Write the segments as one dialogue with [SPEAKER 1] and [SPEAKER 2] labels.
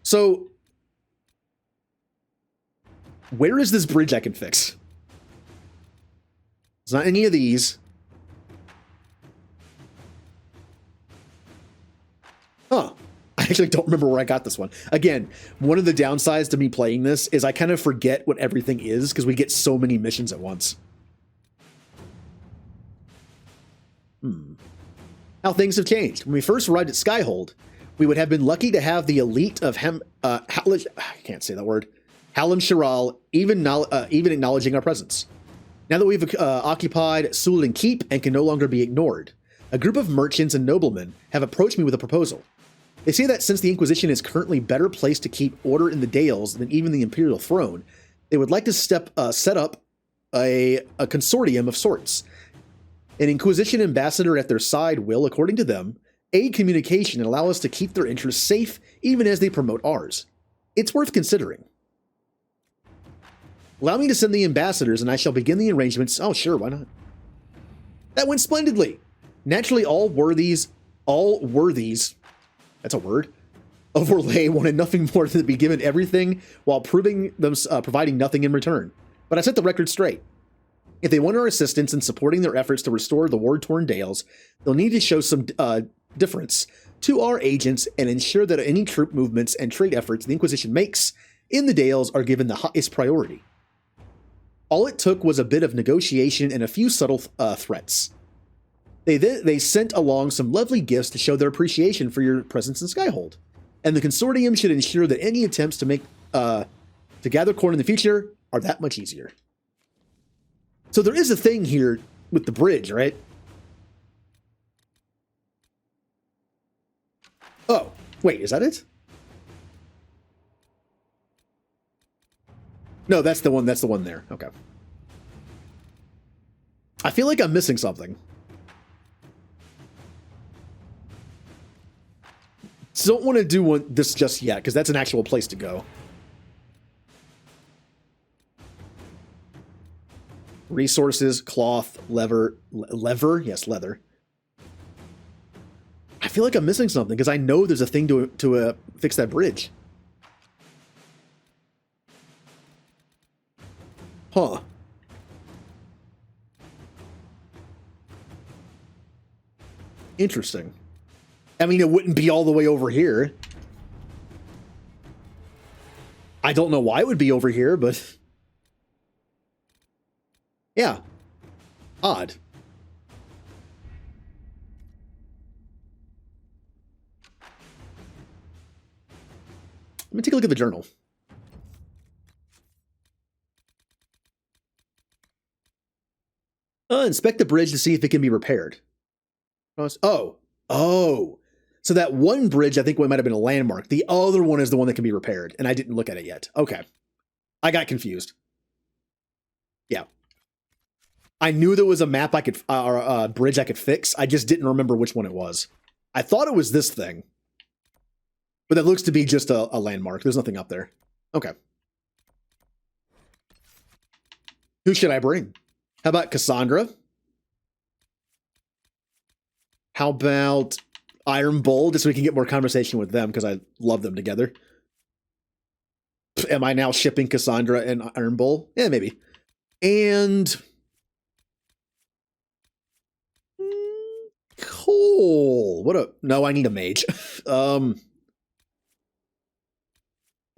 [SPEAKER 1] So, where is this bridge I can fix? It's not any of these. Huh. I actually don't remember where I got this one. Again, one of the downsides to me playing this is I kind of forget what everything is because we get so many missions at once. How things have changed. When we first arrived at Skyhold, we would have been lucky to have the elite of I can't say that word. Halim Shiral even acknowledging our presence. Now that we've occupied Sulin Keep and can no longer be ignored, a group of merchants and noblemen have approached me with a proposal. They say that since the Inquisition is currently better placed to keep order in the Dales than even the Imperial throne, they would like to set up a consortium of sorts. An Inquisition ambassador at their side will, according to them, aid communication and allow us to keep their interests safe even as they promote ours. It's worth considering. Allow me to send the ambassadors and I shall begin the arrangements. Oh, sure, why not? That went splendidly. Naturally, all worthies, that's a word, of Orlais wanted nothing more than to be given everything while providing nothing in return. But I set the record straight. If they want our assistance in supporting their efforts to restore the war-torn Dales, they'll need to show some difference to our agents and ensure that any troop movements and trade efforts the Inquisition makes in the Dales are given the highest priority. All it took was a bit of negotiation and a few subtle threats. They sent along some lovely gifts to show their appreciation for your presence in Skyhold, and the consortium should ensure that any attempts to gather corn in the future are that much easier. So there is a thing here with the bridge, right? Oh, wait, is that it? No, that's the one. That's the one there. Okay. I feel like I'm missing something. So don't want to do this just yet, because that's an actual place to go. Resources, cloth, leather. Yes, leather. I feel like I'm missing something, because I know there's a thing to fix that bridge. Huh. Interesting. I mean, it wouldn't be all the way over here. I don't know why it would be over here, but... yeah. Odd. Let me take a look at the journal. Inspect the bridge to see if it can be repaired. Oh. So that one bridge, I think, might have been a landmark. The other one is the one that can be repaired, and I didn't look at it yet. Okay. I got confused. Yeah. I knew there was a map or a bridge I could fix. I just didn't remember which one it was. I thought it was this thing. But that looks to be just a landmark. There's nothing up there. Okay. Who should I bring? How about Cassandra? How about Iron Bull, just so we can get more conversation with them, because I love them together. Am I now shipping Cassandra and Iron Bull? Yeah, maybe. And... Cool. No, I need a mage.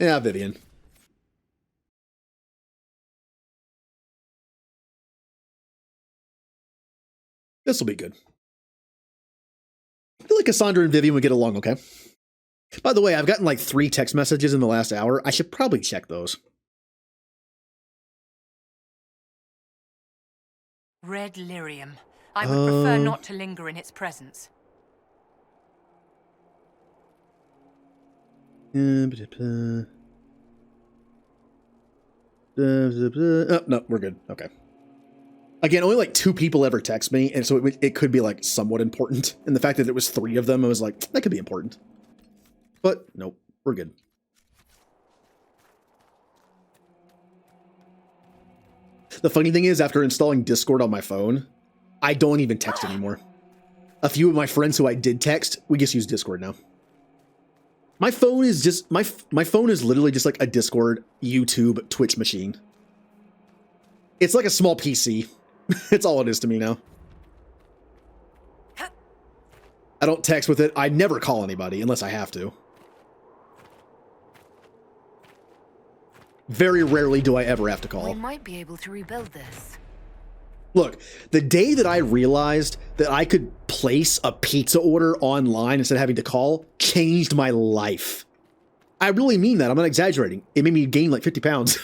[SPEAKER 1] Yeah, Vivian. This will be good. I feel like Cassandra and Vivian would get along okay. By the way, I've gotten like 3 text messages in the last hour. I should probably check those.
[SPEAKER 2] Red lyrium. I would prefer not to linger in its presence.
[SPEAKER 1] Oh, no, we're good. Okay. Again, only like 2 people ever text me, and so it could be like somewhat important. And the fact that it was 3 of them, I was like, that could be important. But nope, we're good. The funny thing is, after installing Discord on my phone, I don't even text anymore. A few of my friends who I did text, we just use Discord now. My phone is just my phone is literally just like a Discord, YouTube, Twitch machine. It's like a small PC. It's all it is to me now. I don't text with it. I never call anybody unless I have to. Very rarely do I ever have to call.
[SPEAKER 3] We might be able to rebuild this.
[SPEAKER 1] Look, the day that I realized that I could place a pizza order online instead of having to call changed my life. I really mean that. I'm not exaggerating. It made me gain like 50 pounds.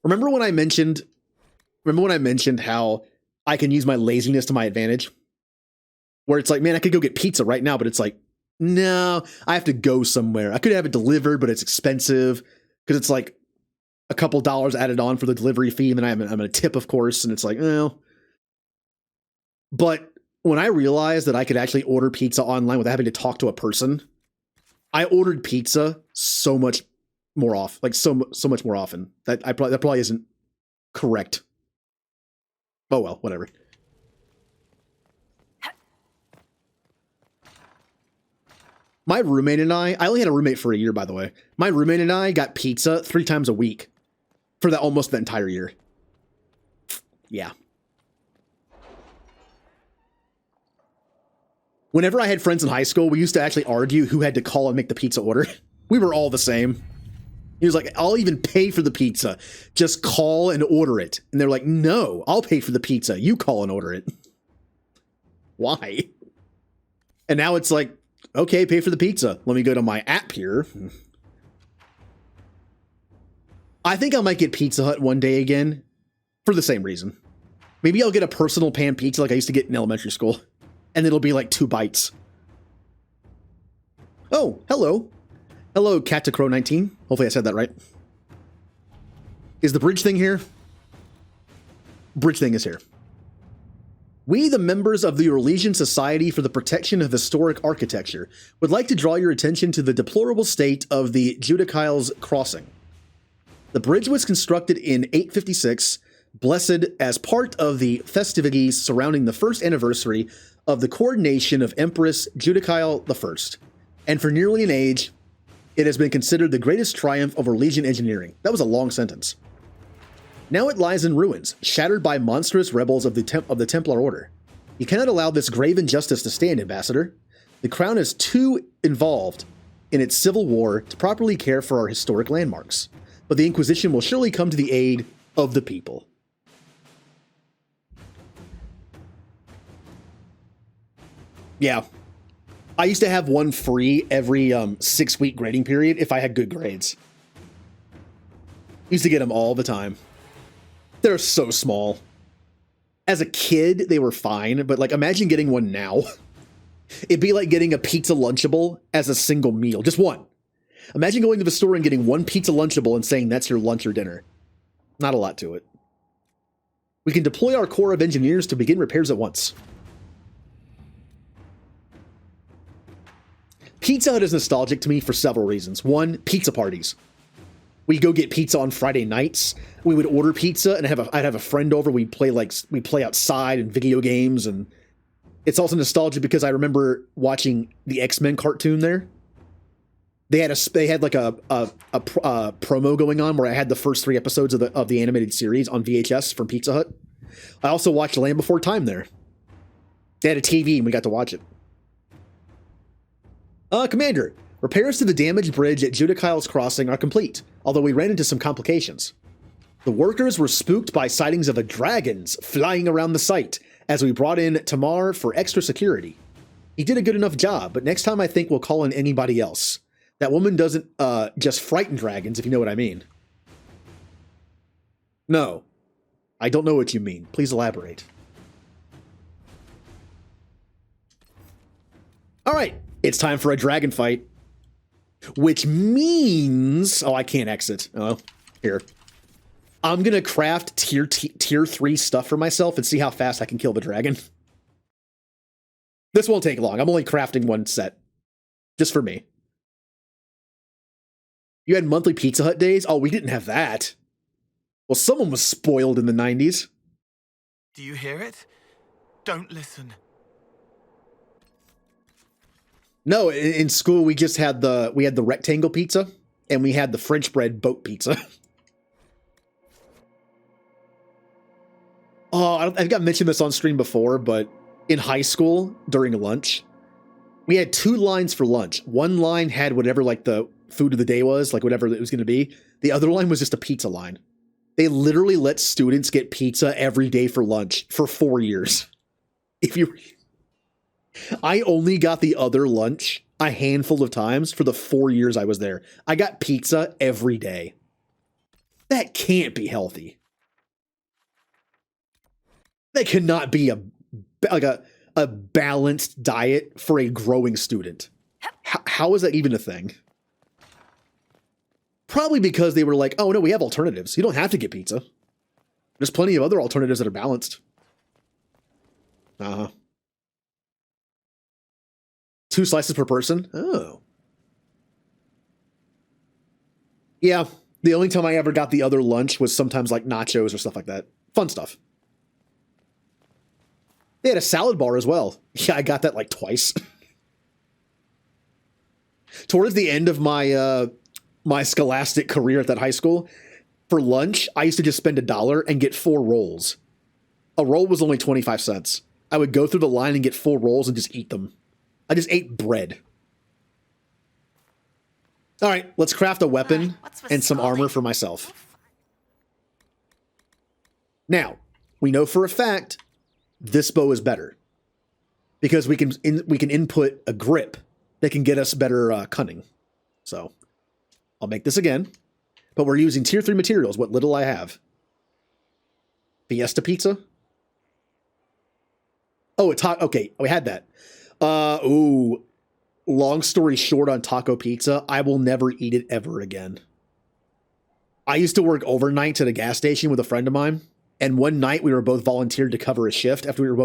[SPEAKER 1] Remember when I mentioned how I can use my laziness to my advantage? Where it's like, man, I could go get pizza right now, but it's like, no, I have to go somewhere. I could have it delivered, but it's expensive because it's like a couple dollars added on for the delivery fee, and then I'm gonna tip, of course, and it's like, no. But when I realized that I could actually order pizza online without having to talk to a person, I ordered pizza so much more often, like so much more often. That probably isn't correct. Oh well, whatever. My roommate and I only had a roommate for a year, by the way. My roommate and I got pizza 3 times a week for that almost the entire year. Yeah. Whenever I had friends in high school, we used to actually argue who had to call and make the pizza order. We were all the same. He was like, I'll even pay for the pizza. Just call and order it. And they're like, no, I'll pay for the pizza. You call and order it. Why? And now it's like, okay, pay for the pizza. Let me go to my app here. I think I might get Pizza Hut one day again for the same reason. Maybe I'll get a personal pan pizza like I used to get in elementary school. And it'll be like 2 bites. Oh, hello. Hello, Catacrow19. Hopefully I said that right. Is the bridge thing here? Bridge thing is here. We, the members of the Orlesian Society for the Protection of Historic Architecture, would like to draw your attention to the deplorable state of the Judicail's Crossing. The bridge was constructed in 856, blessed as part of the festivities surrounding the first anniversary of the coronation of Empress Judicail I, and for nearly an age, it has been considered the greatest triumph of Orlesian engineering. That was a long sentence. Now it lies in ruins, shattered by monstrous rebels of the Templar Order. You cannot allow this grave injustice to stand, Ambassador. The Crown is too involved in its civil war to properly care for our historic landmarks. But the Inquisition will surely come to the aid of the people. Yeah. I used to have one free every 6-week grading period if I had good grades. Used to get them all the time. They're so small. As a kid, they were fine, but like imagine getting one now. It'd be like getting a pizza Lunchable as a single meal, just one. Imagine going to the store and getting one pizza Lunchable and saying that's your lunch or dinner. Not a lot to it. We can deploy our Corps of Engineers to begin repairs at once. Pizza Hut is nostalgic to me for several reasons. One, pizza parties. We go get pizza on Friday nights. We would order pizza, and I'd have a friend over. We'd play outside and video games, and it's also nostalgic because I remember watching the X-Men cartoon there. They had like a promo going on where I had the first 3 episodes of the animated series on VHS from Pizza Hut. I also watched Land Before Time there. They had a TV and we got to watch it. Commander, repairs to the damaged bridge at Judicail's Crossing are complete, although we ran into some complications. The workers were spooked by sightings of dragons flying around the site as we brought in Tamar for extra security. He did a good enough job, but next time I think we'll call in anybody else. That woman doesn't just frighten dragons, if you know what I mean. No, I don't know what you mean. Please elaborate. All right, it's time for a dragon fight. Which means... Oh, I can't exit. Oh, here. I'm going to craft tier 3 stuff for myself and see how fast I can kill the dragon. This won't take long. I'm only crafting 1 set. Just for me. You had monthly Pizza Hut days? Oh, we didn't have that. Well, someone was spoiled in the 90s.
[SPEAKER 4] Do you hear it? Don't listen.
[SPEAKER 1] No, in school we just had the rectangle pizza and we had the French bread boat pizza. Oh, I think I mentioned this on stream before, but in high school during lunch, we had 2 lines for lunch. One line had whatever like the food of the day was, like whatever it was going to be. The other line was just a pizza line. They literally let students get pizza every day for lunch for 4 years. I only got the other lunch a handful of times for the 4 years I was there. I got pizza every day. That can't be healthy. That cannot be a balanced diet for a growing student. How is that even a thing? Probably because they were like, oh no, we have alternatives. You don't have to get pizza. There's plenty of other alternatives that are balanced. 2 slices per person? Oh. Yeah, the only time I ever got the other lunch was sometimes like nachos or stuff like that. Fun stuff. They had a salad bar as well. Yeah, I got that like twice. Towards the end of my my scholastic career at that high school, for lunch, I used to just spend $1 and get 4 rolls. A roll was only 25 cents. I would go through the line and get 4 rolls and just eat them. I just ate bread. All right, let's craft a weapon and some armor for myself. Now, we know for a fact this bow is better because we can input a grip that can get us better cunning. So I'll make this again, but we're using tier 3 materials, what little I have. Fiesta pizza. Oh, okay, we had that. Ooh, long story short on taco pizza, I will never eat it ever again. I used to work overnights at a gas station with a friend of mine. And one night we were both volunteered to cover a shift after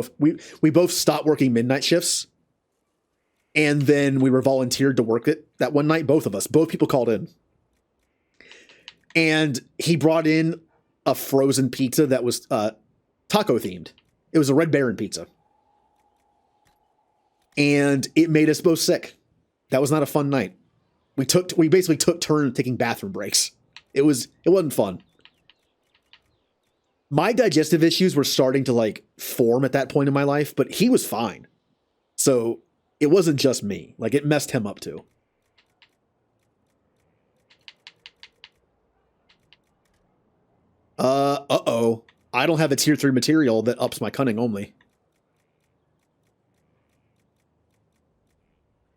[SPEAKER 1] we both stopped working midnight shifts. And then we were volunteered to work it that one night, both people called in. And he brought in a frozen pizza that was taco themed. It was a Red Baron pizza. And it made us both sick. That was not a fun night. We basically took turns taking bathroom breaks. It wasn't fun. My digestive issues were starting to like form at that point in my life, but he was fine. So it wasn't just me. Like it messed him up too. Uh-oh. I don't have a tier 3 material that ups my cunning only.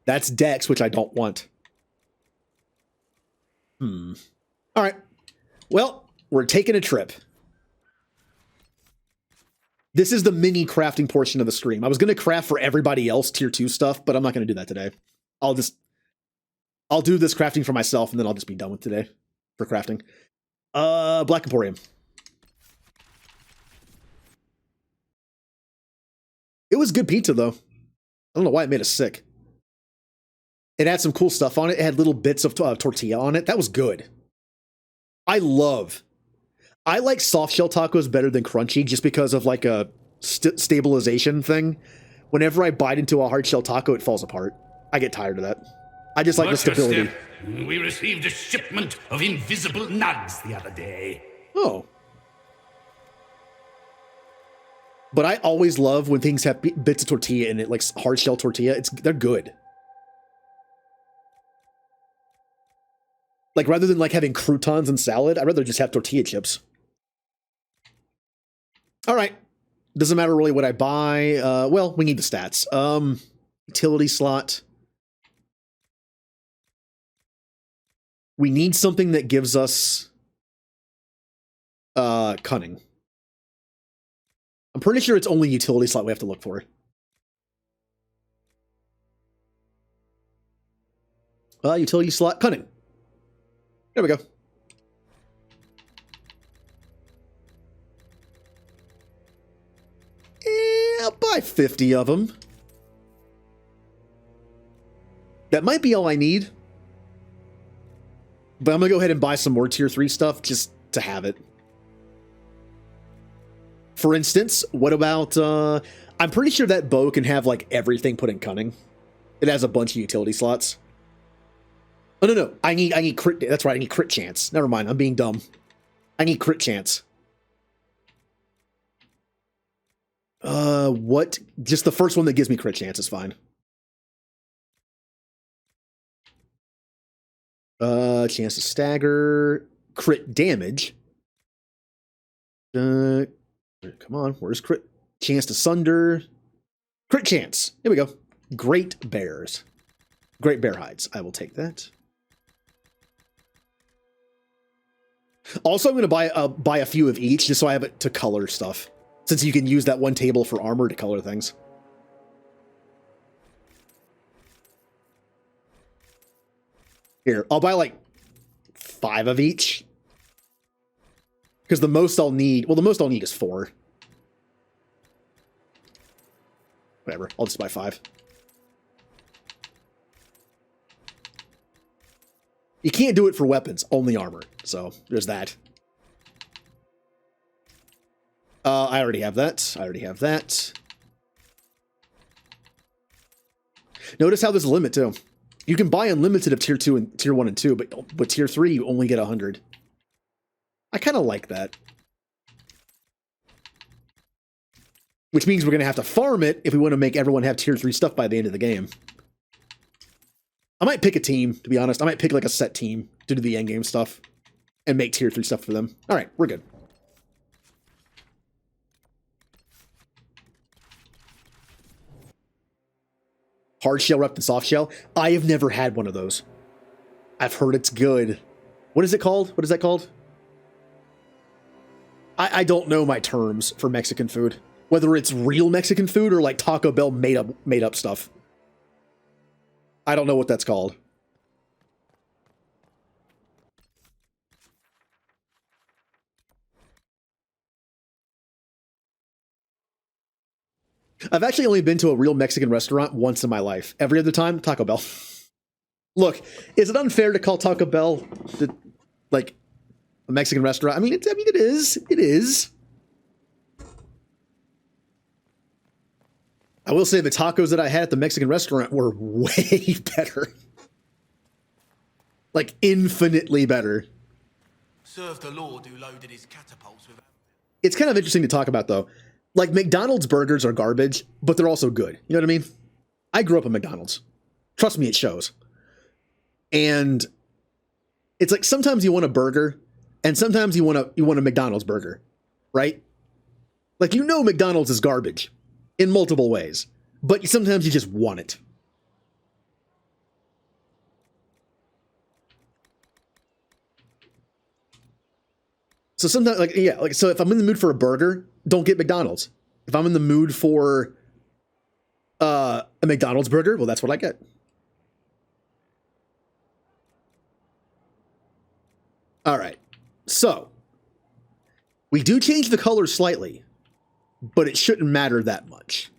[SPEAKER 1] That's Dex, which I don't want. All right. Well, we're taking a trip. This is the mini crafting portion of the stream. I was going to craft for everybody else tier 2 stuff, but I'm not going to do that today. I'll do this crafting for myself, and then I'll just be done with today for crafting. Black Emporium. It was good pizza, though. I don't know why it made us sick. It had some cool stuff on it. It had little bits of tortilla on it. That was good. I like soft shell tacos better than crunchy just because of like a stabilization thing. Whenever I bite into a hard shell taco, it falls apart. I get tired of that. I just like the stability.
[SPEAKER 4] We received a shipment of invisible nugs the other day.
[SPEAKER 1] Oh. But I always love when things have bits of tortilla in it, like hard shell tortilla. They're good. Like rather than like having croutons and salad, I'd rather just have tortilla chips. All right. Doesn't matter really what I buy. Well, we need the stats. Utility slot. We need something that gives us cunning. I'm pretty sure it's only utility slot we have to look for. Utility slot cunning. There we go. I'll buy 50 of them. That might be all I need. But I'm going to go ahead and buy some more tier 3 stuff just to have it. For instance, what about... I'm pretty sure that bow can have like everything put in cunning. It has a bunch of utility slots. Oh, no. I need crit. That's right. I need crit chance. Never mind. I'm being dumb. I need crit chance. What? Just the first one that gives me crit chance is fine. Chance to stagger. Crit damage. Come on. Where's crit? Chance to sunder. Crit chance. Here we go. Great bears. Great bear hides. I will take that. Also, I'm going to buy a few of each just so I have it to color stuff. Since you can use that one table for armor to color things. Here, I'll buy like 5 of each. Because the most I'll need... Well, the most I'll need is 4. Whatever, I'll just buy 5. You can't do it for weapons, only armor. So, there's that. I already have that. Notice how there's a limit, too. You can buy unlimited of tier 2 and tier 1 and 2, but tier 3, you only get 100. I kind of like that. Which means we're going to have to farm it if we want to make everyone have tier 3 stuff by the end of the game. I might pick a team, to be honest. I might pick like a set team to do the endgame stuff and make tier 3 stuff for them. All right, we're good. Hard shell wrapped in soft shell. I have never had one of those. I've heard it's good. What is it called? What is that called? I don't know my terms for Mexican food. Whether it's real Mexican food or like Taco Bell made up stuff. I don't know what that's called. I've actually only been to a real Mexican restaurant once in my life. Every other time, Taco Bell. Look, is it unfair to call Taco Bell like a Mexican restaurant? I mean, it is. It is. I will say the tacos that I had at the Mexican restaurant were way better. Like, infinitely better.
[SPEAKER 5] Served the Lord who loaded his catapults with...
[SPEAKER 1] It's kind of interesting to talk about, though. Like, McDonald's burgers are garbage, but they're also good. You know what I mean? I grew up at McDonald's. Trust me, it shows. And it's like sometimes you want a burger, and sometimes you want a McDonald's burger, right? Like, you know McDonald's is garbage in multiple ways, but sometimes you just want it. So sometimes, so if I'm in the mood for a burger, don't get McDonald's. If I'm in the mood for a McDonald's burger, well, that's what I get. All right. So we do change the colors slightly, but it shouldn't matter that much.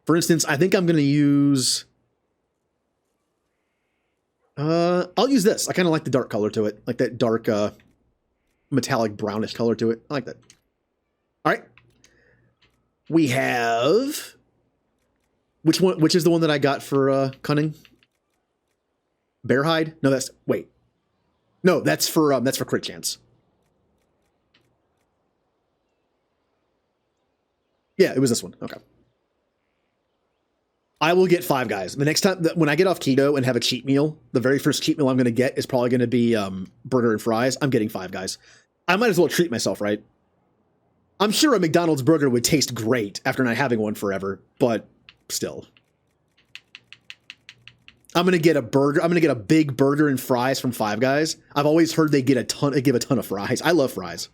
[SPEAKER 1] For instance, I think I'm going to use... I'll use this. I kind of like the dark color to it. Like that dark, metallic brownish color to it. I like that. All right. We have... Which is the one that I got for cunning? Bear hide? No, that's... Wait. No, that's for crit chance. Yeah, it was this one. Okay. I will get 5 guys. The next time, when I get off keto and have a cheat meal, the very first cheat meal I'm going to get is probably going to be burger and fries. I'm getting 5 guys. I might as well treat myself, right? I'm sure a McDonald's burger would taste great after not having one forever, but still. I'm going to get a burger. I'm going to get a big burger and fries from 5 Guys. I've always heard they give a ton of fries. I love fries.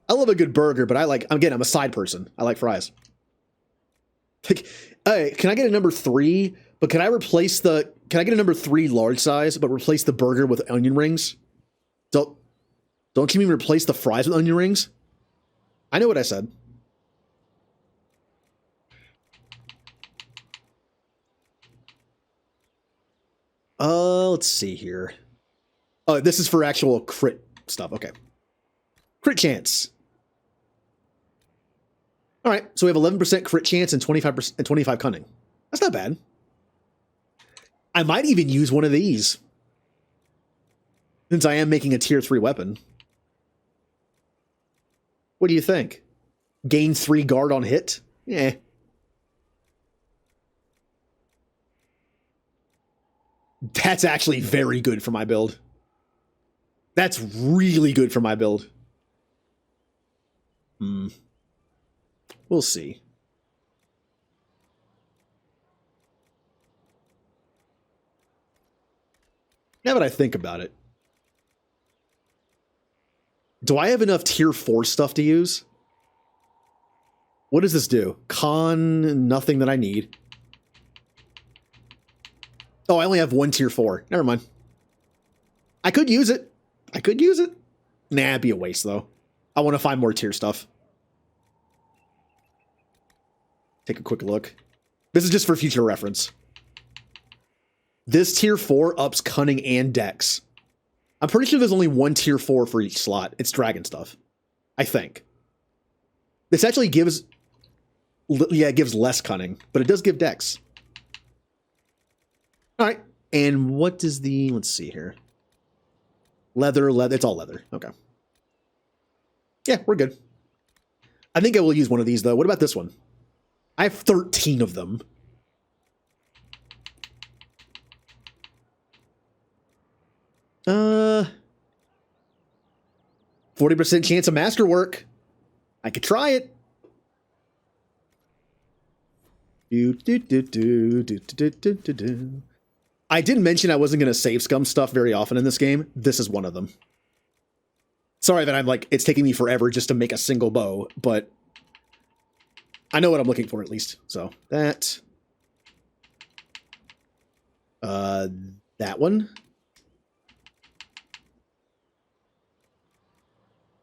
[SPEAKER 1] I love a good burger, but I'm a side person. I like fries. Like, hey, can I get a number 3? But can I get a number 3 large size, but replace the burger with onion rings? Don't you mean replace the fries with onion rings? I know what I said. Let's see here. Oh, this is for actual crit stuff. Okay. Crit chance. All right, so we have 11% crit chance and 25% and 25 cunning. That's not bad. I might even use one of these, since I am making a tier 3 weapon. What do you think? Gain 3 guard on hit? Eh. That's actually very good for my build. That's really good for my build. We'll see. Now that I think about it, do I have enough tier 4 stuff to use? What does this do? Con, nothing that I need. Oh, I only have 1 tier 4. Never mind. I could use it. Nah, it'd be a waste, though. I want to find more tier stuff. Take a quick look. This is just for future reference. This tier 4 ups cunning and dex. I'm pretty sure there's only 1 tier 4 for each slot. It's dragon stuff, I think. This actually gives... Yeah, it gives less cunning, but it does give dex. All right. And what is the... Let's see here. Leather. It's all leather. Okay. Yeah, we're good. I think I will use one of these, though. What about this one? I have 13 of them. Uh, 40% chance of masterwork. I could try it. I did mention I wasn't going to save scum stuff very often in this game. This is one of them. Sorry that I'm like, it's taking me forever just to make a single bow, but I know what I'm looking for at least. So that one.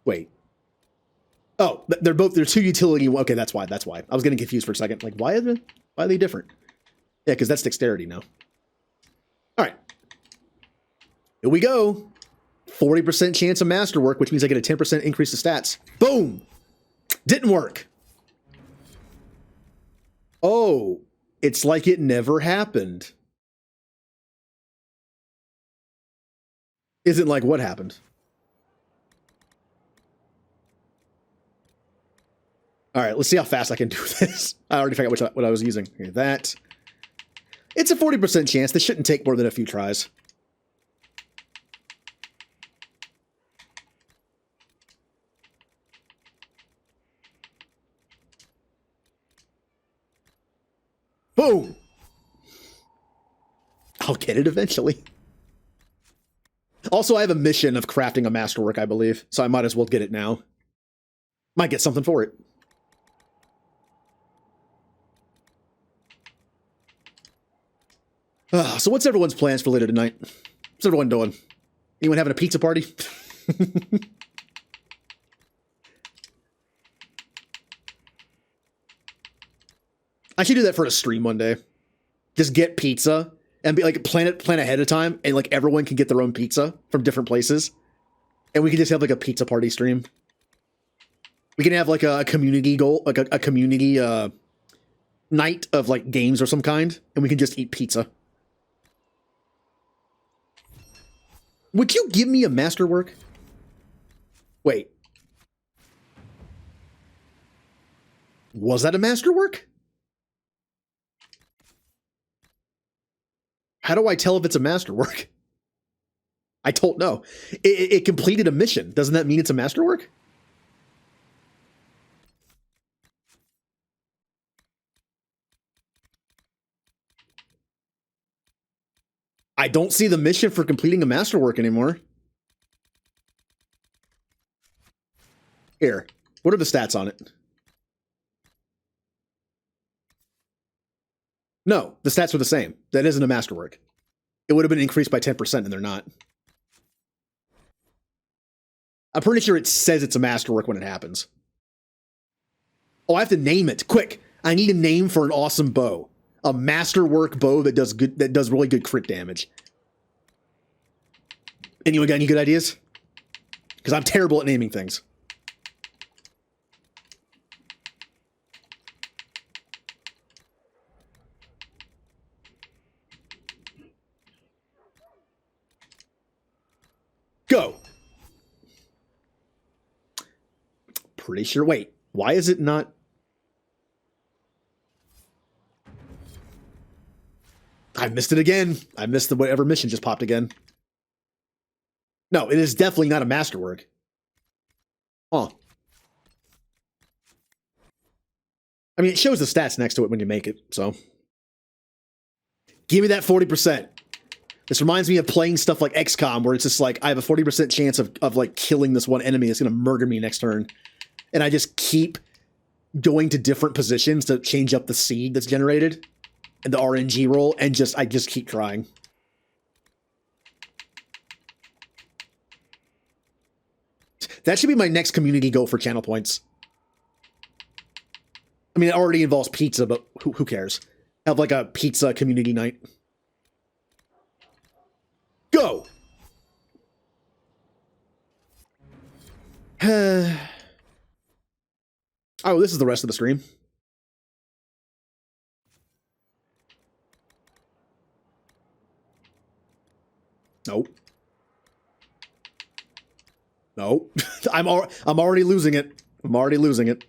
[SPEAKER 1] Wait. Oh, they're 2 utility. Okay, that's why. I was getting confused for a second. Like, why are they different? Yeah, because that's dexterity now. All right. Here we go. 40% chance of masterwork, which means I get a 10% increase to stats. Boom! Didn't work. Oh, it's like it never happened. Isn't like what happened? All right, let's see how fast I can do this. I already figured out what I was using. Okay, that. It's a 40% chance. This shouldn't take more than a few tries. Boom! I'll get it eventually. Also, I have a mission of crafting a masterwork, I believe, so I might as well get it now. Might get something for it. So what's everyone's plans for later tonight? What's everyone doing? Anyone having a pizza party? I should do that for a stream one day. Just get pizza and be like plan ahead of time, and like everyone can get their own pizza from different places, and we can just have like a pizza party stream. We can have like a community goal, like a community night of like games or some kind, and we can just eat pizza. Would you give me a masterwork? Wait. Was that a masterwork? How do I tell if it's a masterwork? I don't know. It completed a mission. Doesn't that mean it's a masterwork? I don't see the mission for completing a masterwork anymore. Here. What are the stats on it? No, the stats are the same. That isn't a masterwork. It would have been increased by 10%, and they're not. I'm pretty sure it says it's a masterwork when it happens. Oh, I have to name it. Quick. I need a name for an awesome bow. A masterwork bow that does really good crit damage. Anyone got any good ideas? Because I'm terrible at naming things. Go! Pretty sure. Wait, why is it not? I missed it again. I missed the whatever mission just popped again. No, it is definitely not a masterwork. Huh. I mean, it shows the stats next to it when you make it, so. Give me that 40%. This reminds me of playing stuff like XCOM, where it's just like, I have a 40% chance of like killing this one enemy that's going to murder me next turn. And I just keep going to different positions to change up the seed that's generated and the RNG roll, and I just keep trying. That should be my next community goal for channel points. I mean, it already involves pizza, but who cares? Have like a pizza community night. Go! Oh, this is the rest of the stream. Nope. Nope. I'm already losing it. I'm already losing it.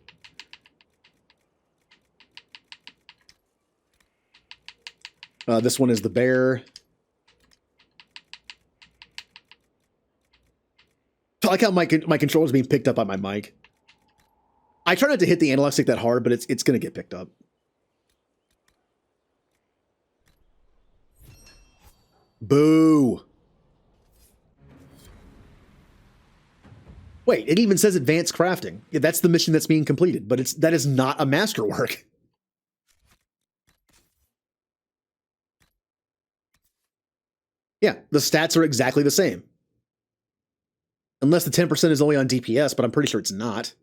[SPEAKER 1] This one is the bear. I like how my controller is being picked up by my mic. I try not to hit the analog stick that hard, but it's going to get picked up. Boo. Wait, it even says advanced crafting. Yeah, that's the mission that's being completed, but that is not a masterwork. Yeah, the stats are exactly the same. Unless the 10% is only on DPS, but I'm pretty sure it's not.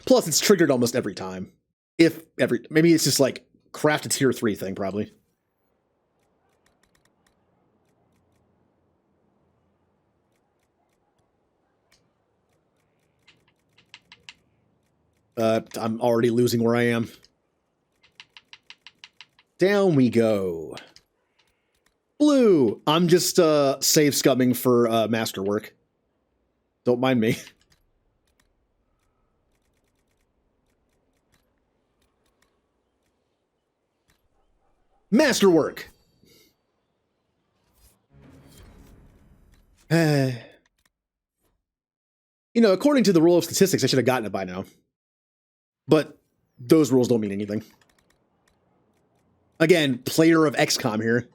[SPEAKER 1] Plus, it's triggered almost every time. Maybe it's just like craft a tier 3 thing, probably. I'm already losing where I am. Down we go. Blue. I'm just save scumming for masterwork. Don't mind me. Masterwork. You know, according to the rule of statistics, I should have gotten it by now. But those rules don't mean anything. Again, player of XCOM here.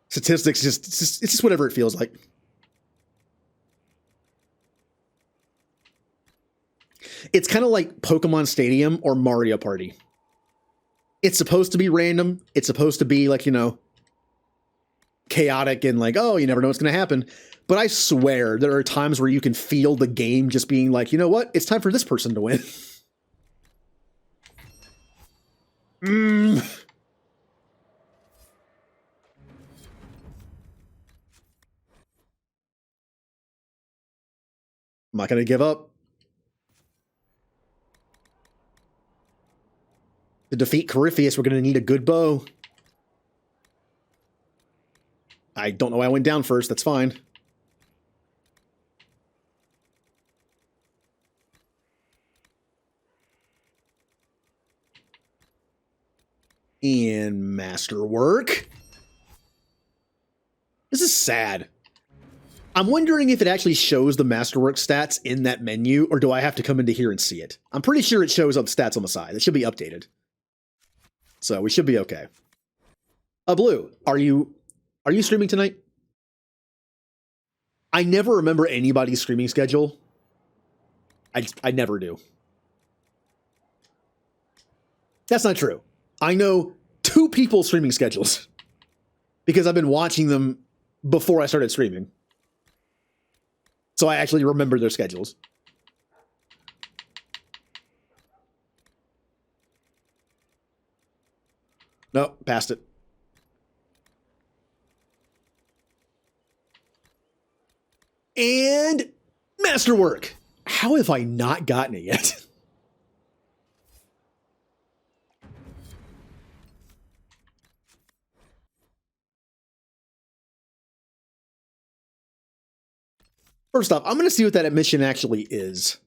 [SPEAKER 1] Statistics, it's just whatever it feels like. It's kind of like Pokemon Stadium or Mario Party. It's supposed to be random. It's supposed to be like, you know, chaotic and like, oh, you never know what's going to happen. But I swear there are times where you can feel the game just being like, you know what? It's time for this person to win. I'm not going to give up. To defeat Corypheus, we're going to need a good bow. I don't know why I went down first. That's fine. And masterwork. This is sad. I'm wondering if it actually shows the masterwork stats in that menu, or do I have to come into here and see it? I'm pretty sure it shows up stats on the side. It should be updated. So we should be okay. Blue, are you streaming tonight? I never remember anybody's streaming schedule. I never do. That's not true. I know 2 people's streaming schedules because I've been watching them before I started streaming. So I actually remember their schedules. No, passed it. And masterwork. How have I not gotten it yet? First off, I'm going to see what that mission actually is.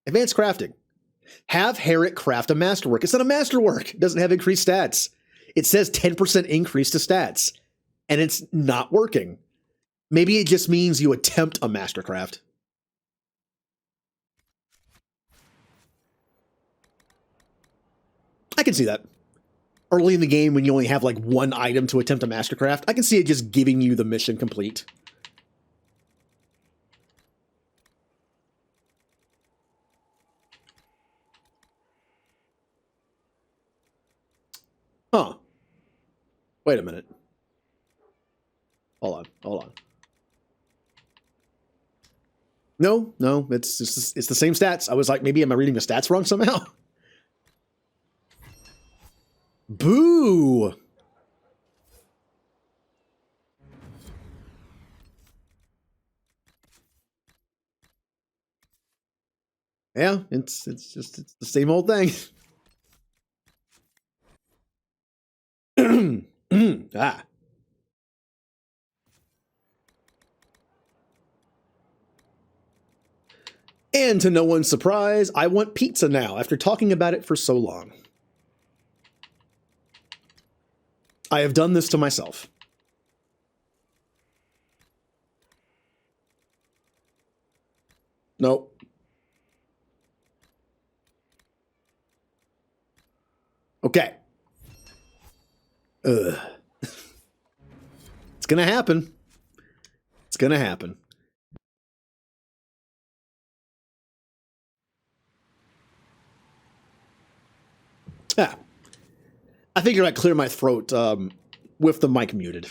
[SPEAKER 1] Advanced crafting. Have Herrick craft a masterwork. It's not a masterwork. It doesn't have increased stats. It says 10% increase to stats, and it's not working. Maybe it just means you attempt a mastercraft. I can see that. Early in the game, when you only have like one item to attempt a mastercraft, I can see it just giving you the mission complete. Huh. Wait a minute. Hold on. No, it's the same stats. I was like, maybe am I reading the stats wrong somehow? Boo! Yeah, it's the same old thing. Ah. And to no one's surprise, I want pizza now after talking about it for so long. I have done this to myself. Nope. Okay. Ugh. It's gonna happen. It's gonna happen. Ah. I figured I'd clear my throat with the mic muted.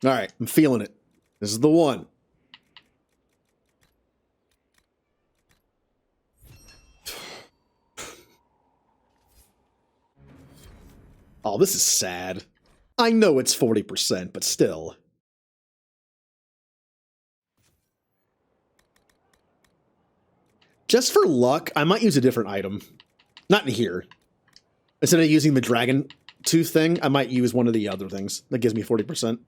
[SPEAKER 1] All right, I'm feeling it. This is the one. Oh, this is sad. I know it's 40%, but still. Just for luck, I might use a different item. Not in here. Instead of using the dragon tooth thing, I might use one of the other things that gives me 40%.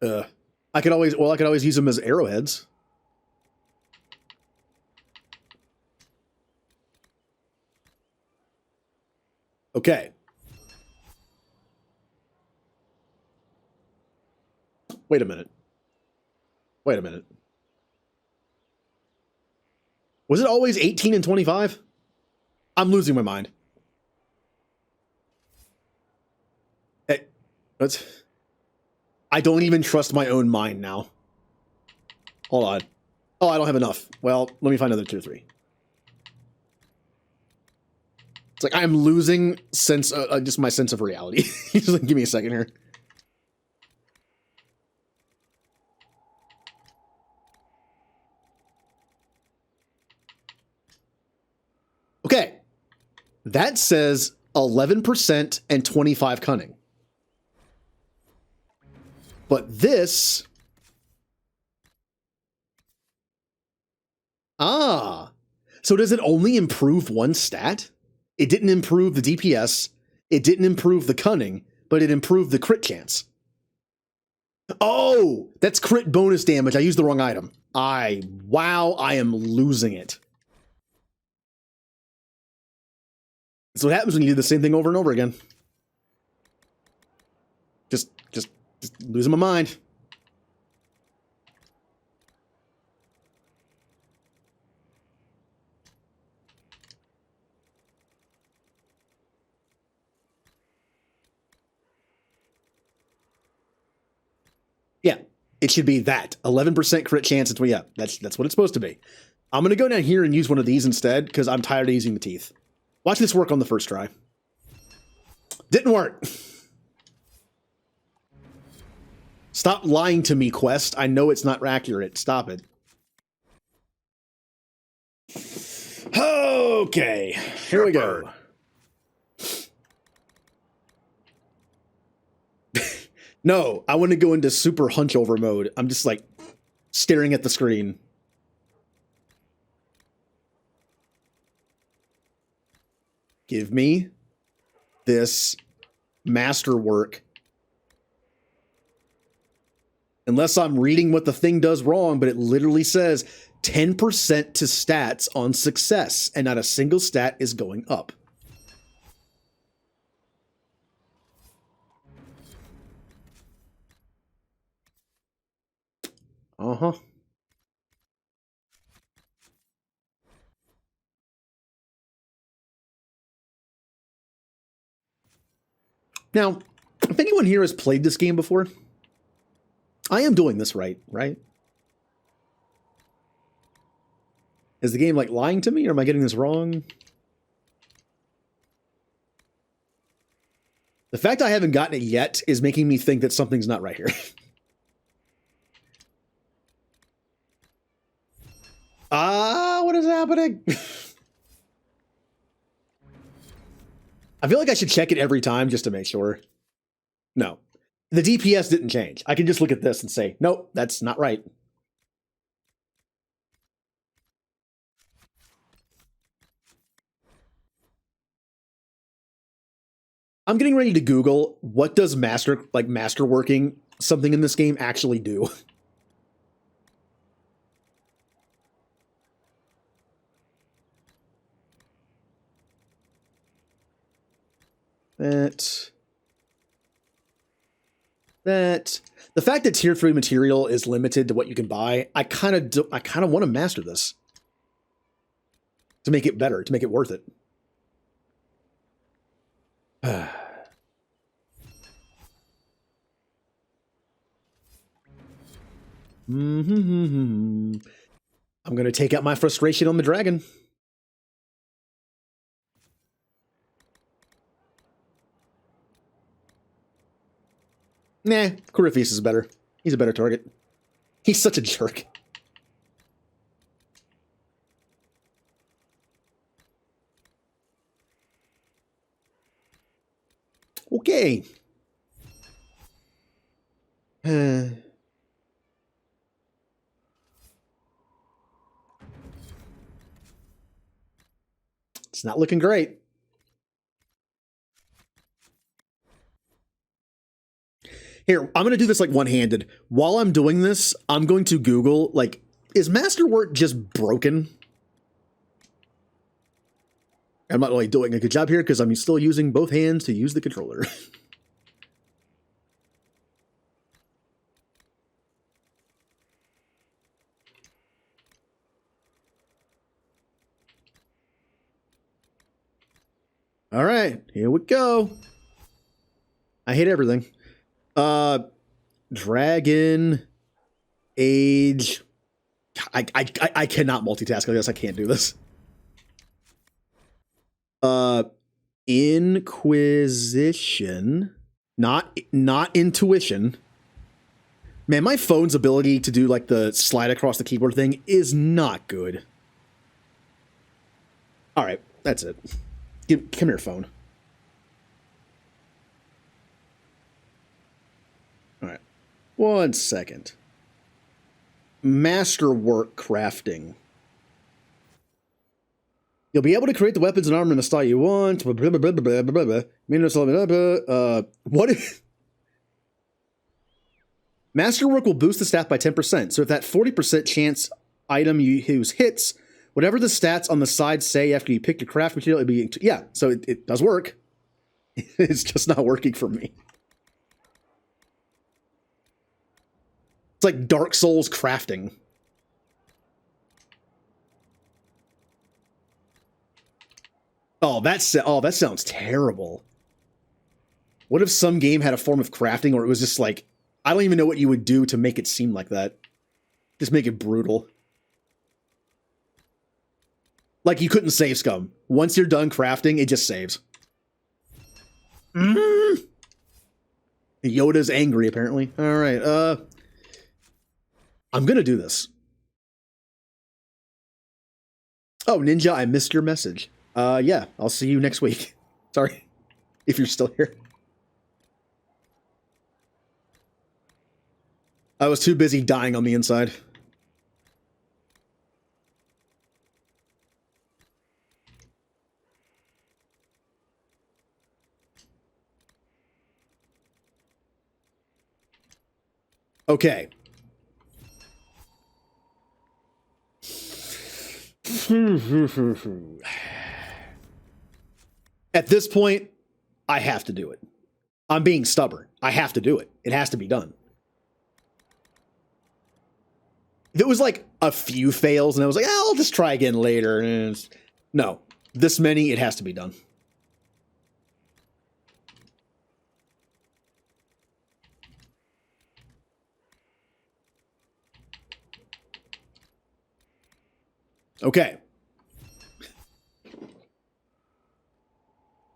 [SPEAKER 1] Yeah. I could always use them as arrowheads. Okay. Wait a minute. Was it always 18 and 25? I'm losing my mind. Hey, I don't even trust my own mind now. Hold on. Oh, I don't have enough. Well, let me find another 2 or 3. It's like I'm losing just my sense of reality. Just like, give me a second here. Okay. That says 11% and 25 cunning. But this... So does it only improve one stat? It didn't improve the DPS, it didn't improve the cunning, but it improved the crit chance. Oh, that's crit bonus damage. I used the wrong item. Wow, I am losing it. That's what happens when you do the same thing over and over again. Just losing my mind. Yeah, it should be that 11% crit chance. That's what it's supposed to be. I'm gonna go down here and use one of these instead because I'm tired of using the teeth. Watch this work on the first try. Didn't work. Stop lying to me, Quest. I know it's not accurate. Stop it. Okay, here we go. No, I want to go into super hunch over mode. I'm just like staring at the screen. Give me this masterwork. Unless I'm reading what the thing does wrong, but it literally says 10% to stats on success, and not a single stat is going up. Uh-huh. Now, if anyone here has played this game before, I am doing this right? Is the game like lying to me, or am I getting this wrong? The fact I haven't gotten it yet is making me think that something's not right here. What is happening? I feel like I should check it every time just to make sure. No. The DPS didn't change. I can just look at this and say, nope, that's not right. I'm getting ready to Google what does masterworking something in this game actually do. That the fact that tier 3 material is limited to what you can buy, I kind of want to master this to make it better, to make it worth it. I'm going to take out my frustration on the dragon. Nah, Corypheus is better. He's a better target. He's such a jerk. Okay. It's not looking great. Here, I'm going to do this like one-handed. While I'm doing this, I'm going to Google, like, is Masterwork just broken? I'm not really doing a good job here because I'm still using both hands to use the controller. All right, here we go. I hate everything. Dragon Age. I cannot multitask. I guess I can't do this. Inquisition, not intuition. Man, my phone's ability to do like the slide across the keyboard thing is not good. All right, that's it. Come here, phone. All right, 1 second. Masterwork crafting. You'll be able to create the weapons and armor in the style you want. What if... Masterwork will boost the stat by 10%. So if that 40% chance item you use hits, whatever the stats on the side say after you pick your craft material, it'll be... Yeah, so it does work. It's just not working for me. It's like Dark Souls crafting. Oh, that sounds terrible. What if some game had a form of crafting where it was just like, I don't even know what you would do to make it seem like that. Just make it brutal. Like you couldn't save scum. Once you're done crafting, it just saves. Yoda's angry, apparently. All right, I'm gonna do this. Oh, Ninja, I missed your message. Yeah, I'll see you next week. Sorry, if you're still here. I was too busy dying on the inside. Okay. At this point, I have to do it. I'm being stubborn. I have to do it. It has to be done. If it was like a few fails and I was like, I'll just try again later. And no, this many, it has to be done. Okay.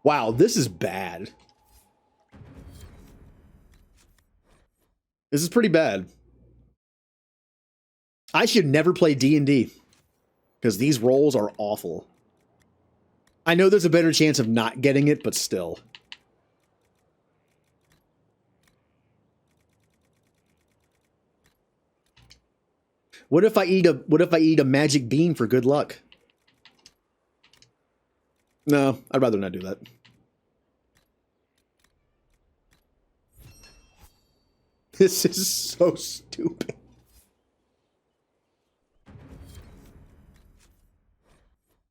[SPEAKER 1] Wow, this is bad. This is pretty bad. I should never play D&D because these rolls are awful. I know there's a better chance of not getting it, but still. What if I eat a magic bean for good luck? No, I'd rather not do that. This is so stupid.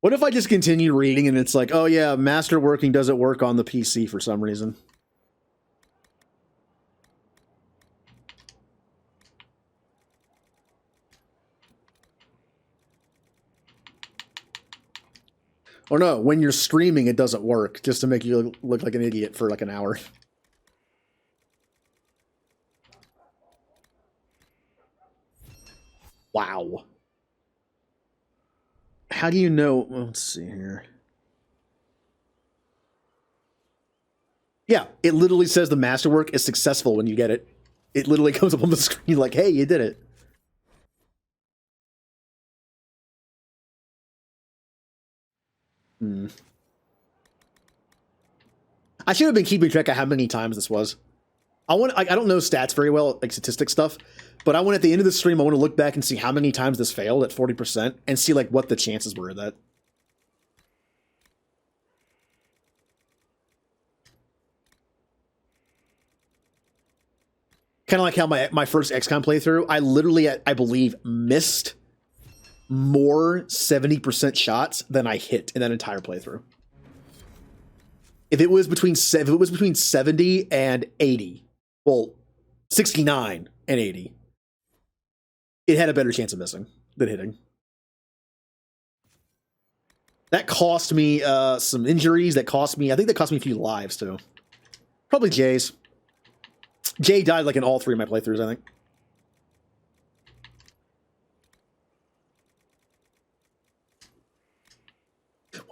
[SPEAKER 1] What if I just continue reading and it's like, oh yeah, masterworking doesn't work on the PC for some reason? Or no, when you're streaming, it doesn't work, just to make you look like an idiot for like an hour. Wow. How do you know? Let's see here. Yeah, it literally says the masterwork is successful when you get it. It literally comes up on the screen like, hey, you did it. I should have been keeping track of how many times this was. I don't know stats very well, like statistic stuff, but I want at the end of the stream, I want to look back and see how many times this failed at 40% and see like what the chances were of that. Kind of like how my first XCOM playthrough, I literally, I believe, missed more 70% shots than I hit in that entire playthrough. If it was between 70 and 80, well, 69 and 80, it had a better chance of missing than hitting. That cost me some injuries. I think that cost me a few lives too. Probably Jay's. Jay died like in all three of my playthroughs, I think.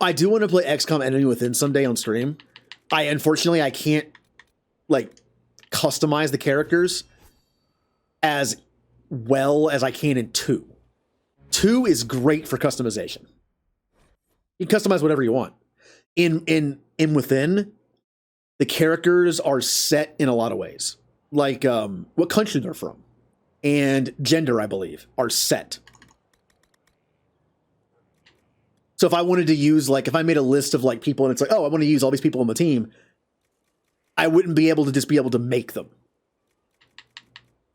[SPEAKER 1] I do want to play XCOM Enemy Within someday on stream. Unfortunately, I can't like customize the characters as well as I can in 2. 2 is great for customization. You can customize whatever you want. In Within, the characters are set in a lot of ways. Like what country they're from and gender, I believe, are set. So if I wanted to use, like, if I made a list of, like, people and it's like, oh, I want to use all these people on the team, I wouldn't be able to just be able to make them.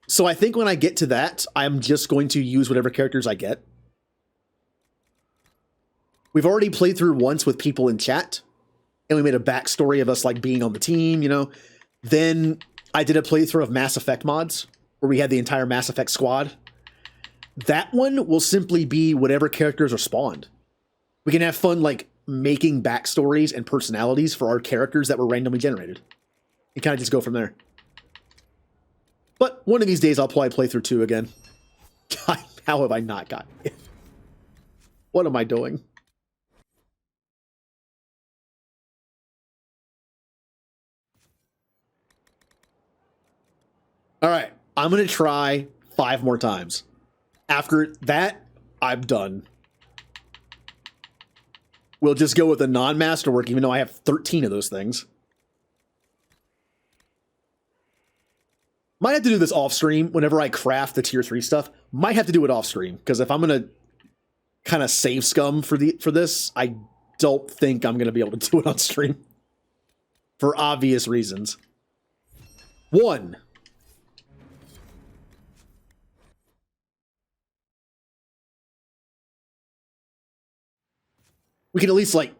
[SPEAKER 1] So I think when I get to that, I'm just going to use whatever characters I get. We've already played through once with people in chat, and we made a backstory of us, like, being on the team, you know. Then I did a playthrough of Mass Effect mods, where we had the entire Mass Effect squad. That one will simply be whatever characters are spawned. We can have fun, like, making backstories and personalities for our characters that were randomly generated. And kind of just go from there. But one of these days, I'll probably play through 2 again. God, how have I not gotten it? What am I doing? All right, I'm going to try 5 more times. After that, I'm done. We'll just go with a non-masterwork, even though I have 13 of those things. Might have to do this off stream whenever I craft the tier 3 stuff. Might have to do it off stream, because if I'm gonna kind of save scum for this, I don't think I'm gonna be able to do it on stream. For obvious reasons. 1. We can at least, like,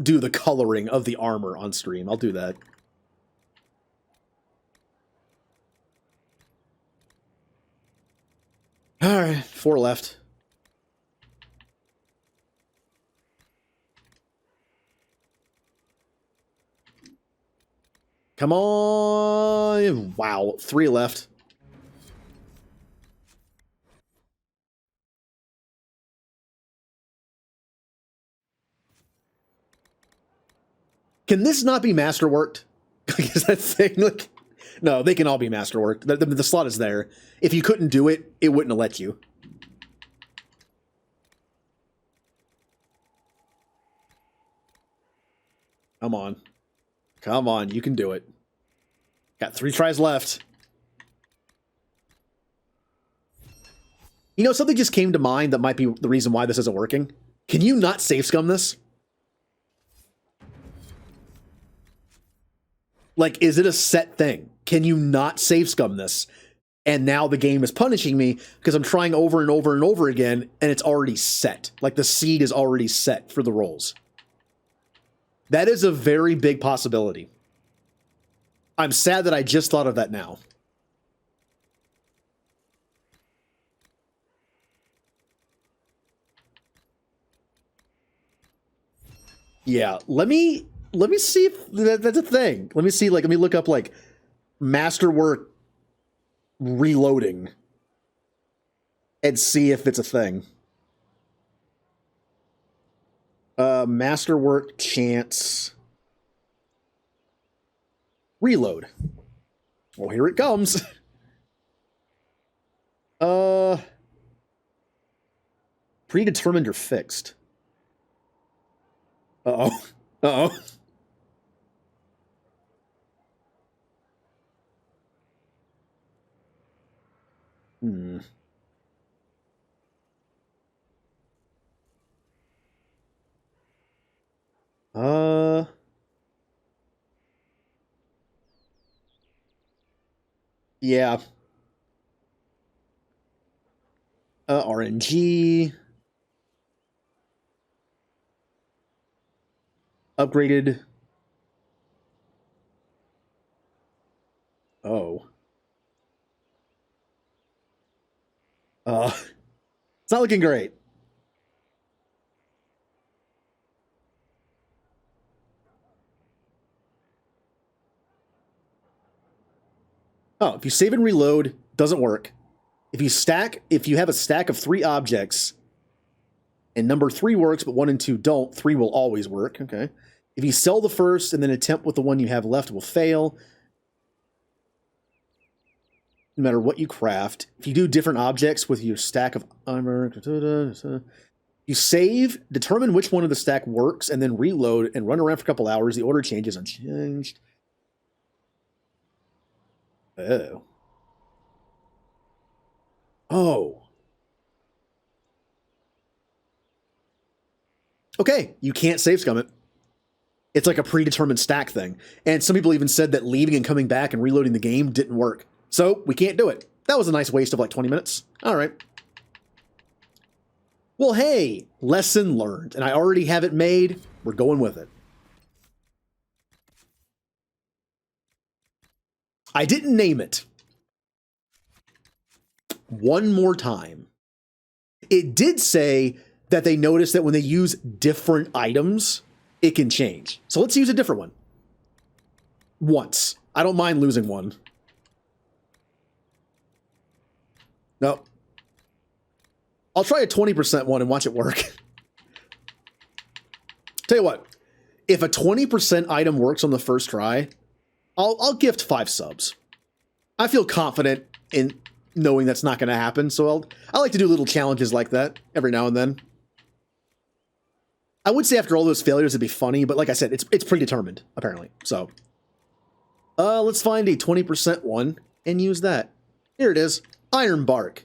[SPEAKER 1] do the coloring of the armor on stream. I'll do that. Alright, 4 left. Come on! Wow, 3 left. Can this not be masterworked? Is that thing like? No, they can all be masterworked. The slot is there. If you couldn't do it, it wouldn't have let you. Come on. Come on, you can do it. Got 3 tries left. You know, something just came to mind that might be the reason why this isn't working. Can you not save scum this? Like, is it a set thing? Can you not save scum this? And now the game is punishing me because I'm trying over and over and over again, and it's already set. Like, the seed is already set for the rolls. That is a very big possibility. I'm sad that I just thought of that now. Yeah, let me see if that's a thing. Let me see, like, let me look up, like, masterwork reloading and see if it's a thing. Masterwork chance reload. Well, here it comes. Predetermined or fixed? Uh-oh. Uh-oh. Hmm. Yeah. RNG. Upgraded. Oh. It's not looking great. Oh, if you save and reload, doesn't work. If you have a stack of 3 objects, and number 3 works, but 1 and 2 don't, 3 will always work. Okay. If you sell the first and then attempt with the one you have left, will fail. No matter what you craft. If you do different objects with your stack of armor, you save, determine which one of the stack works, and then reload and run around for a couple hours. The order changes unchanged. Oh. Oh. Okay, you can't save scum it. It's like a predetermined stack thing. And some people even said that leaving and coming back and reloading the game didn't work. So we can't do it. That was a nice waste of like 20 minutes. All right. Well, hey, lesson learned. And I already have it made. We're going with it. I didn't name it. One more time. It did say that they noticed that when they use different items, it can change. So let's use a different one. Once. I don't mind losing one. No. I'll try a 20% one and watch it work. Tell you what, if a 20% item works on the first try, I'll gift 5 subs. I feel confident in knowing that's not going to happen, so I like to do little challenges like that every now and then. I would say after all those failures it'd be funny, but like I said, it's predetermined, apparently. So let's find a 20% one. and use that. Here it is. Iron bark.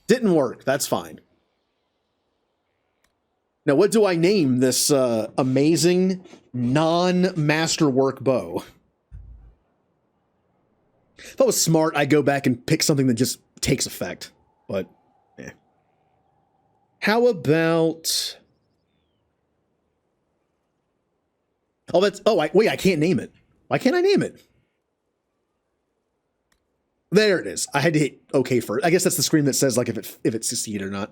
[SPEAKER 1] Didn't work. That's fine. Now, what do I name this amazing non-masterwork bow? If I was smart, I'd go back and pick something that just takes effect. But, eh. How about... Oh, that's... Oh, wait, I can't name it. Why can't I name it? There it is. I had to hit OK first. I guess that's the screen that says, like, if it succeeded or not.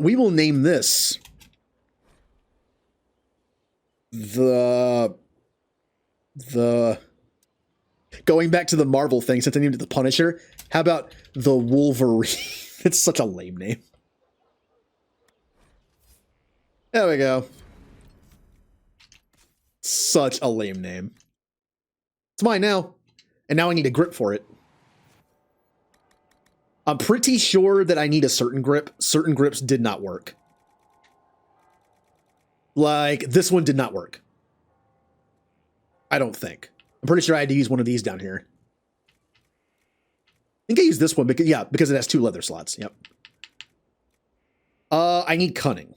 [SPEAKER 1] We will name this the going back to the Marvel thing, since I named it the Punisher, how about the Wolverine? It's such a lame name. There we go. Such a lame name. It's mine now. And now I need a grip for it. I'm pretty sure that I need a certain grip. Certain grips did not work. Like, this one did not work. I don't think. I'm pretty sure I had to use one of these down here. I think I used this one because, yeah, because it has 2 leather slots. Yep. I need cunning.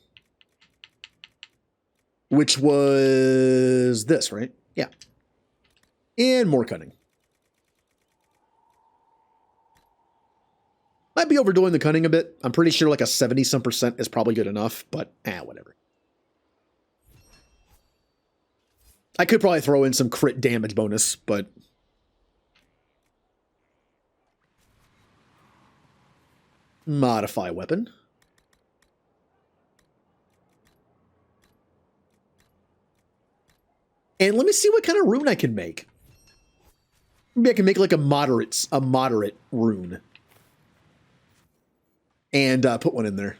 [SPEAKER 1] Which was this, right? Yeah. And more cunning. Might be overdoing the cunning a bit. I'm pretty sure like a 70-some% is probably good enough, but whatever. I could probably throw in some crit damage bonus, but... Modify weapon. And let me see what kind of rune I can make. Maybe I can make like a moderate rune. And put one in there.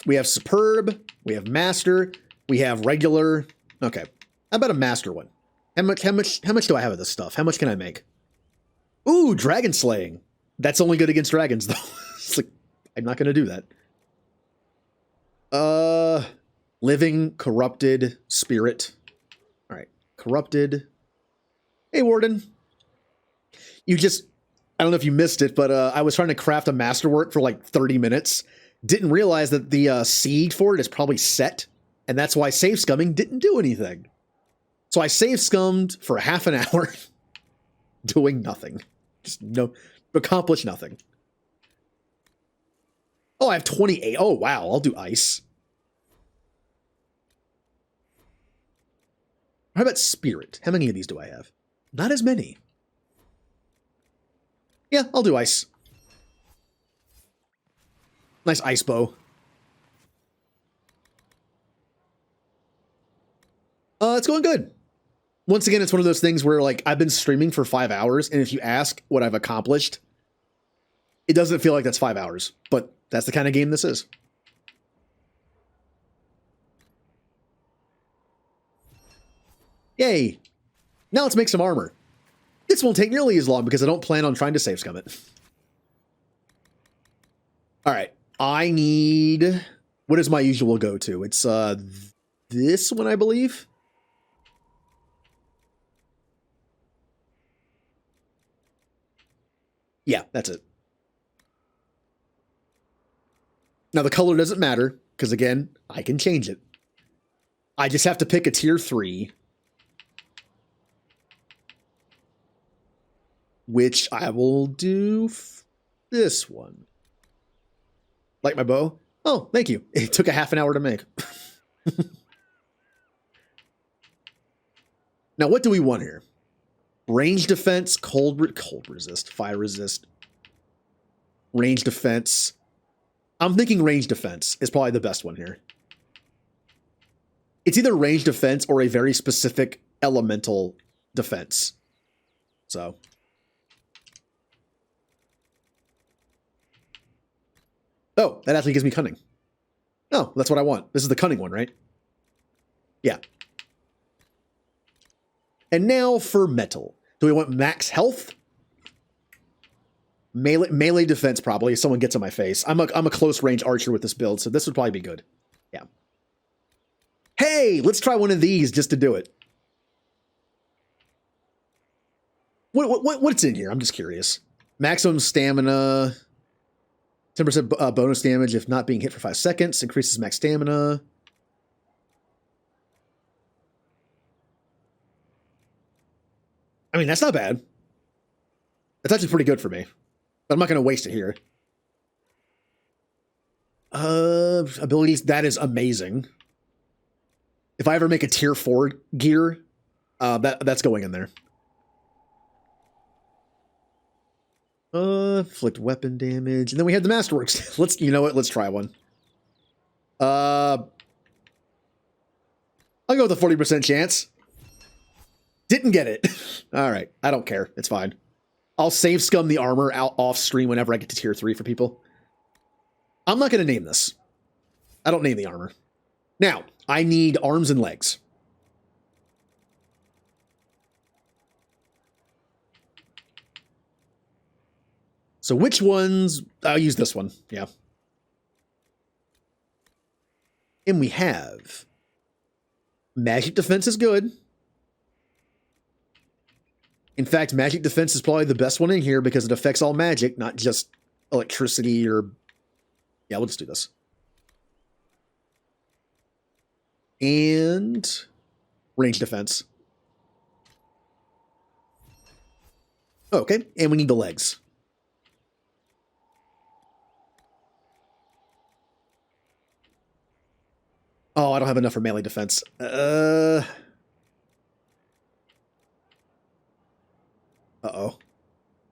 [SPEAKER 1] We have superb. We have master. We have regular. Okay. How about a master one? How much do I have of this stuff? How much can I make? Ooh, dragon slaying. That's only good against dragons, though. It's like, I'm not going to do that. Living, corrupted, spirit. All right. Corrupted. Hey, Warden. I don't know if you missed it, but I was trying to craft a masterwork for like 30 minutes. Didn't realize that the seed for it is probably set, and that's why save scumming didn't do anything. So I save scummed for half an hour, doing nothing. Just accomplish nothing. Oh, I have 28. Oh, wow. I'll do ice. How about spirit? How many of these do I have? Not as many. Yeah, I'll do ice. Nice ice bow. It's going good. Once again, it's one of those things where, like, I've been streaming for 5 hours, and if you ask what I've accomplished, it doesn't feel like that's 5 hours. But that's the kind of game this is. Yay. Now let's make some armor. This won't take nearly as long because I don't plan on trying to save scum it. All right. I need... What is my usual go-to? It's this one, I believe. Yeah, that's it. Now, the color doesn't matter because, again, I can change it. I just have to pick a tier 3. Which I will do this one. Like my bow? Oh, thank you. It took a half an hour to make. Now, what do we want here? Range defense, cold resist, fire resist. Range defense. I'm thinking range defense is probably the best one here. It's either range defense or a very specific elemental defense. So... Oh, that actually gives me cunning. Oh, that's what I want. This is the cunning one, right? Yeah. And now for metal. Do we want max health? Melee defense, probably, if someone gets on my face. I'm a close range archer with this build, so this would probably be good. Yeah. Hey! Hey, let's try one of these just to do it. What's in here? I'm just curious. Maximum stamina, 10% bonus damage if not being hit for 5 seconds, increases max stamina. I mean, that's not bad. That's actually pretty good for me. But I'm not going to waste it here. Abilities, that is amazing. If I ever make a tier 4 gear, that's going in there. Inflict weapon damage. And then we have the Masterworks. You know what? Let's try one. I'll go with a 40% chance. Didn't get it. All right. I don't care. It's fine. I'll save scum the armor out off stream whenever I get to tier 3 for people. I'm not going to name this. I don't name the armor. Now, I need arms and legs. So which ones? I'll use this one. Yeah. And we have magic defense is good. In fact, magic defense is probably the best one in here because it affects all magic, not just electricity or... Yeah, we'll just do this. And range defense. Okay, and we need the legs. Oh, I don't have enough for melee defense. Uh-oh.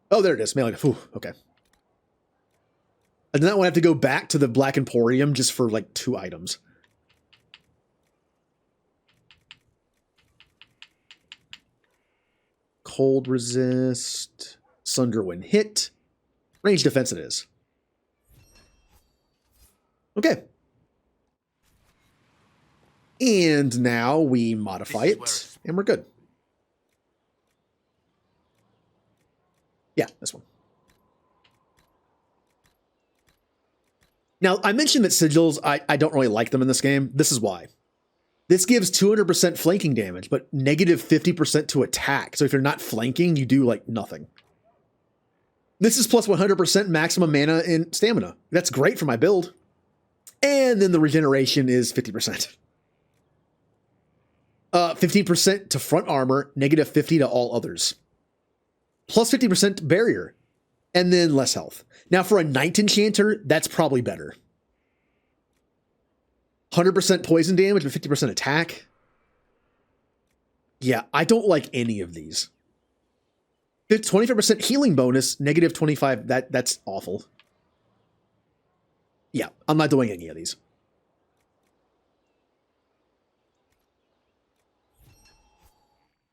[SPEAKER 1] Oh, there it is. Melee. Whew, okay. I did not want to have to go back to the Black Emporium just for, like, 2 items. Cold resist. Sunder when hit. Range defense it is. Okay. And now we modify it, and we're good. Yeah, this one. Now, I mentioned that sigils, I don't really like them in this game. This is why. This gives 200% flanking damage, but negative 50% to attack. So if you're not flanking, you do, like, nothing. This is plus 100% maximum mana and stamina. That's great for my build. And then the regeneration is 50%. 15% to front armor, negative 50 to all others. Plus 50% barrier, and then less health. Now for a Knight Enchanter, that's probably better. 100% poison damage, but 50% attack. Yeah, I don't like any of these. 25% healing bonus, negative 25, that's awful. Yeah, I'm not doing any of these.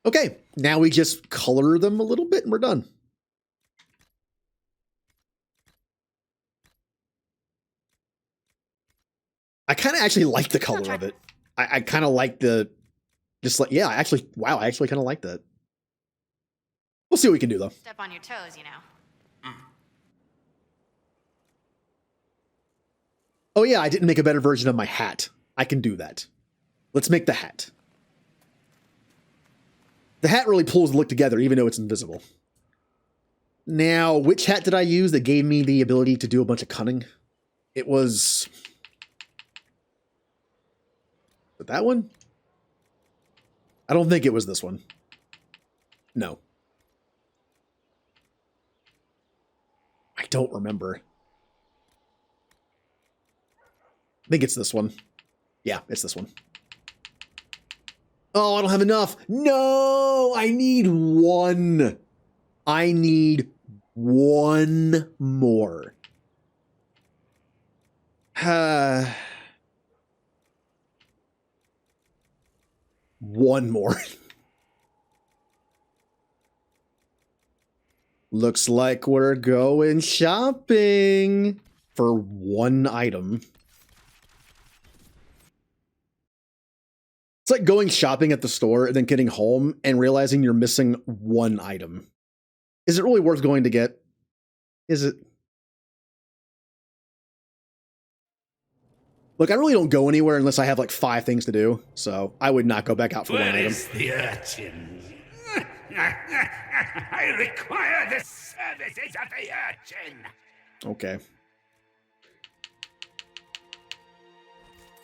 [SPEAKER 1] Okay, now we just color them a little bit and we're done. I kind of actually like the color of it. I kind of like the, just like, yeah, actually, wow, I actually kind of like that. We'll see what we can do though.
[SPEAKER 3] Step on your toes, you know.
[SPEAKER 1] Oh yeah, I didn't make a better version of my hat. I can do that. Let's make the hat. The hat really pulls the look together, even though it's invisible. Now, which hat did I use that gave me the ability to do a bunch of cunning? It was... that one? I don't think it was this one. No. I don't remember. I think it's this one. Yeah, it's this one. Oh, I don't have enough. No, I need one. I need one more. One more. Looks like we're going shopping for one item. It's like going shopping at the store and then getting home and realizing you're missing one item. Is it really worth going to get? Is it? Look, I really don't go anywhere unless I have like 5 things to do, so I would not go back out for one
[SPEAKER 4] Where
[SPEAKER 1] item.
[SPEAKER 4] is the urchin? I require the services of the urchin.
[SPEAKER 1] Okay.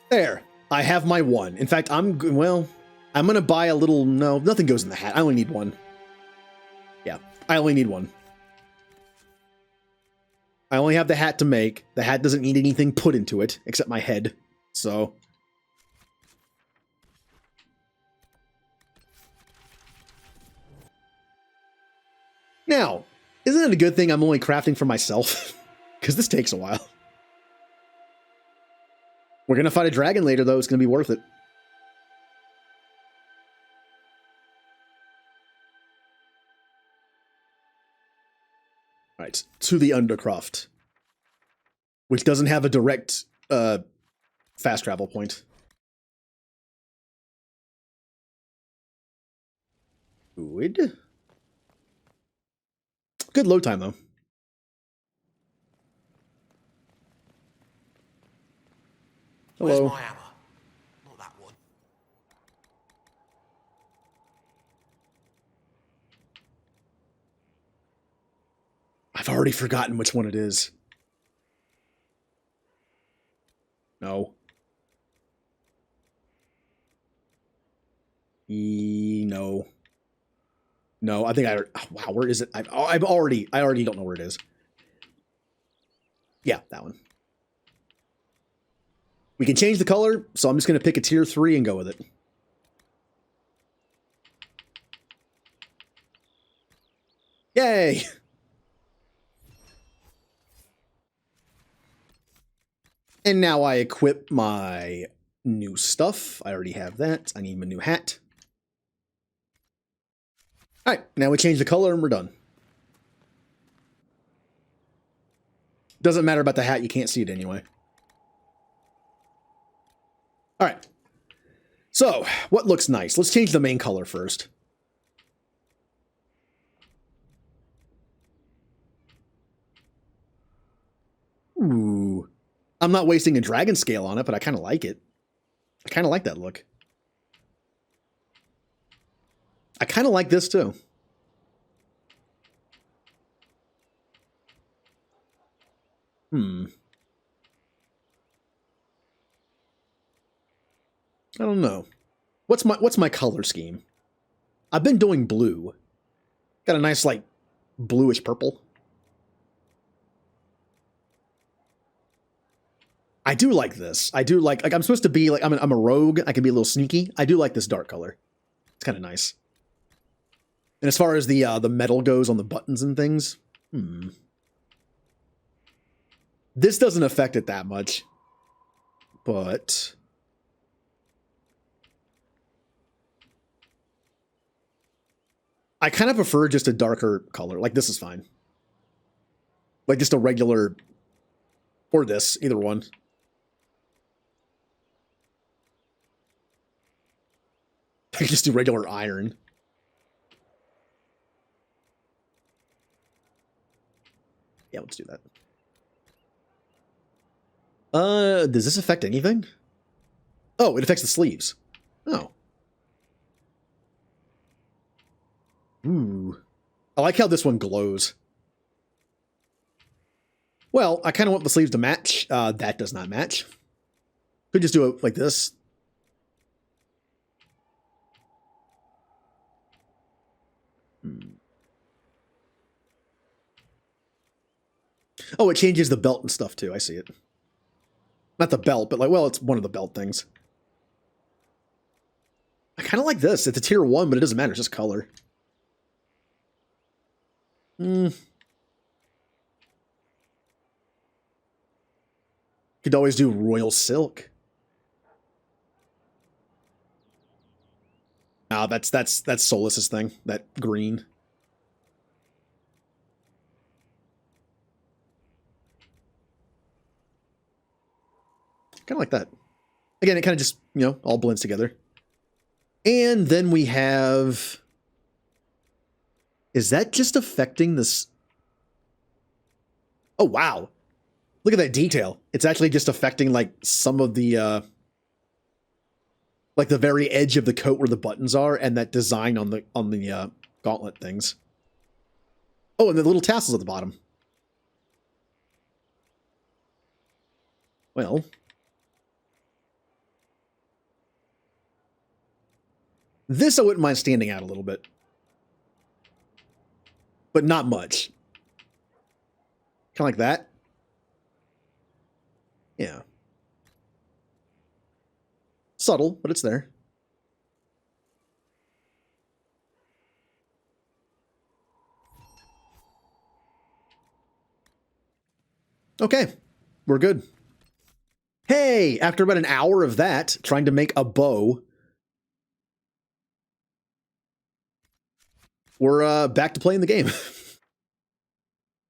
[SPEAKER 1] There. I have my 1. In fact, I'm gonna buy a little... No, nothing goes in the hat. I only need 1. Yeah, I only need 1. I only have the hat to make. The hat doesn't need anything put into it, except my head. So... Now, isn't it a good thing I'm only crafting for myself? Because this takes a while. We're going to fight a dragon later, though. It's going to be worth it. All right, to the Undercroft, which doesn't have a direct fast travel point. Good. Good load time, though.
[SPEAKER 5] Where's
[SPEAKER 1] Hello.
[SPEAKER 5] my hammer? Not that one.
[SPEAKER 1] I've already forgotten which one it is. No. No. No, I think I... Wow, where is it? I already don't know where it is. Yeah, that one. We can change the color, so I'm just going to pick a tier 3 and go with it. Yay! And now I equip my new stuff. I already have that. I need my new hat. Alright, now we change the color and we're done. Doesn't matter about the hat, you can't see it anyway. Alright. So, what looks nice? Let's change the main color first. Ooh. I'm not wasting a dragon scale on it, but I kind of like it. I kind of like that look. I kind of like this too. I don't know. What's my color scheme? I've been doing blue. Got a nice like bluish purple. I do like this. I do like I'm supposed to be like I'm a rogue. I can be a little sneaky. I do like this dark color. It's kind of nice. And as far as the metal goes on the buttons and things, this doesn't affect it that much. But I kind of prefer just a darker color. Like this is fine. Like just a regular, or this, either one. I can just do regular iron. Yeah, let's do that. Does this affect anything? Oh, it affects the sleeves. Oh. Ooh. I like how this one glows. Well, I kind of want the sleeves to match. That does not match. Could just do it like this. Oh, it changes the belt and stuff too. I see it. Not the belt, but like, well, it's one of the belt things. I kind of like this. It's a tier 1, but it doesn't matter. It's just color. Could always do royal silk. Ah, that's Solus's thing. That green. Kind of like that. Again, it kind of just, all blends together. And then we have... Is that just affecting this? Oh, wow. Look at that detail. It's actually just affecting like some of the like the very edge of the coat where the buttons are, and that design on the gauntlet things. Oh, and the little tassels at the bottom. Well, this I wouldn't mind standing out a little bit, but not much. Kind of like that. Yeah. Subtle, but it's there. Okay, we're good. Hey, after about an hour of that, trying to make a bow, we're back to playing the game.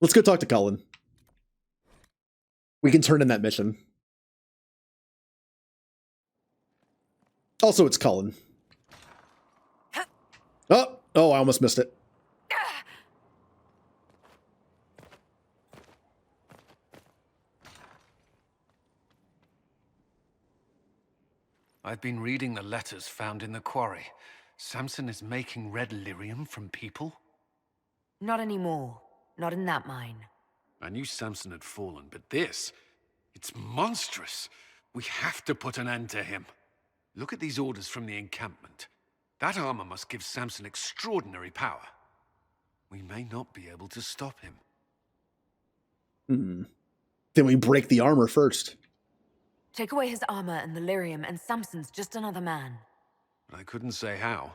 [SPEAKER 1] Let's go talk to Cullen. We can turn in that mission. Also, it's Cullen. Oh, I almost missed it.
[SPEAKER 6] I've been reading the letters found in the quarry. Samson is making red lyrium from people?
[SPEAKER 7] Not anymore. Not in that mine.
[SPEAKER 6] I knew Samson had fallen, but this... it's monstrous. We have to put an end to him. Look at these orders from the encampment. That armor must give Samson extraordinary power. We may not be able to stop him.
[SPEAKER 1] Then we break the armor first.
[SPEAKER 7] Take away his armor and the lyrium, and Samson's just another man.
[SPEAKER 6] I couldn't say how.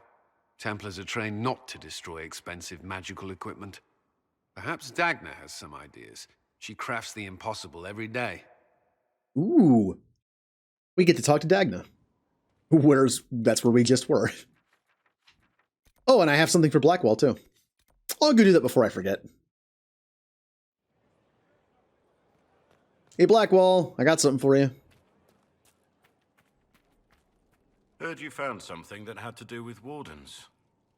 [SPEAKER 6] Templars are trained not to destroy expensive magical equipment. Perhaps Dagna has some ideas. She crafts the impossible every day.
[SPEAKER 1] Ooh. We get to talk to Dagna. That's where we just were. Oh, and I have something for Blackwall, too. I'll go do that before I forget. Hey, Blackwall, I got something for you.
[SPEAKER 8] Heard you found something that had to do with wardens.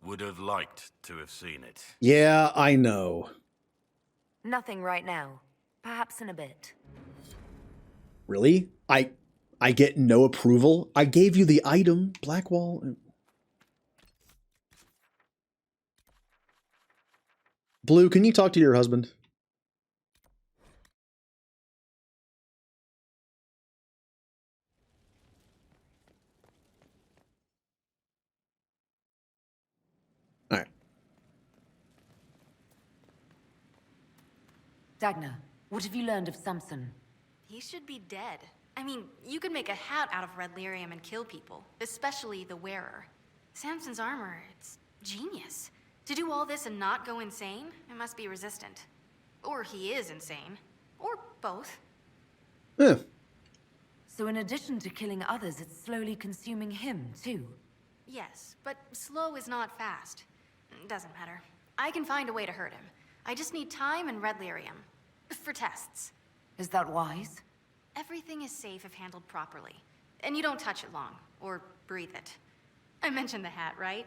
[SPEAKER 8] Would have liked to have seen it.
[SPEAKER 1] Yeah, I know.
[SPEAKER 7] Nothing right now. Perhaps in a bit.
[SPEAKER 1] Really? I get no approval? I gave you the item, Blackwall. Blue, can you talk to your husband? All right.
[SPEAKER 7] Dagna, what have you learned of Samson?
[SPEAKER 3] He should be dead. I mean, you could make a hat out of red lyrium and kill people, especially the wearer. Samson's armor, it's genius. To do all this and not go insane, it must be resistant. Or he is insane. Or both.
[SPEAKER 1] Yeah.
[SPEAKER 7] So in addition to killing others, it's slowly consuming him, too.
[SPEAKER 3] Yes, but slow is not fast. Doesn't matter. I can find a way to hurt him. I just need time and red lyrium. For tests.
[SPEAKER 7] Is that wise?
[SPEAKER 3] Everything is safe if handled properly. And you don't touch it long, or breathe it. I mentioned the hat, right?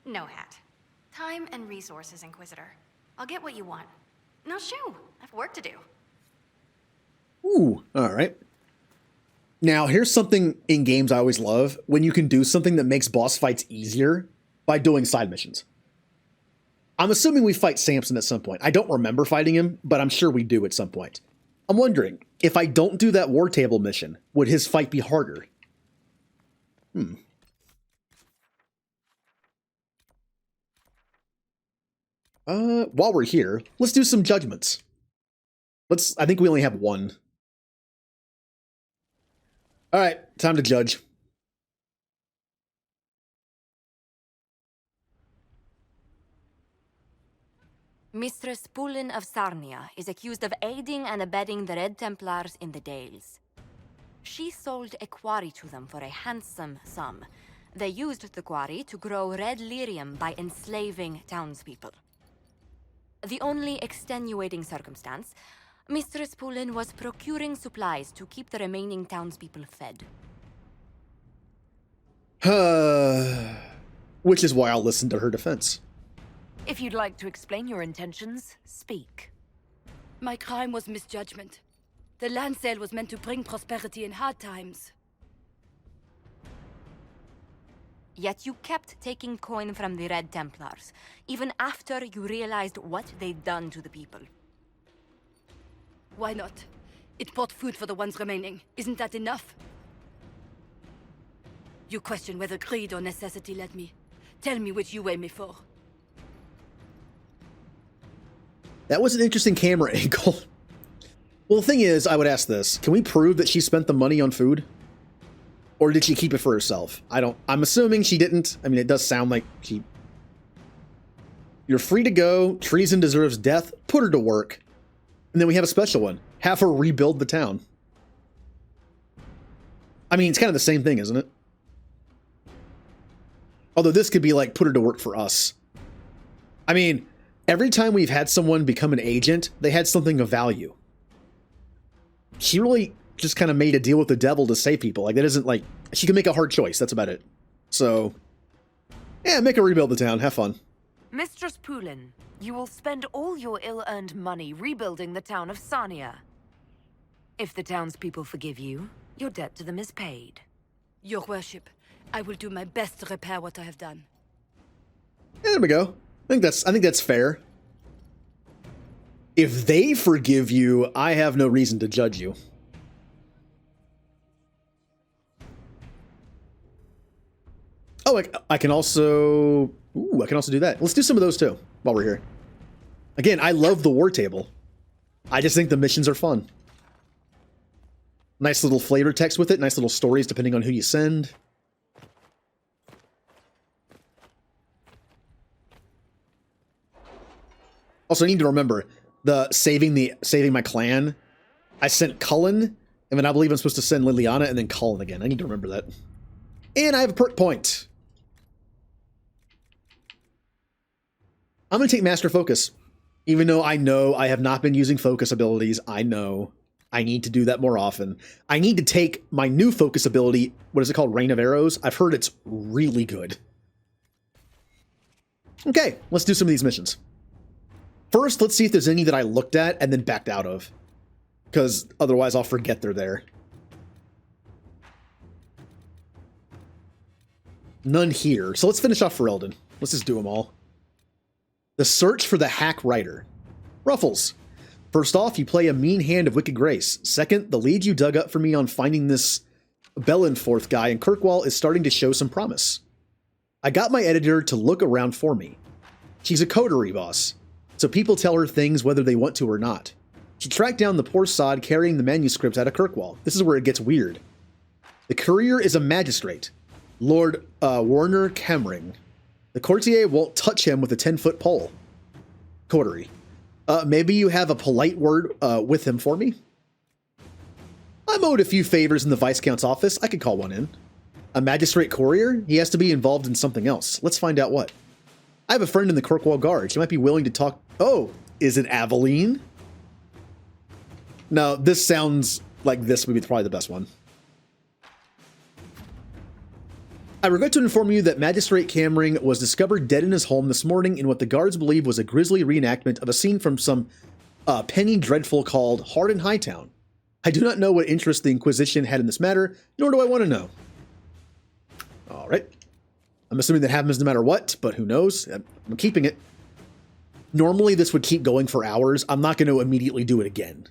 [SPEAKER 3] No hat. Time and resources, Inquisitor. I'll get what you want. Now shoo, I've work to do.
[SPEAKER 1] Ooh, all right. Now, here's something in games I always love, when you can do something that makes boss fights easier by doing side missions. I'm assuming we fight Samson at some point. I don't remember fighting him, but I'm sure we do at some point. I'm wondering, if I don't do that war table mission, would his fight be harder? While we're here, let's do some judgments. I think we only have one. All right, time to judge.
[SPEAKER 9] Mistress Pulin of Sarnia is accused of aiding and abetting the Red Templars in the Dales. She sold a quarry to them for a handsome sum. They used the quarry to grow red lyrium by enslaving townspeople. The only extenuating circumstance, Mistress Pulin was procuring supplies to keep the remaining townspeople fed.
[SPEAKER 1] Which is why I'll listen to her defense.
[SPEAKER 7] If you'd like to explain your intentions, speak.
[SPEAKER 10] My crime was misjudgment. The land sale was meant to bring prosperity in hard times.
[SPEAKER 9] Yet you kept taking coin from the Red Templars, even after you realized what they'd done to the people.
[SPEAKER 10] Why not? It bought food for the ones remaining. Isn't that enough? You question whether greed or necessity led me. Tell me which you weigh me for.
[SPEAKER 1] That was an interesting camera angle. Well, the thing is, I would ask this. Can we prove that she spent the money on food? Or did she keep it for herself? I'm assuming she didn't. I mean, it does sound like she... You're free to go. Treason deserves death. Put her to work. And then we have a special one. Have her rebuild the town. I mean, it's kind of the same thing, isn't it? Although this could be like, put her to work for us. I mean, every time we've had someone become an agent, they had something of value. She really just kind of made a deal with the devil to save people. Like, that isn't like... She can make a hard choice. That's about it. So, yeah, make her rebuild the town. Have fun.
[SPEAKER 7] Mistress Poulin, you will spend all your ill-earned money rebuilding the town of Sarnia. If the townspeople forgive you, your debt to them is paid.
[SPEAKER 10] Your worship, I will do my best to repair what I have done.
[SPEAKER 1] Yeah, there we go. I think that's fair. If they forgive you, I have no reason to judge you. Oh, I can also... Ooh, I can also do that. Let's do some of those too, while we're here. Again, I love the war table. I just think the missions are fun. Nice little flavor text with it. Nice little stories depending on who you send. Also, I need to remember the saving my clan. I sent Cullen, and then I believe I'm supposed to send Liliana and then Cullen again. I need to remember that. And I have a perk point. I'm going to take Master Focus. Even though I know I have not been using focus abilities, I know I need to do that more often. I need to take my new focus ability, what is it called? Rain of Arrows? I've heard it's really good. Okay, let's do some of these missions. First, let's see if there's any that I looked at and then backed out of. Because otherwise I'll forget they're there. None here. So let's finish off Ferelden. Let's just do them all. The Search for the Hack Writer. Ruffles. First off, you play a mean hand of Wicked Grace. Second, the lead you dug up for me on finding this Bellenforth guy in Kirkwall is starting to show some promise. I got my editor to look around for me. She's a coterie boss, so people tell her things whether they want to or not. She tracked down the poor sod carrying the manuscripts out of Kirkwall. This is where it gets weird. The courier is a magistrate, Lord Warner Kemring. The courtier won't touch him with a 10-foot pole. Coterie. Maybe you have a polite word with him for me? I'm owed a few favors in the Viscount's office. I could call one in. A magistrate courier? He has to be involved in something else. Let's find out what. I have a friend in the Kirkwall Guard. She might be willing to talk... Oh, is it Aveline? No, this sounds like this would be probably the best one. I regret to inform you that Magistrate Kemring was discovered dead in his home this morning in what the guards believe was a grisly reenactment of a scene from some penny dreadful called Hard in Hightown. I do not know what interest the Inquisition had in this matter, nor do I want to know. All right. I'm assuming that happens no matter what, but who knows? I'm keeping it. Normally this would keep going for hours. I'm not going to immediately do it again.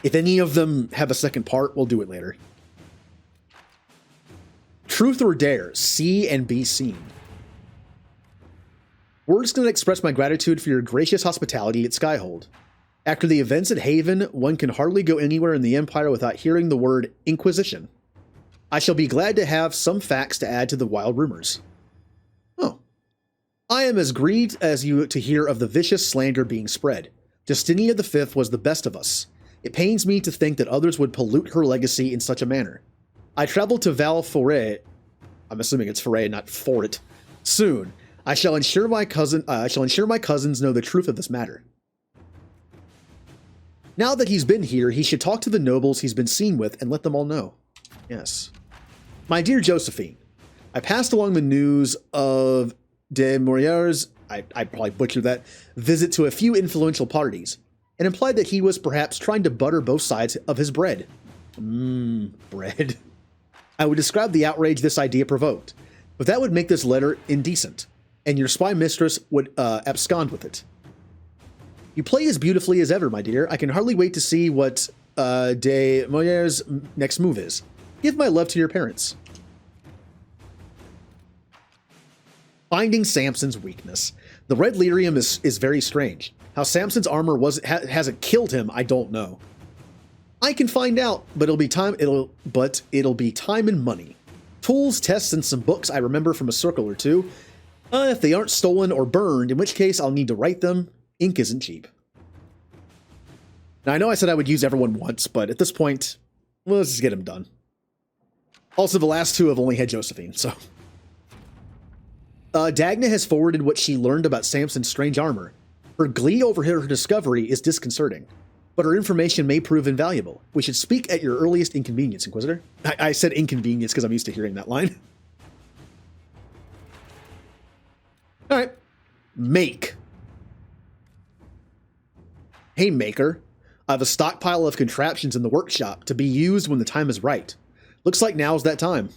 [SPEAKER 1] If any of them have a second part, we'll do it later. Truth or Dare, see and be seen. Words cannot express my gratitude for your gracious hospitality at Skyhold. After the events at Haven, one can hardly go anywhere in the Empire without hearing the word Inquisition. I shall be glad to have some facts to add to the wild rumors. Oh. I am as grieved as you to hear of the vicious slander being spread. Justinia V was the best of us. It pains me to think that others would pollute her legacy in such a manner. I travel to Val Foret. I'm assuming it's Foret, not Fort. Soon. I shall ensure my cousins know the truth of this matter. Now that he's been here, he should talk to the nobles he's been seen with and let them all know. Yes. My dear Josephine, I passed along the news of de Maurier's, I probably butchered that, visit to a few influential parties. and implied that he was perhaps trying to butter both sides of his bread. Bread. I would describe the outrage this idea provoked, but that would make this letter indecent, and your spy mistress would abscond with it. You play as beautifully as ever, my dear. I can hardly wait to see what de Moyer's next move is. Give my love to your parents. Finding Samson's weakness. The red lyrium is very strange. How Samson's armor hasn't killed him, I don't know. I can find out, but it'll be time and money. Tools, tests, and some books I remember from a circle or two. If they aren't stolen or burned, in which case I'll need to write them. Ink isn't cheap. Now, I know I said I would use everyone once, but at this point, well, let's just get them done. Also, the last two have only had Josephine, so... Dagna has forwarded what she learned about Samson's strange armor. Her glee over her discovery is disconcerting, but her information may prove invaluable. We should speak at your earliest inconvenience, Inquisitor. I said inconvenience because I'm used to hearing that line. All right. Make. Hey, Maker. I have a stockpile of contraptions in the workshop to be used when the time is right. Looks like now's that time.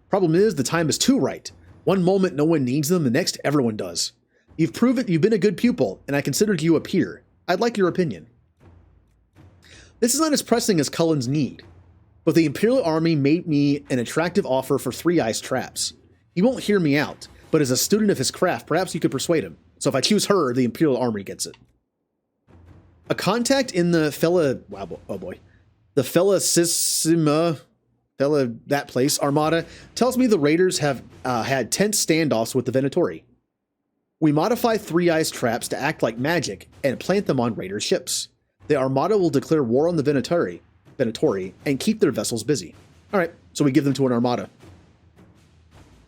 [SPEAKER 1] Problem is, the time is too right. One moment no one needs them, the next everyone does. You've proven you've been a good pupil, and I considered you a peer. I'd like your opinion. This is not as pressing as Cullen's need, but the Imperial Army made me an attractive offer for 3 ice traps. He won't hear me out, but as a student of his craft, perhaps you could persuade him. So if I choose her, the Imperial Army gets it. A contact in the the that place, Armada, tells me the raiders have had tense standoffs with the Venatori. We modify 3 ice traps to act like magic and plant them on raider ships. The Armada will declare war on the Venatori and keep their vessels busy. All right, so we give them to an Armada.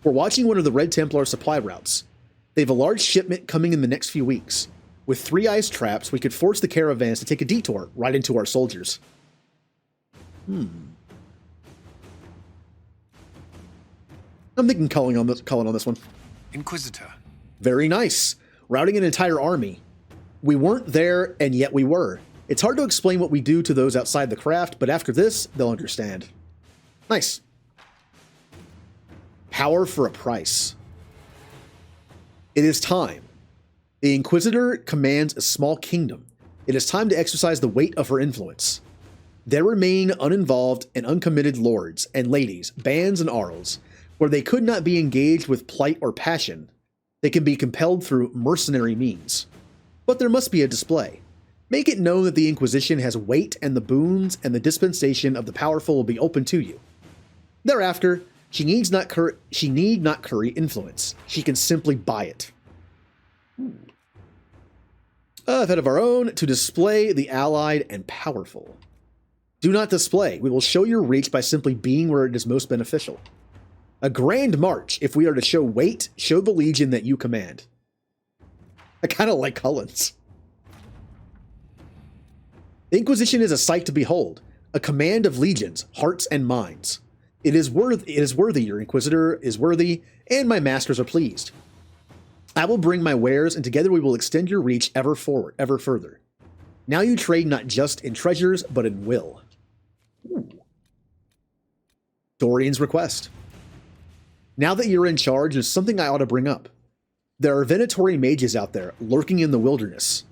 [SPEAKER 1] We're watching one of the Red Templar supply routes. They have a large shipment coming in the next few weeks. With 3 ice traps, we could force the caravans to take a detour right into our soldiers. I'm thinking Cullen on this one.
[SPEAKER 6] Inquisitor.
[SPEAKER 1] Very nice. Routing an entire army. We weren't there, and yet we were. It's hard to explain what we do to those outside the craft, but after this, they'll understand. Nice. Power for a price. It is time. The Inquisitor commands a small kingdom. It is time to exercise the weight of her influence. There remain uninvolved and uncommitted lords and ladies, bands and arls, where they could not be engaged with plight or passion. They can be compelled through mercenary means. But there must be a display. Make it known that the Inquisition has weight, and the boons and the dispensation of the powerful will be open to you. Thereafter, she need not curry influence. She can simply buy it. Ahead of our own, to display the allied and powerful. Do not display. We will show your reach by simply being where it is most beneficial. A grand march, if we are to show weight, show the legion that you command. I kind of like Cullen's. The Inquisition is a sight to behold, a command of legions, hearts, and minds. It is worthy, your Inquisitor is worthy, and my masters are pleased. I will bring my wares, and together we will extend your reach ever further. Now you trade not just in treasures, but in will. Ooh. Dorian's request. Now that you're in charge, there's something I ought to bring up. There are Venatori mages out there, lurking in the wilderness.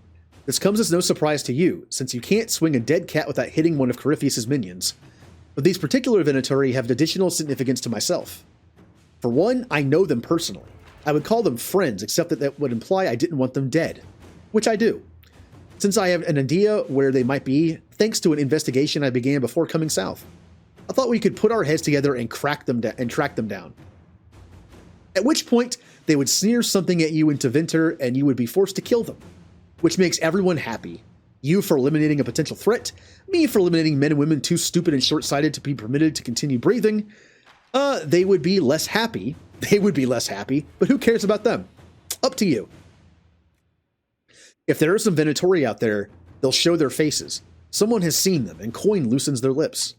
[SPEAKER 1] This comes as no surprise to you, since you can't swing a dead cat without hitting one of Corypheus' minions. But these particular Venatori have additional significance to myself. For one, I know them personally. I would call them friends, except that would imply I didn't want them dead. Which I do. Since I have an idea where they might be, thanks to an investigation I began before coming south. I thought we could put our heads together and track them down. At which point, they would sneer something at you into Winter, and you would be forced to kill them. Which makes everyone happy. You for eliminating a potential threat, me for eliminating men and women too stupid and short-sighted to be permitted to continue breathing. They would be less happy, but who cares about them? Up to you. If there are some Venatori out there, they'll show their faces. Someone has seen them, and coin loosens their lips.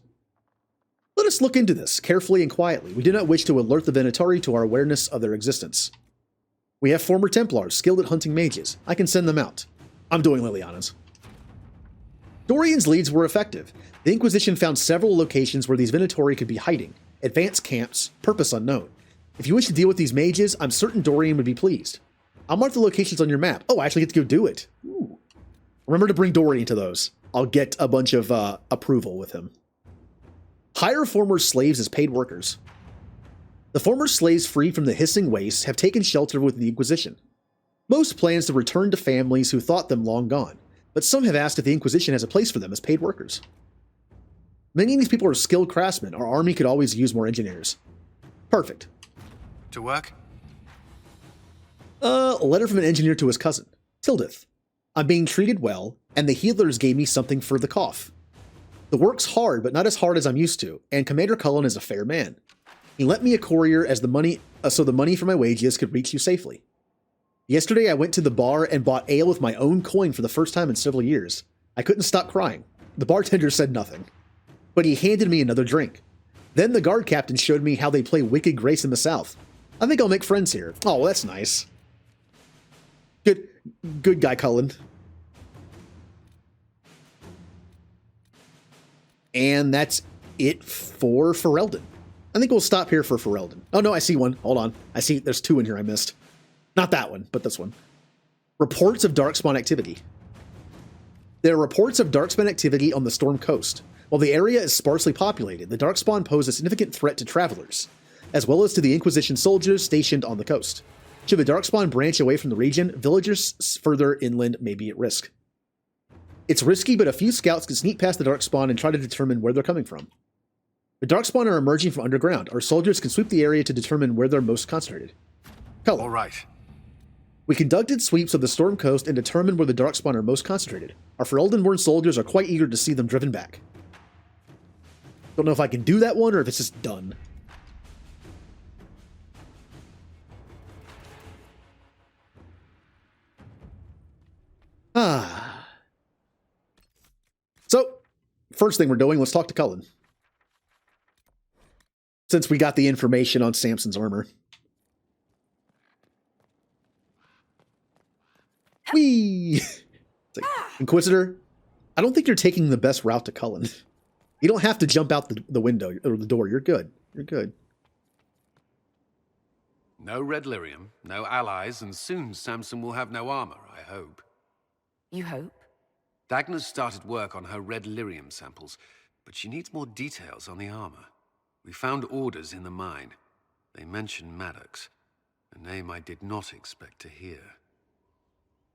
[SPEAKER 1] Let us look into this, carefully and quietly. We do not wish to alert the Venatori to our awareness of their existence. We have former Templars skilled at hunting mages. I can send them out. I'm doing Liliana's. Dorian's leads were effective. The Inquisition found several locations where these Venatori could be hiding. Advanced camps, purpose unknown. If you wish to deal with these mages, I'm certain Dorian would be pleased. I'll mark the locations on your map. Oh, I actually get to go do it. Ooh. Remember to bring Dorian to those. I'll get a bunch of approval with him. Hire former slaves as paid workers. The former slaves freed from the hissing wastes have taken shelter with the Inquisition. Most plans to return to families who thought them long gone, but some have asked if the Inquisition has a place for them as paid workers. Many of these people are skilled craftsmen. Our army could always use more engineers. Perfect.
[SPEAKER 6] To work?
[SPEAKER 1] A letter from an engineer to his cousin, Tildith. I'm being treated well, and the healers gave me something for the cough. The work's hard, but not as hard as I'm used to, and Commander Cullen is a fair man. He lent me a courier as the money, so the money for my wages could reach you safely. Yesterday I went to the bar and bought ale with my own coin for the first time in several years. I couldn't stop crying. The bartender said nothing, but he handed me another drink. Then the guard captain showed me how they play Wicked Grace in the South. I think I'll make friends here. Oh, well, that's nice. Good guy, Cullen. And that's it for Ferelden. I think we'll stop here for Ferelden. Oh no, I see one. Hold on. I see there's two in here I missed. Not that one, but this one. Reports of Darkspawn activity. There are reports of Darkspawn activity on the Storm Coast. While the area is sparsely populated, the Darkspawn pose a significant threat to travelers, as well as to the Inquisition soldiers stationed on the coast. Should the Darkspawn branch away from the region, villagers further inland may be at risk. It's risky, but a few scouts can sneak past the Darkspawn and try to determine where they're coming from. The Darkspawn are emerging from underground. Our soldiers can sweep the area to determine where they're most concentrated. Cullen.
[SPEAKER 6] All right.
[SPEAKER 1] We conducted sweeps of the Storm Coast and determined where the Darkspawn are most concentrated. Our Ferelden-born soldiers are quite eager to see them driven back. Don't know if I can do that one or if it's just done. So, first thing we're doing, let's talk to Cullen. Since we got the information on Samson's armor. Whee! Like, Inquisitor, I don't think you're taking the best route to Cullen. You don't have to jump out the window or the door. You're good. You're good.
[SPEAKER 6] No red lyrium, no allies, and soon Samson will have no armor, I hope.
[SPEAKER 7] You hope?
[SPEAKER 6] Dagna's started work on her red lyrium samples, but she needs more details on the armor. We found orders in the mine. They mention Maddox, a name I did not expect to hear.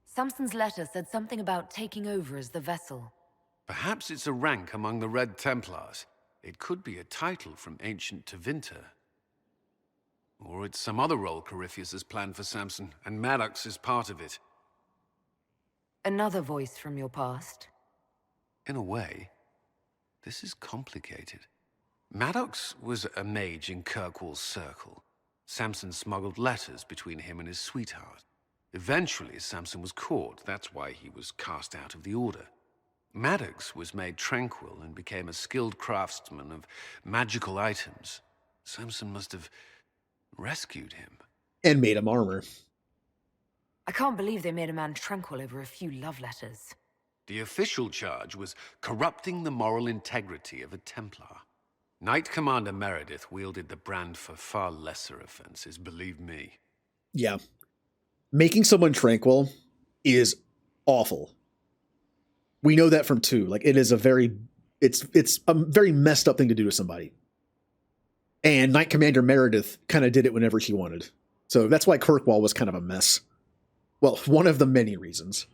[SPEAKER 7] Samson's letter said something about taking over as the vessel.
[SPEAKER 6] Perhaps it's a rank among the Red Templars. It could be a title from ancient Tevinter. Or it's some other role Corypheus has planned for Samson, and Maddox is part of it.
[SPEAKER 7] Another voice from your past?
[SPEAKER 6] In a way, this is complicated. Maddox was a mage in Kirkwall's circle. Samson smuggled letters between him and his sweetheart. Eventually, Samson was caught. That's why he was cast out of the Order. Maddox was made tranquil and became a skilled craftsman of magical items. Samson must have rescued him.
[SPEAKER 1] And made him armor.
[SPEAKER 7] I can't believe they made a man tranquil over a few love letters.
[SPEAKER 6] The official charge was corrupting the moral integrity of a Templar. Knight Commander Meredith wielded the brand for far lesser offenses, believe me.
[SPEAKER 1] Yeah. Making someone tranquil is awful. We know that from 2. Like, it is a very... It's a very messed up thing to do to somebody. And Knight Commander Meredith kind of did it whenever she wanted. So that's why Kirkwall was kind of a mess. Well, one of the many reasons.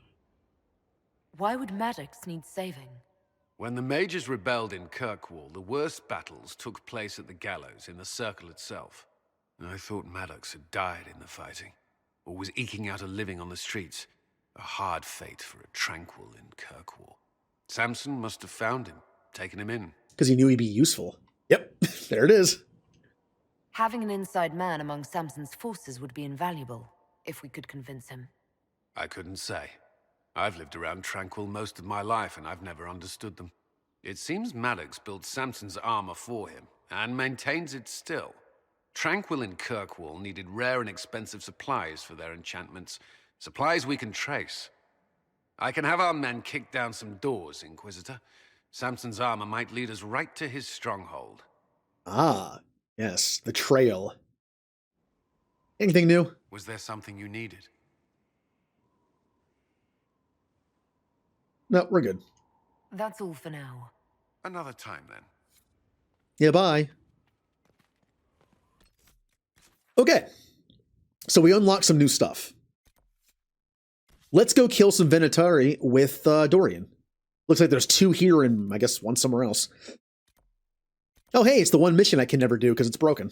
[SPEAKER 7] Why would Maddox need saving?
[SPEAKER 6] When the mages rebelled in Kirkwall, the worst battles took place at the gallows in the circle itself. I thought Maddox had died in the fighting, or was eking out a living on the streets. A hard fate for a tranquil in Kirkwall. Samson must have found him, taken him in.
[SPEAKER 1] Because he knew he'd be useful. Yep, there it is.
[SPEAKER 7] Having an inside man among Samson's forces would be invaluable, if we could convince him.
[SPEAKER 6] I couldn't say. I've lived around Tranquil most of my life, and I've never understood them. It seems Maddox built Samson's armor for him, and maintains it still. Tranquil and Kirkwall needed rare and expensive supplies for their enchantments. Supplies we can trace. I can have our men kick down some doors, Inquisitor. Samson's armor might lead us right to his stronghold.
[SPEAKER 1] Ah, yes, the trail. Anything new?
[SPEAKER 6] Was there something you needed?
[SPEAKER 1] No, we're good.
[SPEAKER 7] That's all for now.
[SPEAKER 6] Another time, then.
[SPEAKER 1] Yeah, bye. Okay. So we unlocked some new stuff. Let's go kill some Venatari with Dorian. Looks like there's 2 here and I guess 1 somewhere else. Oh, hey, it's the one mission I can never do because it's broken.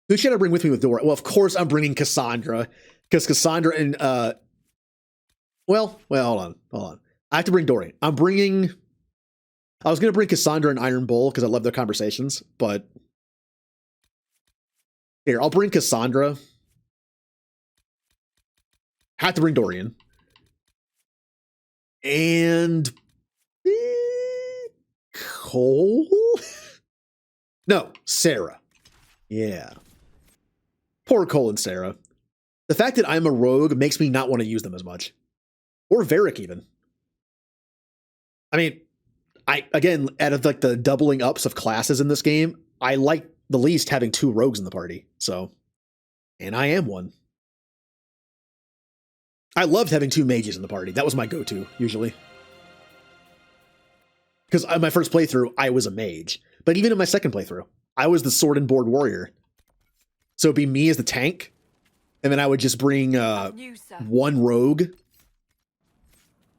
[SPEAKER 1] Who should I bring with me with Dorian? Well, of course I'm bringing Cassandra. Because Cassandra and... Well, hold on. I have to bring Dorian. I was going to bring Cassandra and Iron Bull because I love their conversations, but... Here, I'll bring Cassandra. Have to bring Dorian. And... Cole? No, Sarah. Yeah. Poor Cole and Sarah. The fact that I'm a rogue makes me not want to use them as much. Or Varric, even. I mean, again, out of like the doubling ups of classes in this game, I like the least having 2 rogues in the party. So, and I am one. I loved having 2 mages in the party. That was my go-to, usually. Because in my first playthrough, I was a mage. But even in my second playthrough, I was the sword and board warrior. So it'd be me as the tank, and then I would just bring 1 rogue,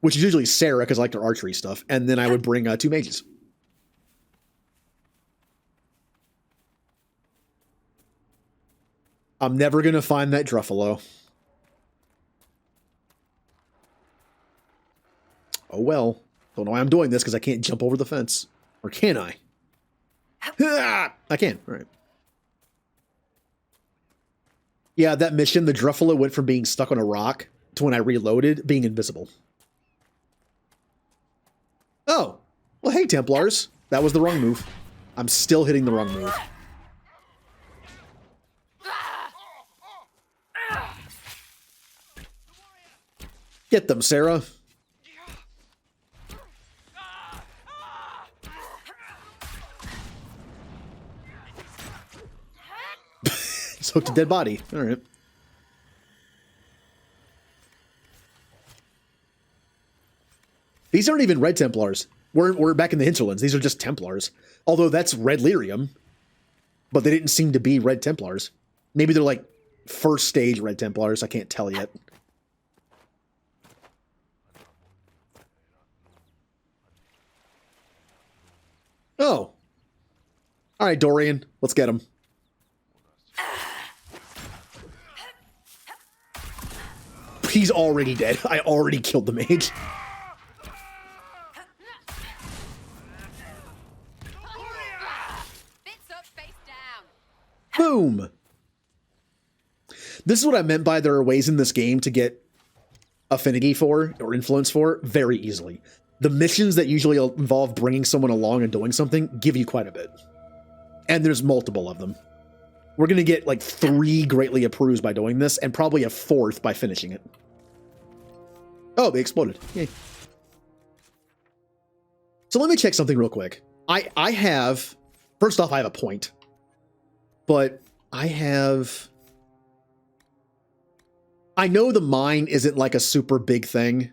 [SPEAKER 1] which is usually Sarah, because I like her archery stuff, and then I would bring 2 mages. I'm never going to find that Druffalo. Oh well. Don't know why I'm doing this, because I can't jump over the fence. Or can I? I can. All right. Yeah, that mission, the Druffalo went from being stuck on a rock to when I reloaded, being invisible. Oh. Well, hey, Templars. That was the wrong move. I'm still hitting the wrong move. Get them, Sarah. Just hooked a dead body. All right. These aren't even Red Templars. We're back in the hinterlands. These are just Templars. Although that's Red Lyrium. But they didn't seem to be Red Templars. Maybe they're like first stage Red Templars. I can't tell yet. Oh. All right, Dorian. Let's get him. He's already dead. I already killed the mage. Boom! This is what I meant by there are ways in this game to get affinity for, or influence for, very easily. The missions that usually involve bringing someone along and doing something give you quite a bit. And there's multiple of them. We're going to get like 3 greatly approved by doing this, and probably a 4th by finishing it. Oh, they exploded. Yay. So let me check something real quick. I have... First off, I have a point. But I have... I know the mine isn't like a super big thing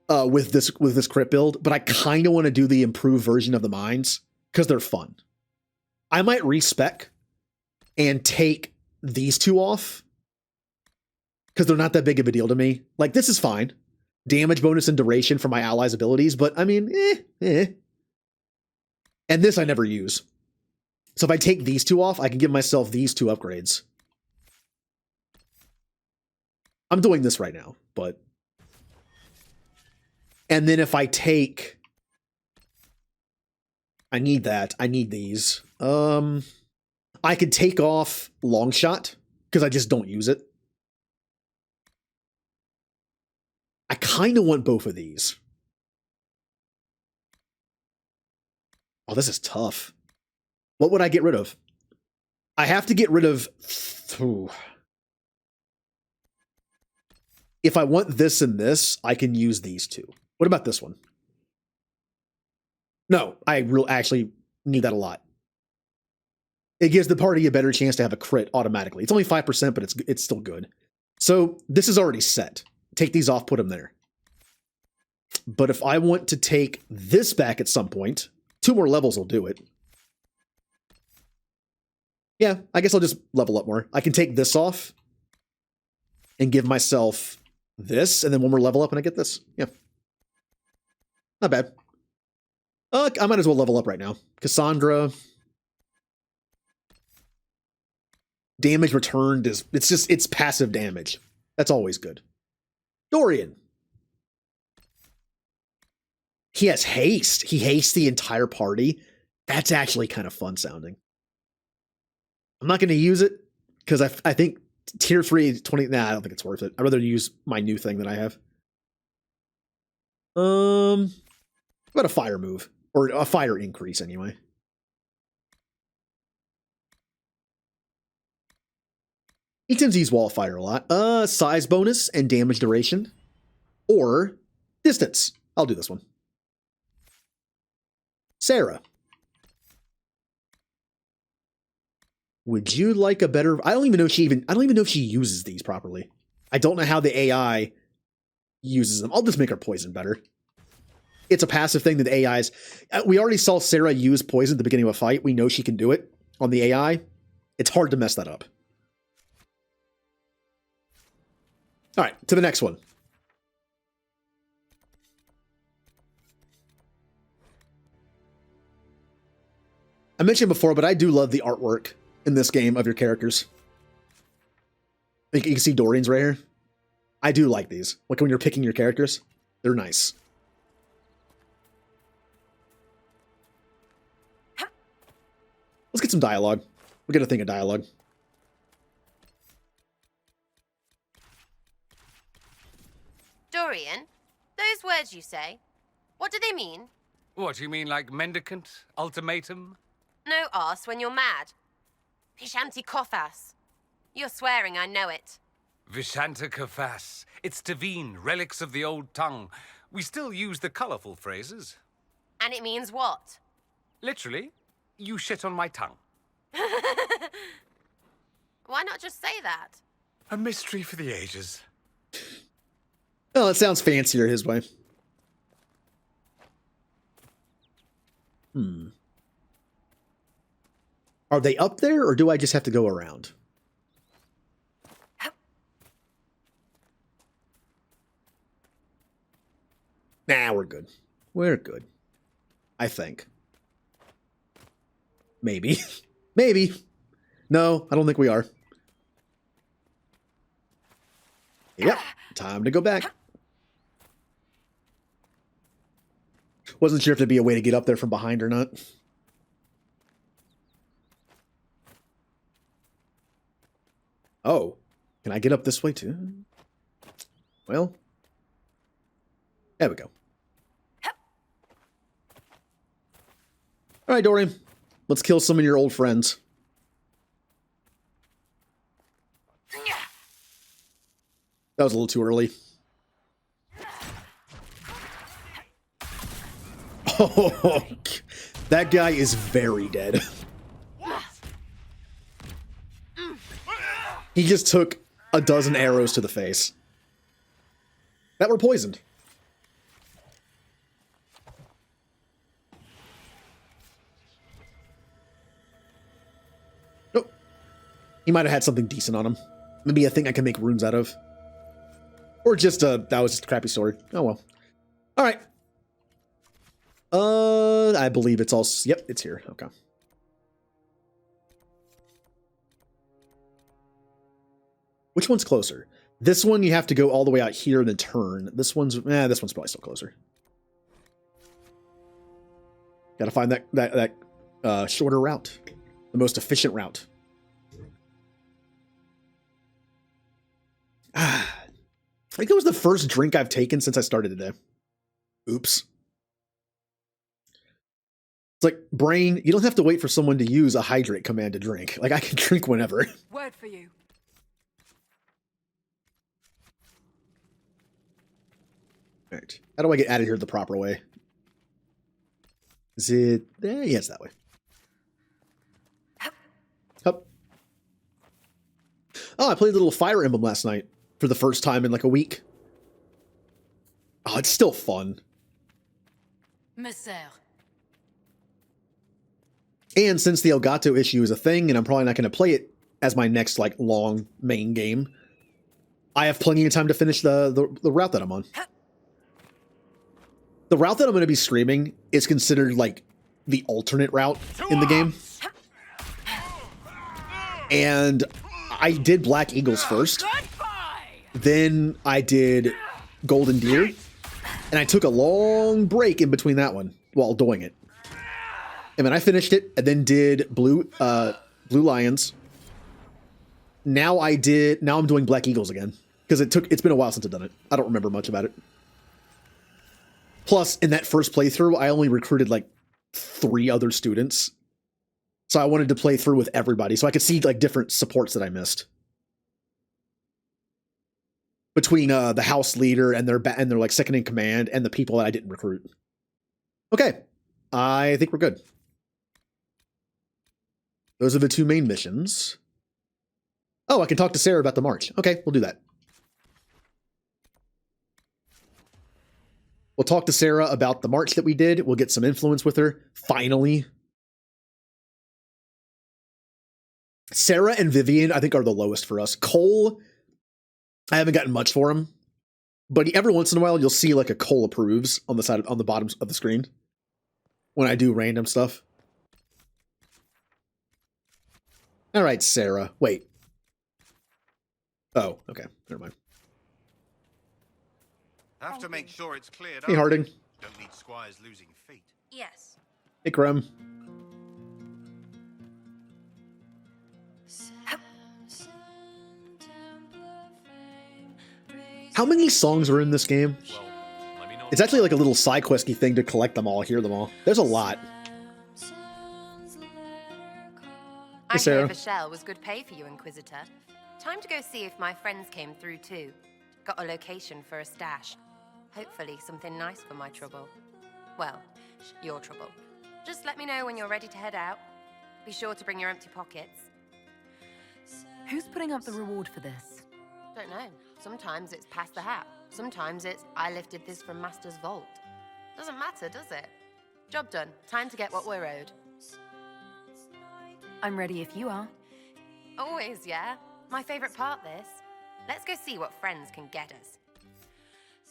[SPEAKER 1] with this crit build, but I kind of want to do the improved version of the mines because they're fun. I might respec and take these 2 off because they're not that big of a deal to me. Like, this is fine. Damage bonus and duration for my allies' abilities, but I mean, And this I never use. So if I take these 2 off, I can give myself these 2 upgrades. I'm doing this right now, but... And then if I take... I need that. I need these. I could take off Longshot, because I just don't use it. I kind of want both of these. Oh, this is tough. What would I get rid of? I have to get rid of... if I want this and this, I can use these two. What about this one? No, I actually need that a lot. It gives the party a better chance to have a crit automatically. It's only 5%, but it's still good. So this is already set. Take these off, put them there. But if I want to take this back at some point, 2 more levels will do it. Yeah, I guess I'll just level up more. I can take this off and give myself this, and then 1 more level up and I get this. Yeah. Not bad. I might as well level up right now. Cassandra. Damage returned is, it's passive damage. That's always good. Dorian. He has haste. He hastes the entire party. That's actually kind of fun sounding. I'm not going to use it because I think tier 3, 20, nah, I don't think it's worth it. I'd rather use my new thing that I have. What about a fire move? Or a fire increase anyway. He tends to use wall fire a lot. Size bonus and damage duration. Or distance. I'll do this one. Sarah. Would you like a better... I don't even know if she uses these properly. I don't know how the AI uses them. I'll just make her poison better. It's a passive thing that the AIs... We already saw Sarah use poison at the beginning of a fight. We know she can do it on the AI. It's hard to mess that up. All right, to the next one. I mentioned before, but I do love the artwork in this game of your characters. You can see Dorian's right here. I do like these. Like when you're picking your characters, they're nice. Let's get some dialogue. We'll get a thing of dialogue.
[SPEAKER 11] Dorian, those words you say, what do they mean?
[SPEAKER 6] What, you mean like mendicant? Ultimatum?
[SPEAKER 11] No arse when you're mad. Vishanti Kothas. You're swearing, I know it.
[SPEAKER 6] Vishanta Kafas. It's Tavine, relics of the old tongue. We still use the colourful phrases.
[SPEAKER 11] And it means what?
[SPEAKER 6] Literally, you shit on my tongue.
[SPEAKER 11] Why not just say that?
[SPEAKER 6] A mystery for the ages.
[SPEAKER 1] Oh, it sounds fancier his way. Are they up there, or do I just have to go around? Nah, we're good. We're good. I think. Maybe. Maybe. No, I don't think we are. Yep. Time to go back. Wasn't sure if there'd be a way to get up there from behind or not. Oh. Can I get up this way too? Well. There we go. All right, Dorian. Let's kill some of your old friends. That was a little too early. Oh, that guy is very dead. He just took a dozen arrows to the face that were poisoned. Oh, he might have had something decent on him. Maybe a thing I can make runes out of. Or just that was just a crappy sword. Oh well. All right. I believe it's all... Yep, it's here. Okay. Which one's closer? This one you have to go all the way out here and then turn. This one's probably still closer. Gotta find that shorter route. The most efficient route. I think it was the first drink I've taken since I started today. Oops. It's like, brain, you don't have to wait for someone to use a hydrate command to drink. Like, I can drink whenever.
[SPEAKER 2] Word for you.
[SPEAKER 1] All right. How do I get out of here the proper way? Is it... yeah, it's that way. Hup. Oh, I played a little Fire Emblem last night for the first time in like a week. Oh, it's still fun.
[SPEAKER 10] Messer.
[SPEAKER 1] And since the Elgato issue is a thing, and I'm probably not going to play it as my next like long main game, I have plenty of time to finish the route that I'm on. The route that I'm going to be streaming is considered like the alternate route in the game. And I did Black Eagles first. Then I did Golden Deer. And I took a long break in between that one while doing it. And then I finished it and then did Blue Lions. Now I'm doing Black Eagles again. Because it's been a while since I've done it. I don't remember much about it. Plus, in that first playthrough, I only recruited like 3 other students. So I wanted to play through with everybody so I could see like different supports that I missed. Between the house leader and their like second in command and the people that I didn't recruit. Okay. I think we're good. Those are the 2 main missions. Oh, I can talk to Sarah about the march. Okay, we'll do that. We'll talk to Sarah about the march that we did. We'll get some influence with her. Finally. Sarah and Vivian, I think, are the lowest for us. Cole, I haven't gotten much for him. But every once in a while, you'll see like a Cole approves on the bottom of the screen. When I do random stuff. All right, Sarah. Wait. Oh, okay. Never mind.
[SPEAKER 8] Have to make sure it's cleared.
[SPEAKER 1] Hey, Harding.
[SPEAKER 8] Don't need squires losing feet.
[SPEAKER 3] Yes.
[SPEAKER 1] Hey, Graham. How many songs are in this game? It's actually like a little side questy thing to collect them all, hear them all. There's a lot.
[SPEAKER 11] I
[SPEAKER 1] Sarah.
[SPEAKER 11] hear Vashel was good pay for you, Inquisitor. Time to go see if my friends came through too. Got a location for a stash. Hopefully something nice for my trouble. Well, your trouble. Just let me know when you're ready to head out. Be sure to bring your empty pockets.
[SPEAKER 7] Who's putting up the reward for this?
[SPEAKER 11] Don't know. Sometimes it's pass the hat. Sometimes it's I lifted this from Master's vault. Doesn't matter, does it? Job done. Time to get what we're owed.
[SPEAKER 7] I'm ready if you are.
[SPEAKER 11] Always, yeah. My favorite part, this. Let's go see what friends can get us.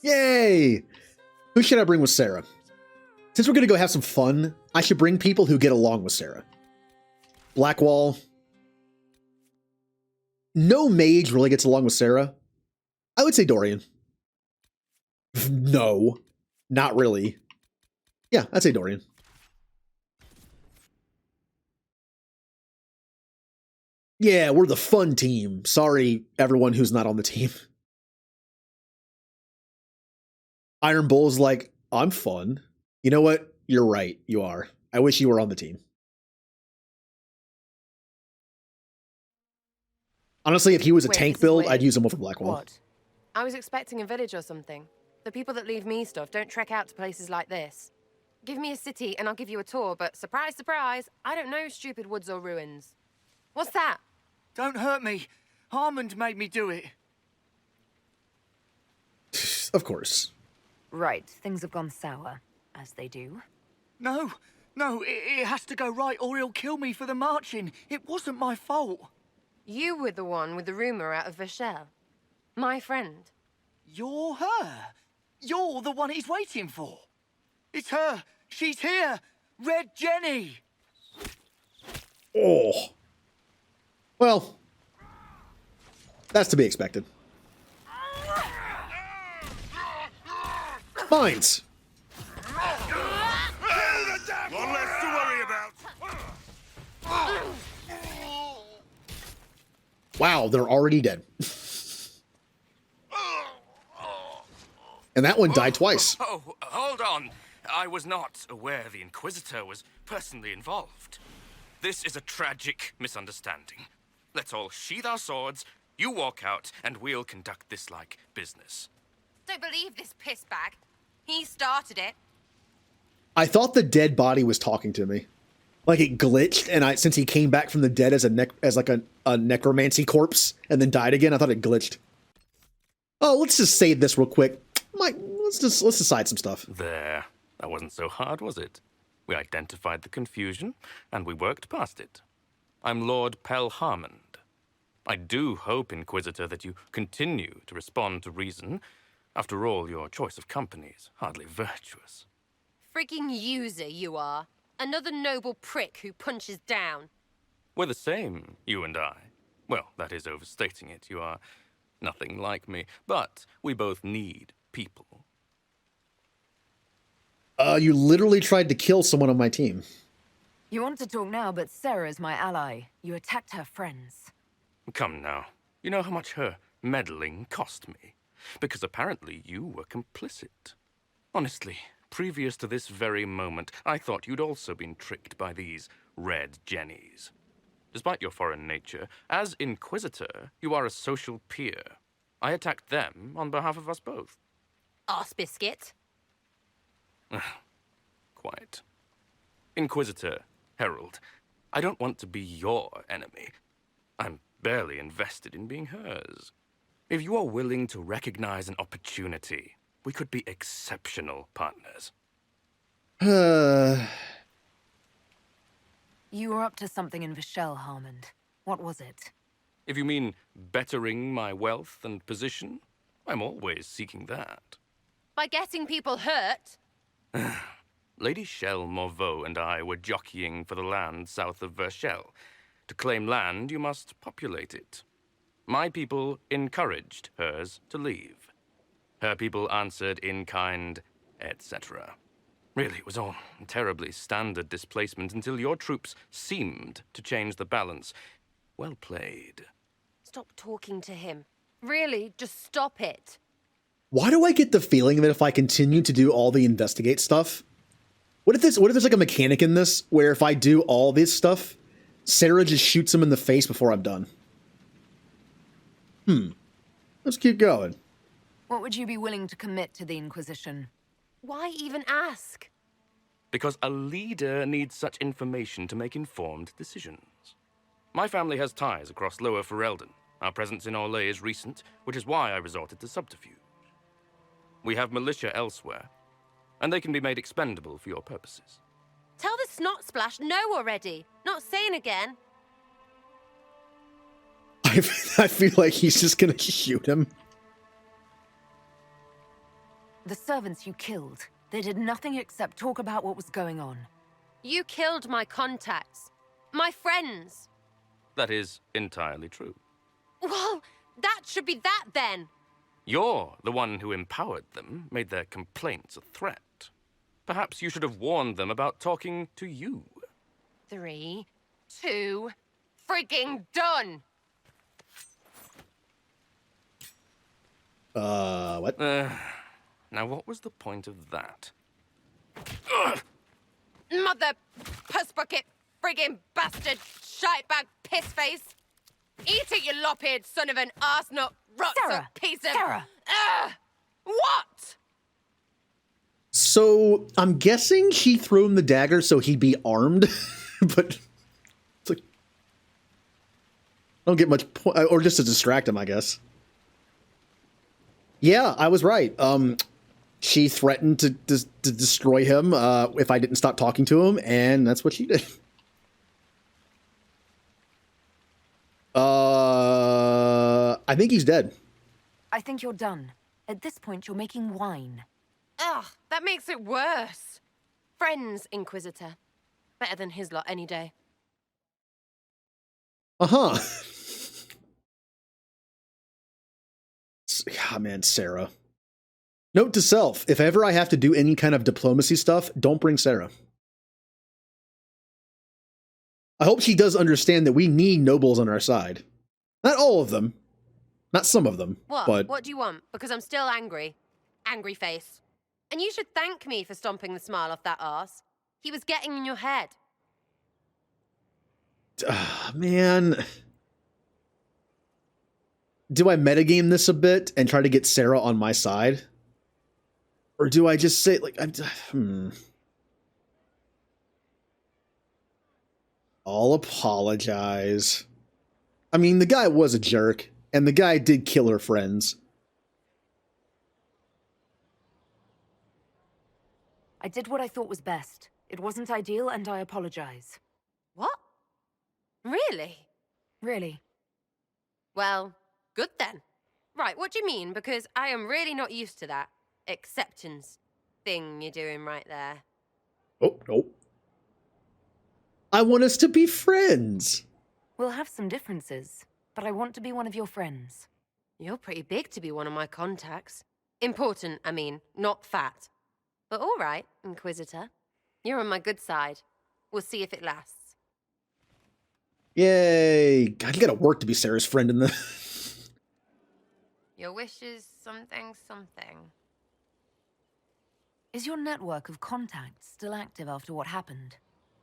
[SPEAKER 1] Yay! Who should I bring with Sarah? Since we're going to go have some fun, I should bring people who get along with Sarah. Blackwall. No mage really gets along with Sarah. I would say Dorian. No, not really. Yeah, I'd say Dorian. Yeah, we're the fun team. Sorry, everyone who's not on the team. Iron Bull's like, I'm fun. You know what? You're right. You are. I wish you were on the team. Honestly, if he was a tank build, I'd use him over Blackwall.
[SPEAKER 11] What? I was expecting a village or something. The people that leave me stuff don't trek out to places like this. Give me a city and I'll give you a tour, but surprise, surprise, I don't know stupid woods or ruins. What's that?
[SPEAKER 5] Don't hurt me. Harmond made me do it.
[SPEAKER 1] Of course.
[SPEAKER 7] Right, things have gone sour, as they do.
[SPEAKER 5] No, it has to go right or he'll kill me for the marching. It wasn't my fault.
[SPEAKER 11] You were the one with the rumor out of Vashel. My friend.
[SPEAKER 5] You're her. You're the one he's waiting for. It's her. She's here. Red Jenny.
[SPEAKER 1] Oh. Well, that's to be expected. Mines.
[SPEAKER 8] One less to worry about.
[SPEAKER 1] Wow, they're already dead. And that one died twice.
[SPEAKER 12] Oh, hold on. I was not aware the Inquisitor was personally involved. This is a tragic misunderstanding. Let's all sheath our swords, you walk out, and we'll conduct this like business.
[SPEAKER 11] Don't believe this pissbag. He started it.
[SPEAKER 1] I thought the dead body was talking to me. Like it glitched, and since he came back from the dead as a necromancy corpse and then died again, I thought it glitched. Oh, let's just save this real quick. Let's decide some stuff.
[SPEAKER 12] There. That wasn't so hard, was it? We identified the confusion, and we worked past it. I'm Lord Pelharmond. I do hope, Inquisitor, that you continue to respond to reason. After all, your choice of company is hardly virtuous.
[SPEAKER 11] Frigging user, you are. Another noble prick who punches down.
[SPEAKER 12] We're the same, you and I. Well, that is overstating it. You are nothing like me. But we both need people.
[SPEAKER 1] You literally tried to kill someone on my team.
[SPEAKER 7] You want to talk now, but Sarah's my ally. You attacked her friends.
[SPEAKER 12] Come now. You know how much her meddling cost me? Because apparently you were complicit. Honestly, previous to this very moment, I thought you'd also been tricked by these red jennies. Despite your foreign nature, as Inquisitor, you are a social peer. I attacked them on behalf of us both.
[SPEAKER 11] Arse biscuit.
[SPEAKER 12] Quite. Inquisitor, Herald, I don't want to be your enemy. I'm barely invested in being hers. If you are willing to recognize an opportunity, we could be exceptional partners.
[SPEAKER 7] You were up to something in Vishel, Harmond. What was it?
[SPEAKER 12] If you mean bettering my wealth and position, I'm always seeking that.
[SPEAKER 11] By getting people hurt?
[SPEAKER 12] Lady Shell Morveau and I were jockeying for the land south of Vershel. To claim land, you must populate it. My people encouraged hers to leave. Her people answered in kind, etc. Really, it was all terribly standard displacement until your troops seemed to change the balance. Well played.
[SPEAKER 11] Stop talking to him. Really, just stop it.
[SPEAKER 1] Why do I get the feeling that if I continue to do all the investigate stuff, what if there's like a mechanic in this where if I do all this stuff, Sarah just shoots him in the face before I'm done? Let's keep going.
[SPEAKER 7] What would you be willing to commit to the Inquisition?
[SPEAKER 11] Why even ask?
[SPEAKER 12] Because a leader needs such information to make informed decisions. My family has ties across Lower Ferelden. Our presence in Orlais is recent, which is why I resorted to subterfuge. We have militia elsewhere, and they can be made expendable for your purposes.
[SPEAKER 11] Tell the snot splash no already. Not saying again.
[SPEAKER 1] I feel like he's just gonna shoot him.
[SPEAKER 7] The servants you killed, they did nothing except talk about what was going on.
[SPEAKER 11] You killed my contacts. My friends.
[SPEAKER 12] That is entirely true.
[SPEAKER 11] Well, that should be that then.
[SPEAKER 12] You're the one who empowered them, made their complaints a threat. Perhaps you should have warned them about talking to you.
[SPEAKER 11] 3, 2, frigging done!
[SPEAKER 1] What?
[SPEAKER 12] Now what was the point of that?
[SPEAKER 11] Mother puss bucket, frigging bastard, shitebag pissface! Eat it, you lop-eared son of an arsenut,
[SPEAKER 7] Sarah!
[SPEAKER 11] piece of...
[SPEAKER 7] Sarah!
[SPEAKER 11] What?
[SPEAKER 1] So, I'm guessing she threw him the dagger so he'd be armed, but it's like, I don't get much point, or just to distract him, I guess. Yeah, I was right. She threatened to destroy him if I didn't stop talking to him, and that's what she did. I think he's dead.
[SPEAKER 7] I think you're done. At this point, you're making wine.
[SPEAKER 11] Ugh, that makes it worse. Friends, Inquisitor. Better than his lot any day.
[SPEAKER 1] Uh-huh. Ah, man, Sarah. Note to self, if ever I have to do any kind of diplomacy stuff, don't bring Sarah. I hope she does understand that we need nobles on our side. Not all of them. Not some of them.
[SPEAKER 11] What?
[SPEAKER 1] But
[SPEAKER 11] What do you want? Because I'm still angry. Angry face. And you should thank me for stomping the smile off that arse. He was getting in your head.
[SPEAKER 1] Man. Do I metagame this a bit and try to get Sarah on my side? Or do I just say, like, I'll apologize. I mean, the guy was a jerk, and the guy did kill her friends.
[SPEAKER 7] I did what I thought was best. It wasn't ideal, and I apologize.
[SPEAKER 11] What? Really?
[SPEAKER 7] Really.
[SPEAKER 11] Well, good then. Right, what do you mean? Because I am really not used to that acceptance thing you're doing right there.
[SPEAKER 1] Oh, no. I want us to be friends.
[SPEAKER 7] We'll have some differences, but I want to be one of your friends.
[SPEAKER 11] You're pretty big to be one of my contacts. Important, I mean, not fat. But all right, Inquisitor. You're on my good side. We'll see if it lasts.
[SPEAKER 1] Yay. God, you gotta work to be Sarah's friend in the...
[SPEAKER 11] Your wish is something.
[SPEAKER 7] Is your network of contacts still active after what happened?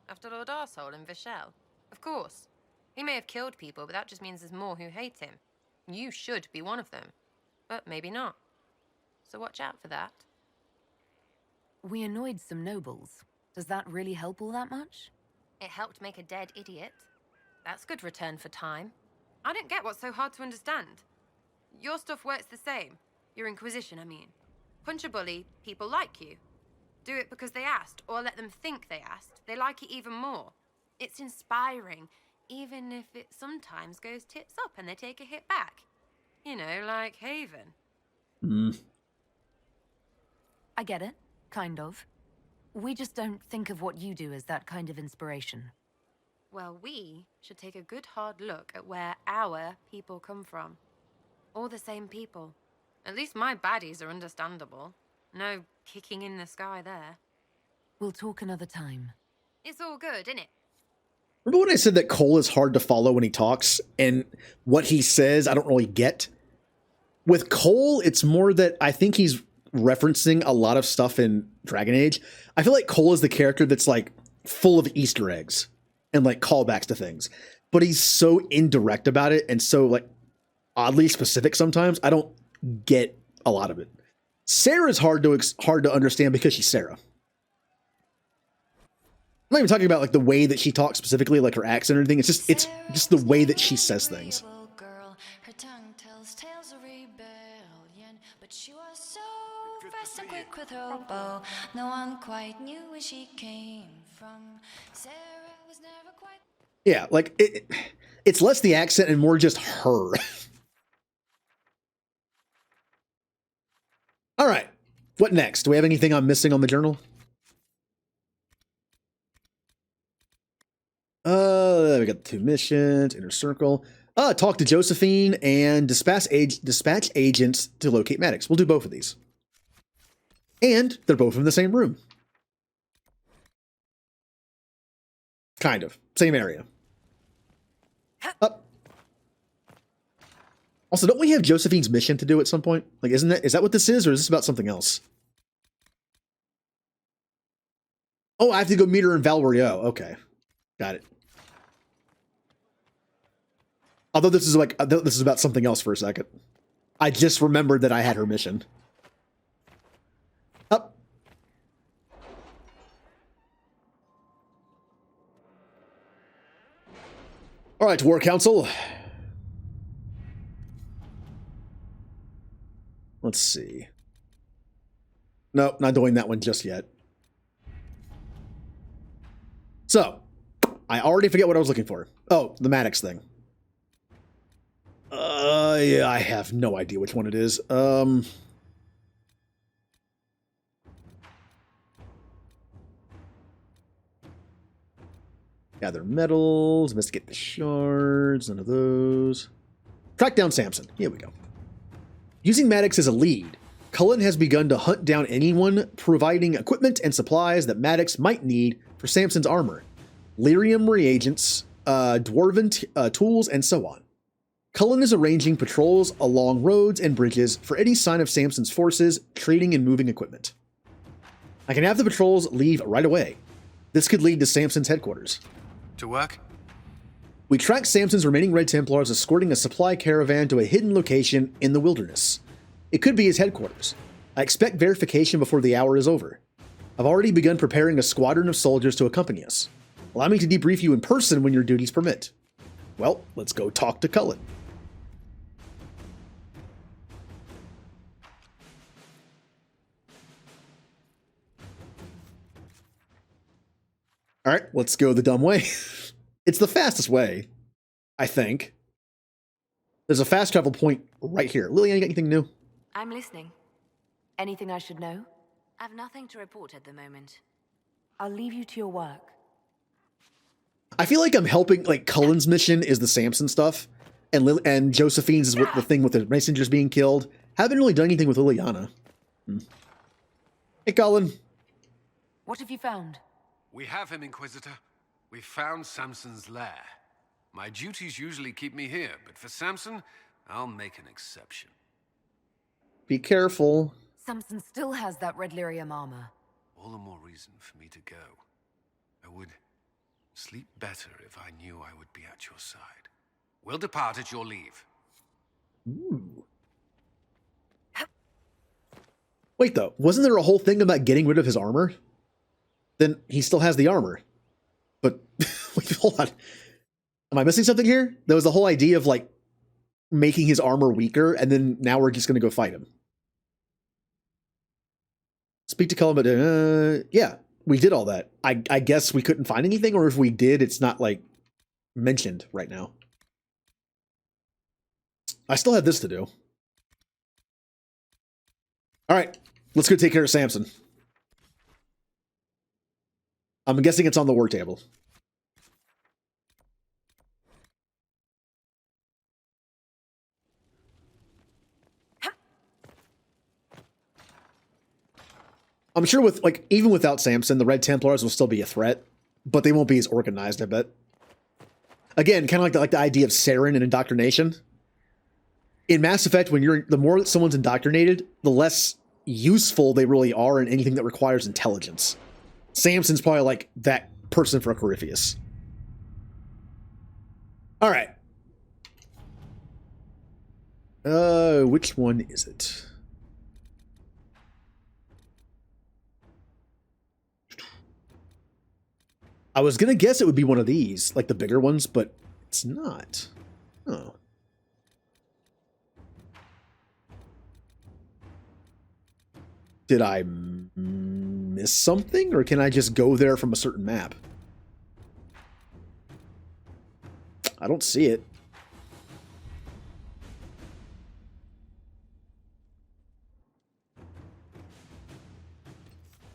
[SPEAKER 11] After Lord Arsehole in Vishel? Of course. He may have killed people, but that just means there's more who hate him. You should be one of them. But maybe not. So watch out for that.
[SPEAKER 7] We annoyed some nobles. Does that really help all that much?
[SPEAKER 11] It helped make a dead idiot. That's good return for time. I don't get what's so hard to understand. Your stuff works the same. Your Inquisition, I mean. Punch a bully, people like you. Do it because they asked, or let them think they asked. They like it even more. It's inspiring, even if it sometimes goes tits up and they take a hit back. You know, like Haven.
[SPEAKER 7] I get it. Kind of. We just don't think of what you do as that kind of inspiration.
[SPEAKER 11] Well, we should take a good hard look at where our people come from. All the same people. At least my baddies are understandable. No kicking in the sky there.
[SPEAKER 7] We'll talk another time.
[SPEAKER 11] It's all good, innit?
[SPEAKER 1] Remember when I said that Cole is hard to follow when he talks, and what he says I don't really get? With Cole, it's more that I think he's referencing a lot of stuff in Dragon Age. I feel like Cole is the character that's like full of Easter eggs and like callbacks to things, but he's so indirect about it and so like oddly specific sometimes. I don't get a lot of it. Sarah's hard to understand because she's Sarah. I'm not even talking about like the way that she talks specifically, like her accent or anything. It's just the way that she says things.
[SPEAKER 13] Her tongue tells tales of rebellion, but she was so fast and quick with her bow. No one quite knew where she came from. Sarah was never quite.
[SPEAKER 1] Yeah, like it's less the accent and more just her. All right, what next? Do we have anything I'm missing on the journal? We got the 2 missions, Inner Circle. Talk to Josephine and dispatch agents to locate Maddox. We'll do both of these. And they're both in the same room. Kind of. Same area. Up. Also, don't we have Josephine's mission to do at some point? Like, is that what this is, or is this about something else? Oh, I have to go meet her in Valrio. Okay. Got it. Although this is about something else for a second. I just remembered that I had her mission. Up. All right, War Council. Let's see. Nope, not doing that one just yet. So, I already forget what I was looking for. Oh, the Maddox thing. Yeah, I have no idea which one it is. Gather metals, investigate the shards, none of those. Track down Samson. Here we go. Using Maddox as a lead, Cullen has begun to hunt down anyone providing equipment and supplies that Maddox might need for Samson's armor. Lyrium reagents, dwarven tools, and so on. Cullen is arranging patrols along roads and bridges for any sign of Samson's forces trading and moving equipment. I can have the patrols leave right away. This could lead to Samson's headquarters.
[SPEAKER 6] To work?
[SPEAKER 1] We track Samson's remaining Red Templars escorting a supply caravan to a hidden location in the wilderness. It could be his headquarters. I expect verification before the hour is over. I've already begun preparing a squadron of soldiers to accompany us. Allow me to debrief you in person when your duties permit. Well, let's go talk to Cullen. All right, let's go the dumb way. It's the fastest way, I think. There's a fast travel point right here. Lillian, you got anything new?
[SPEAKER 7] I'm listening. Anything I should know?
[SPEAKER 9] I've nothing to report at the moment.
[SPEAKER 7] I'll leave you to your work.
[SPEAKER 1] I feel like I'm helping, like, Cullen's mission is the Samson stuff, and Josephine's is the thing with the messengers being killed. Haven't really done anything with Liliana. Hey, Cullen.
[SPEAKER 7] What have you found?
[SPEAKER 6] We have him, Inquisitor. We found Samson's lair. My duties usually keep me here, but for Samson, I'll make an exception.
[SPEAKER 1] Be careful.
[SPEAKER 7] Samson still has that red lyrium armor.
[SPEAKER 6] All the more reason for me to go. I would sleep better if I knew I would be at your side. We'll depart at your leave.
[SPEAKER 1] Ooh. Wait, though. Wasn't there a whole thing about getting rid of his armor? Then he still has the armor. But, wait, hold on. Am I missing something here? There was the whole idea of, like, making his armor weaker, and then now we're just going to go fight him. Speak to Cullen, but, yeah, we did all that. I guess we couldn't find anything, or if we did, it's not, like, mentioned right now. I still have this to do. All right, let's go take care of Samson. I'm guessing it's on the war table. I'm sure with, like, even without Samson, the Red Templars will still be a threat, but they won't be as organized, I bet. Again, kind of like the idea of Saren and indoctrination. In Mass Effect, the more someone's indoctrinated, the less useful they really are in anything that requires intelligence. Samson's probably like that person for Corypheus. All right. Which one is it? I was gonna guess it would be one of these, like the bigger ones, but it's not. Oh. Did I miss something, or can I just go there from a certain map? I don't see it.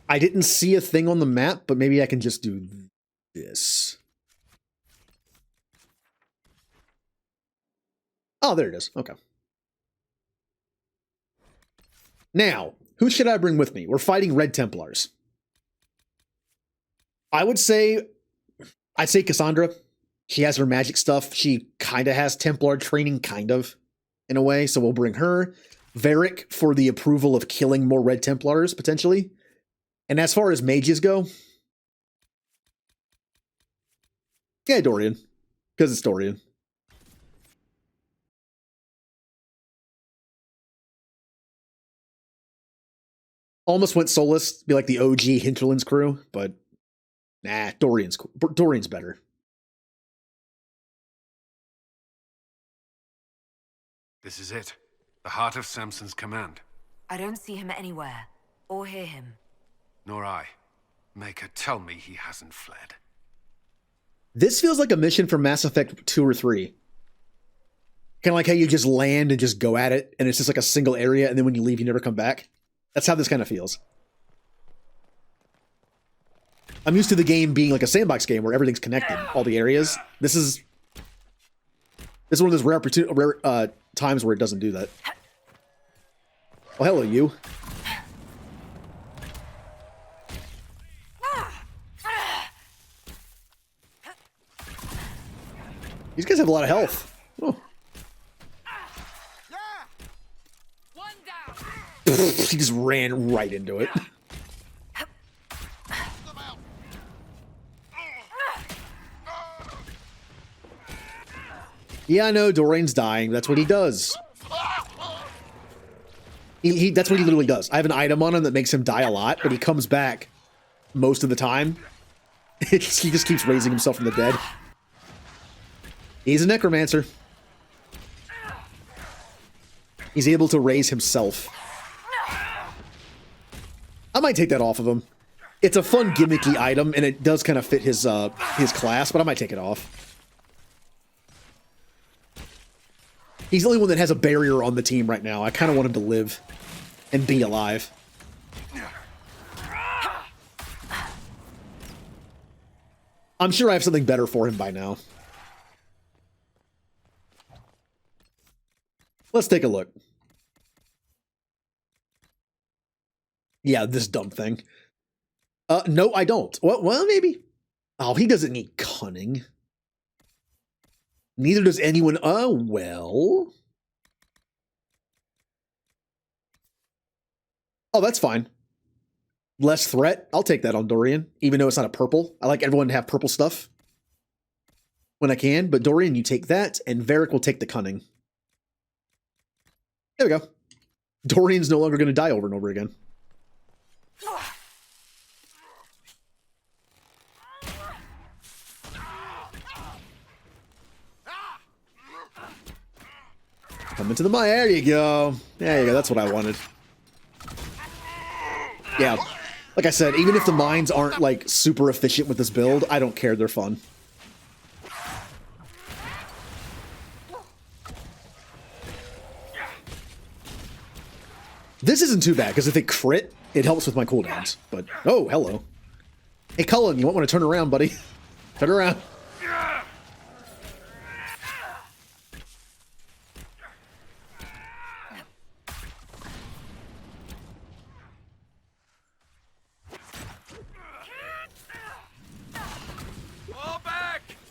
[SPEAKER 1] I didn't see a thing on the map, but maybe I can just do this. Oh, there it is. Okay. Now, who should I bring with me? We're fighting Red Templars. I'd say Cassandra. She has her magic stuff. She kind of has Templar training, kind of, in a way. So we'll bring her. Varric for the approval of killing more Red Templars, potentially. And as far as mages go, yeah, Dorian. Because it's Dorian. Almost went soulless, be like the OG Hinterlands crew, but nah, Dorian's cool. Dorian's better.
[SPEAKER 6] This is it. The heart of Samson's command.
[SPEAKER 7] I don't see him anywhere, or hear him.
[SPEAKER 6] Nor I. Maker, tell me he hasn't fled.
[SPEAKER 1] This feels like a mission from Mass Effect 2 or 3. Kind of like how you just land and just go at it, and it's just like a single area, and then when you leave, you never come back. That's how this kind of feels. I'm used to the game being like a sandbox game where everything's connected, all the areas. This is one of those rare times where it doesn't do that. Oh, hello, you. These guys have a lot of health. Oh. He just ran right into it. Yeah, I know, Dorian's dying. That's what he does. That's what he literally does. I have an item on him that makes him die a lot, but he comes back most of the time. He just keeps raising himself from the dead. He's a necromancer. He's able to raise himself. I might take that off of him. It's a fun gimmicky item, and it does kind of fit his class, but I might take it off. He's the only one that has a barrier on the team right now. I kind of want him to live and be alive. I'm sure I have something better for him by now. Let's take a look. Yeah, this dumb thing. No, I don't. Well, maybe. Oh, he doesn't need cunning. Neither does anyone. Well. Oh, that's fine. Less threat. I'll take that on Dorian, even though it's not a purple. I like everyone to have purple stuff when I can, but Dorian, you take that, and Varric will take the cunning. There we go. Dorian's no longer going to die over and over again. Come into the mine. There you go. There you go. That's what I wanted. Yeah. Like I said, even if the mines aren't like super efficient with this build, I don't care. They're fun. This isn't too bad because if they crit, it helps with my cooldowns. But oh, hello. Hey, Cullen, you might want to turn around, buddy. Turn around.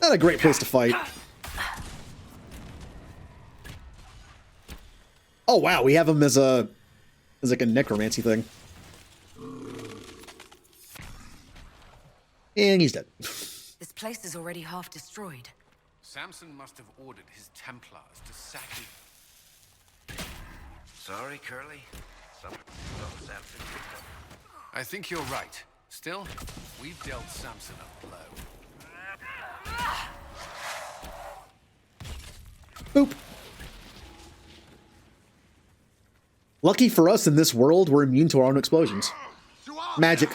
[SPEAKER 1] Not a great place to fight. Oh wow, we have him as like a necromancy thing. And he's dead.
[SPEAKER 7] This place is already half destroyed.
[SPEAKER 6] Samson must have ordered his Templars to sack it.
[SPEAKER 14] Sorry, Curly. Samson.
[SPEAKER 6] I think you're right. Still, we've dealt Samson a blow.
[SPEAKER 1] Boop. Lucky for us in this world, we're immune to our own explosions. Magic.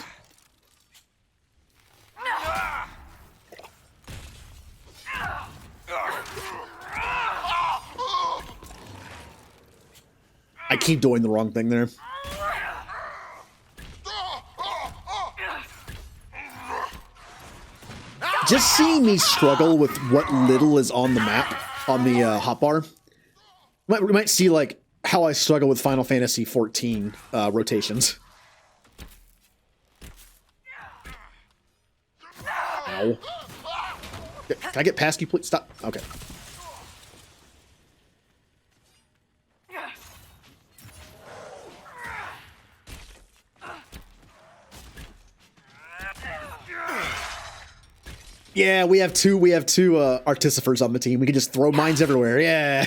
[SPEAKER 1] I keep doing the wrong thing there. Just seeing me struggle with what little is on the map, on the hotbar, we might see like how I struggle with Final Fantasy XIV rotations. Ow. Can I get past you, please? Stop. Okay. Yeah, we have two artificers on the team. We can just throw mines everywhere. Yeah.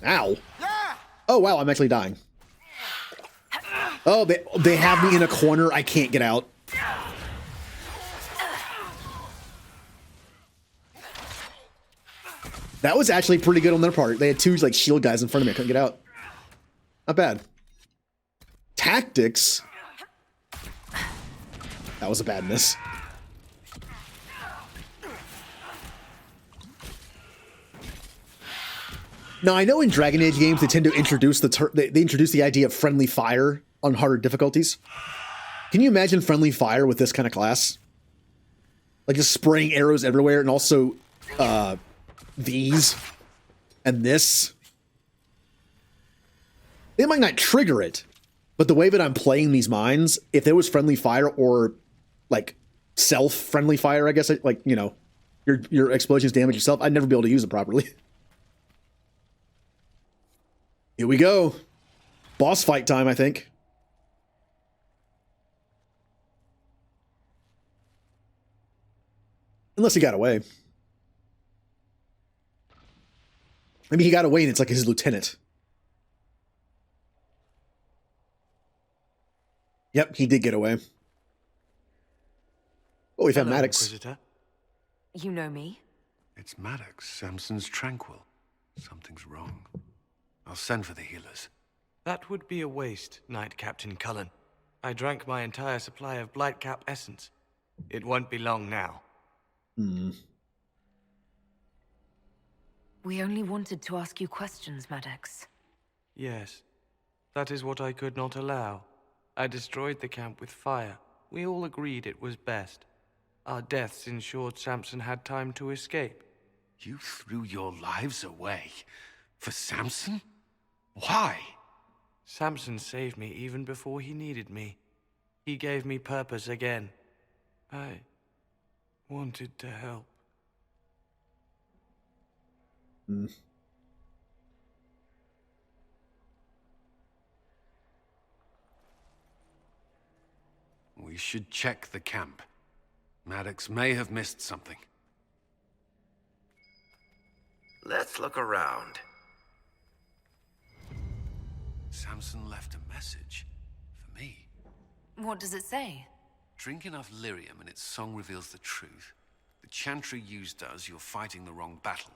[SPEAKER 1] Ow. Oh wow, I'm actually dying. Oh, they have me in a corner. I can't get out. That was actually pretty good on their part. They had two like shield guys in front of me. I couldn't get out. Not bad. Tactics. That was a bad miss. Now I know in Dragon Age games they tend to introduce they introduce the idea of friendly fire on harder difficulties. Can you imagine friendly fire with this kind of class? Like just spraying arrows everywhere, and also these and this. They might not trigger it, but the way that I'm playing these mines, if there was friendly fire or like self-friendly fire, I guess, like, you know, your explosions damage yourself, I'd never be able to use it properly. Here we go. Boss fight time, I think. Unless he got away. I mean, he got away and it's like his lieutenant. Yep, he did get away. Oh, we found
[SPEAKER 6] Hello,
[SPEAKER 1] Maddox.
[SPEAKER 6] Inquisitor.
[SPEAKER 7] You know me?
[SPEAKER 6] It's Maddox, Samson's tranquil. Something's wrong. I'll send for the healers.
[SPEAKER 5] That would be a waste, Knight Captain Cullen. I drank my entire supply of Blightcap essence. It won't be long now.
[SPEAKER 7] We only wanted to ask you questions, Maddox.
[SPEAKER 5] Yes, that is what I could not allow. I destroyed the camp with fire. We all agreed it was best. Our deaths ensured Samson had time to escape.
[SPEAKER 6] You threw your lives away for Samson? Why?
[SPEAKER 5] Samson saved me even before he needed me. He gave me purpose again. I wanted to help.
[SPEAKER 6] We should check the camp. Maddox may have missed something.
[SPEAKER 14] Let's look around.
[SPEAKER 6] Samson left a message for me.
[SPEAKER 7] What does it say?
[SPEAKER 6] Drink enough lyrium and its song reveals the truth. The chantry used us, you're fighting the wrong battle.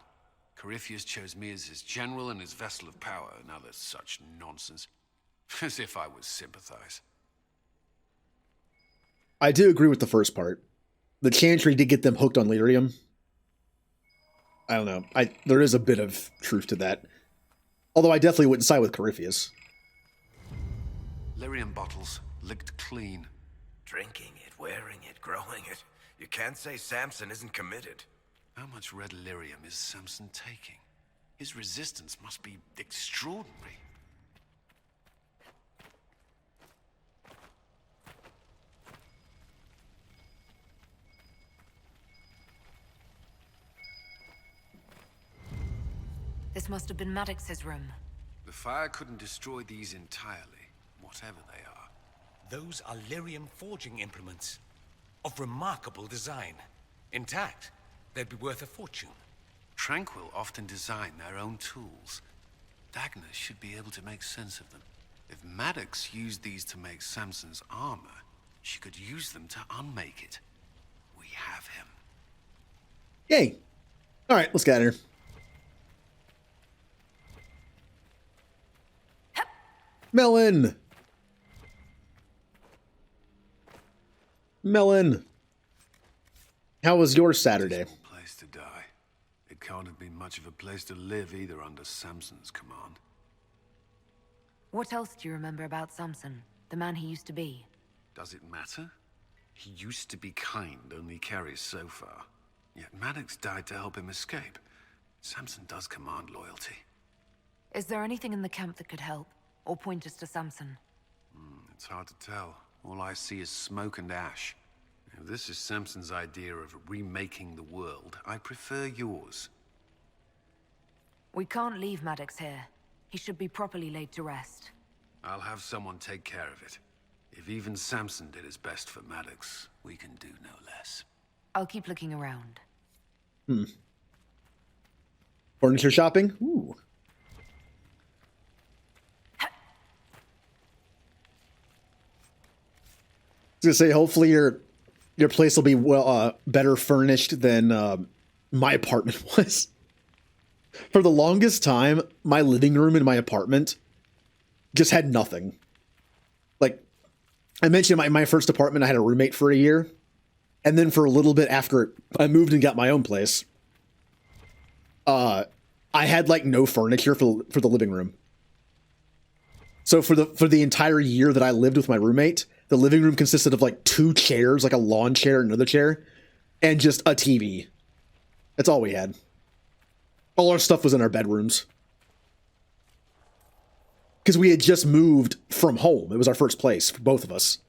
[SPEAKER 6] Corypheus chose me as his general and his vessel of power. Now there's such nonsense. As if I would sympathize.
[SPEAKER 1] I do agree with the first part. The chantry did get them hooked on lyrium. I don't know. There is a bit of truth to that. Although I definitely wouldn't side with Corypheus.
[SPEAKER 6] Lyrium bottles, licked clean.
[SPEAKER 14] Drinking it, wearing it, growing it. You can't say Samson isn't committed.
[SPEAKER 6] How much red lyrium is Samson taking? His resistance must be extraordinary.
[SPEAKER 7] This must have been Maddox's room.
[SPEAKER 6] The fire couldn't destroy these entirely, whatever they are.
[SPEAKER 15] Those are lyrium forging implements. Of remarkable design. Intact, they'd be worth a fortune.
[SPEAKER 6] Tranquil often design their own tools. Dagna should be able to make sense of them. If Maddox used these to make Samson's armor, she could use them to unmake it. We have him.
[SPEAKER 1] Yay. Alright, let's get her. Melon! Melon! How was your Saturday?
[SPEAKER 6] Place to die. It can't have been much of a place to live either under Samson's command.
[SPEAKER 7] What else do you remember about Samson, the man he used to be?
[SPEAKER 6] Does it matter? He used to be kind, only carries so far. Yet Maddox died to help him escape. Samson does command loyalty.
[SPEAKER 7] Is there anything in the camp that could help? Or point us to Samson?
[SPEAKER 6] It's hard to tell. All I see is smoke and ash. If this is Samson's idea of remaking the world, I prefer yours.
[SPEAKER 7] We can't leave Maddox here. He should be properly laid to rest.
[SPEAKER 6] I'll have someone take care of it. If even Samson did his best for Maddox, we can do no less.
[SPEAKER 7] I'll keep looking around.
[SPEAKER 1] Furniture shopping? Ooh. I was gonna say, hopefully your place will be better furnished than my apartment was. For the longest time, my living room in my apartment just had nothing. Like, I mentioned my first apartment, I had a roommate for a year. And then for a little bit after I moved and got my own place, I had like no furniture for the living room. So for the entire year that I lived with my roommate, the living room consisted of like 2 chairs, like a lawn chair and another chair, and just a TV. That's all we had. All our stuff was in our bedrooms. Because we had just moved from home. It was our first place for both of us.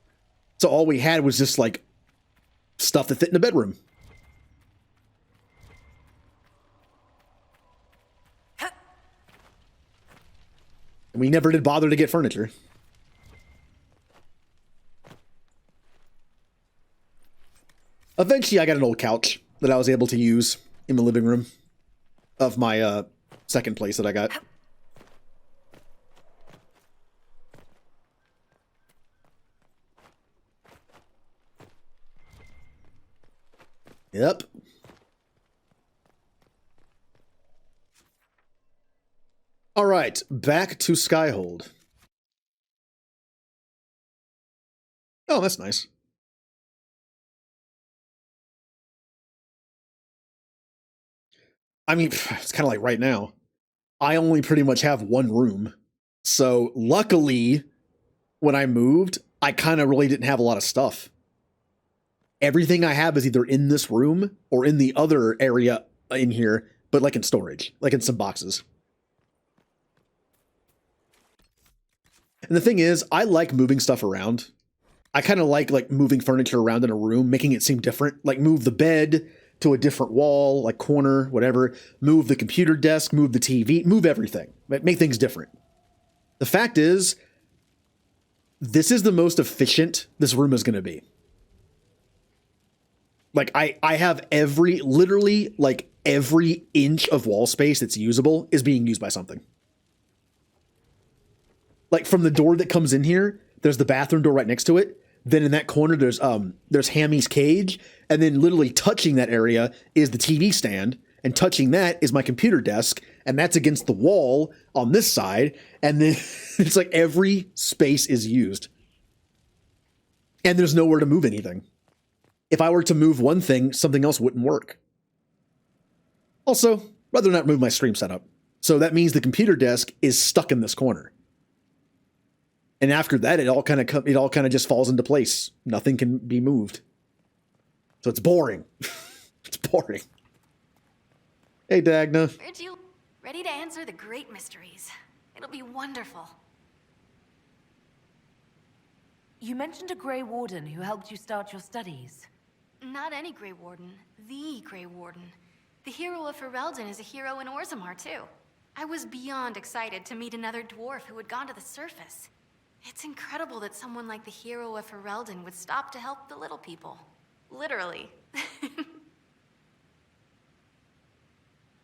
[SPEAKER 1] So all we had was just like stuff that fit in a bedroom. We never did bother to get furniture. Eventually, I got an old couch that I was able to use in the living room of my second place that I got. Yep. All right, back to Skyhold. Oh, that's nice. I mean, it's kind of like right now. I only pretty much have one room. So luckily, when I moved, I kind of really didn't have a lot of stuff. Everything I have is either in this room or in the other area in here, but like in storage, like in some boxes. And the thing is, I like moving stuff around. I kind of like moving furniture around in a room, making it seem different. Like move the bed to a different wall, like corner, whatever. Move the computer desk, move the TV, move everything. Make things different. The fact is, this is the most efficient this room is going to be. Like I have literally like every inch of wall space that's usable is being used by something. Like from the door that comes in here, there's the bathroom door right next to it. Then in that corner, there's Hammy's cage. And then literally touching that area is the TV stand. And touching that is my computer desk. And that's against the wall on this side. And then it's like every space is used. And there's nowhere to move anything. If I were to move one thing, something else wouldn't work. Also, rather not move my stream setup. So that means the computer desk is stuck in this corner. And after that, it all kind of just falls into place. Nothing can be moved. So it's boring. It's boring. Hey, Dagna.
[SPEAKER 3] Aren't you ready to answer the great mysteries? It'll be wonderful.
[SPEAKER 7] You mentioned a Grey Warden who helped you start your studies.
[SPEAKER 3] Not any Grey Warden. The Grey Warden. The hero of Ferelden is a hero in Orzammar, too. I was beyond excited to meet another dwarf who had gone to the surface. It's incredible that someone like the hero of Ferelden would stop to help the little people. Literally.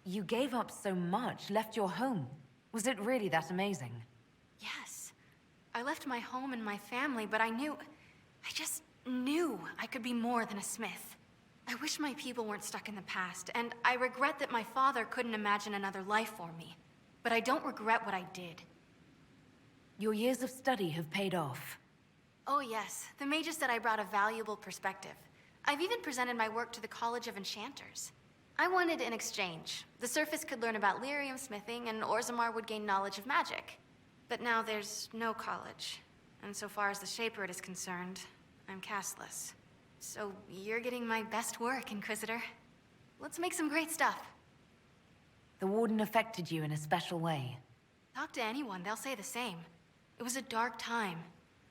[SPEAKER 7] You gave up so much, left your home. Was it really that amazing?
[SPEAKER 3] Yes. I left my home and my family, but I just knew I could be more than a smith. I wish my people weren't stuck in the past, and I regret that my father couldn't imagine another life for me. But I don't regret what I did.
[SPEAKER 7] Your years of study have paid off.
[SPEAKER 3] Oh yes, the mages said I brought a valuable perspective. I've even presented my work to the College of Enchanters. I wanted an exchange. The surface could learn about lyrium smithing, and Orzammar would gain knowledge of magic. But now there's no college. And so far as the Shaper is concerned, I'm castless. So you're getting my best work, Inquisitor. Let's make some great stuff.
[SPEAKER 7] The Warden affected you in a special way.
[SPEAKER 3] Talk to anyone, they'll say the same. It was a dark time.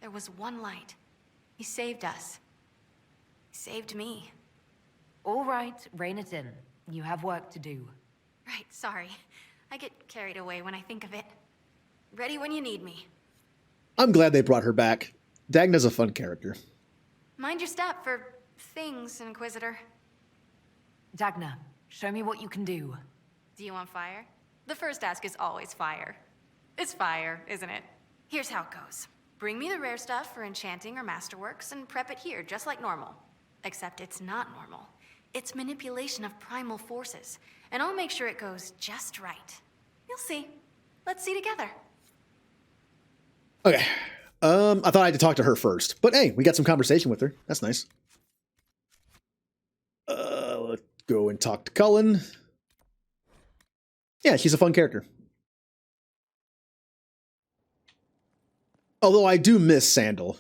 [SPEAKER 3] There was one light. He saved us. He saved me.
[SPEAKER 7] All right, rein it in. You have work to do.
[SPEAKER 3] Right, sorry. I get carried away when I think of it. Ready when you need me.
[SPEAKER 1] I'm glad they brought her back. Dagna's a fun character.
[SPEAKER 3] Mind your step for things, Inquisitor.
[SPEAKER 7] Dagna, show me what you can do.
[SPEAKER 3] Do you want fire? The first ask is always fire. It's fire, isn't it? Here's how it goes. Bring me the rare stuff for enchanting or masterworks and prep it here, just like normal. Except it's not normal. It's manipulation of primal forces, and I'll make sure it goes just right. You'll see. Let's see together.
[SPEAKER 1] Okay. I thought I had to talk to her first, but hey, we got some conversation with her. That's nice. Let's go and talk to Cullen. Yeah, she's a fun character. Although I do miss Sandal.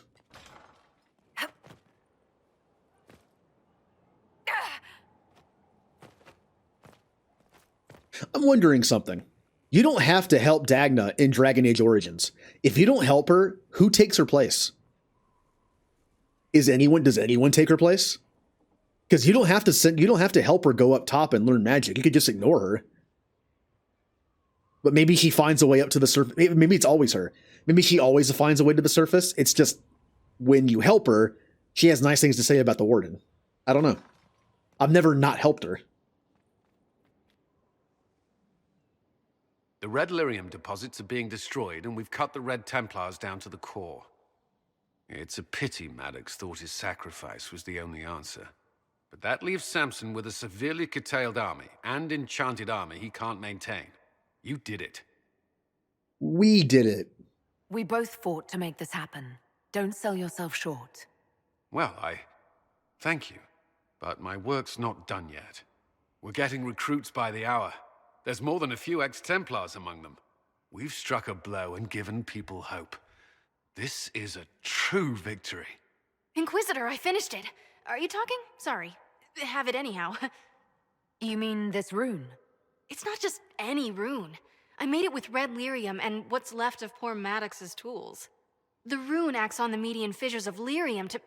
[SPEAKER 1] I'm wondering something. You don't have to help Dagna in Dragon Age Origins. If you don't help her, who takes her place? Does anyone take her place? Because you don't have to help her go up top and learn magic. You could just ignore her. But maybe she finds a way up to the surface. Maybe it's always her. Maybe she always finds a way to the surface. It's just when you help her, she has nice things to say about the warden. I don't know. I've never not helped her.
[SPEAKER 6] The Red Lyrium deposits are being destroyed, and we've cut the Red Templars down to the core. It's a pity Maddox thought his sacrifice was the only answer. But that leaves Samson with a severely curtailed army, and enchanted armor he can't maintain. You did it.
[SPEAKER 1] We did it.
[SPEAKER 7] We both fought to make this happen. Don't sell yourself short.
[SPEAKER 6] Well, thank you. But my work's not done yet. We're getting recruits by the hour. There's more than a few ex-Templars among them. We've struck a blow and given people hope. This is a true victory.
[SPEAKER 3] Inquisitor, I finished it. Are you talking? Sorry. Have it anyhow.
[SPEAKER 7] You mean this rune?
[SPEAKER 3] It's not just any rune. I made it with red lyrium and what's left of poor Maddox's tools. The rune acts on the median fissures of lyrium to...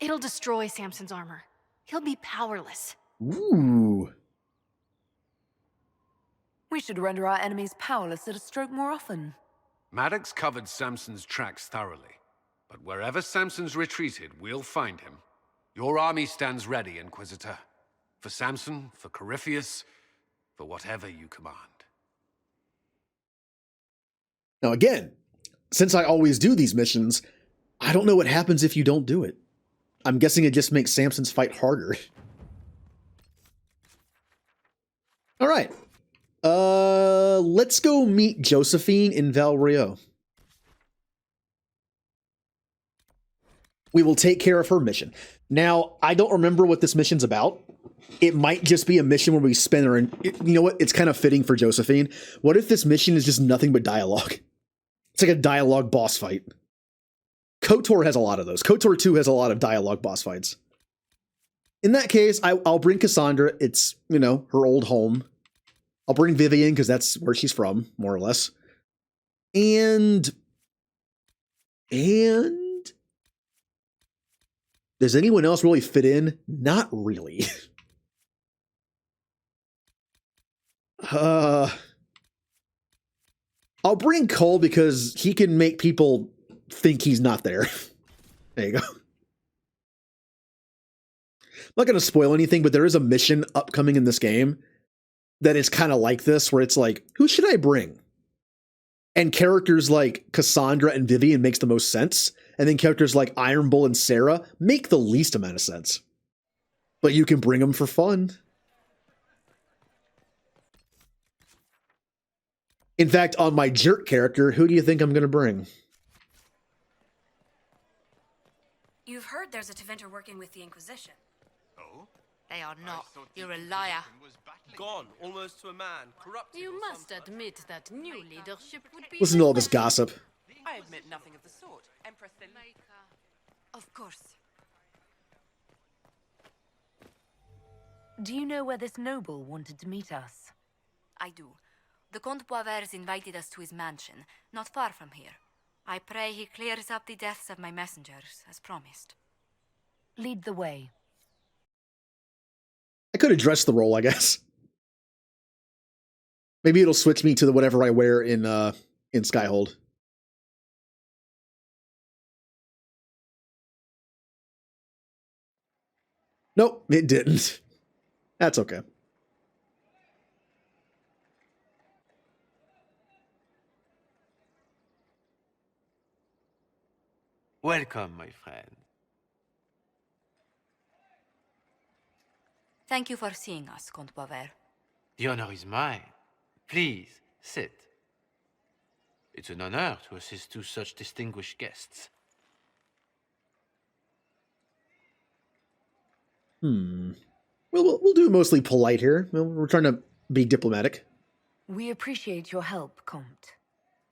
[SPEAKER 3] It'll destroy Samson's armor. He'll be powerless.
[SPEAKER 1] Ooh.
[SPEAKER 7] We should render our enemies powerless at a stroke more often.
[SPEAKER 6] Maddox covered Samson's tracks thoroughly. But wherever Samson's retreated, we'll find him. Your army stands ready, Inquisitor. For Samson, for Corypheus, for whatever you command.
[SPEAKER 1] Now again, since I always do these missions, I don't know what happens if you don't do it. I'm guessing it just makes Samson's fight harder. All right. Let's go meet Josephine in Val Rio. We will take care of her mission. Now, I don't remember what this mission's about. It might just be a mission where we spin her in. You know what? It's kind of fitting for Josephine. What if this mission is just nothing but dialogue? It's like a dialogue boss fight. KOTOR has a lot of those. KOTOR 2 has a lot of dialogue boss fights. In that case, I'll bring Cassandra. It's, you know, her old home. I'll bring Vivian because that's where she's from, more or less. And does anyone else really fit in? Not really. I'll bring Cole because he can make people think he's not there. There you go. I'm not going to spoil anything, but there is a mission upcoming in this game that is kind of like this, where it's like, who should I bring? And characters like Cassandra and Vivian makes the most sense. And then characters like Iron Bull and Sarah make the least amount of sense. But you can bring them for fun. In fact, on my jerk character, who do you think I'm going to bring?
[SPEAKER 16] You've heard there's a Tevinter working with the Inquisition.
[SPEAKER 2] Oh? They are not. You're a liar.
[SPEAKER 5] Gone, almost to a man, corrupted.
[SPEAKER 10] You must admit that new leadership would be...
[SPEAKER 1] Listen to all this gossip.
[SPEAKER 17] I admit nothing of the sort. Empress
[SPEAKER 16] Of course.
[SPEAKER 7] Do you know where this noble wanted to meet us?
[SPEAKER 9] I do. The Comte Boisvert invited us to his mansion, not far from here. I pray he clears up the deaths of my messengers, as promised.
[SPEAKER 7] Lead the way.
[SPEAKER 1] I could address the role, I guess. Maybe it'll switch me to the whatever I wear in Skyhold. Nope, it didn't. That's okay.
[SPEAKER 5] Welcome, my friend.
[SPEAKER 9] Thank you for seeing us, Comte Boisvert.
[SPEAKER 5] The honor is mine. Please, sit. It's an honor to assist two such distinguished guests.
[SPEAKER 1] We'll do mostly polite here. We're trying to be diplomatic.
[SPEAKER 7] We appreciate your help, Comte.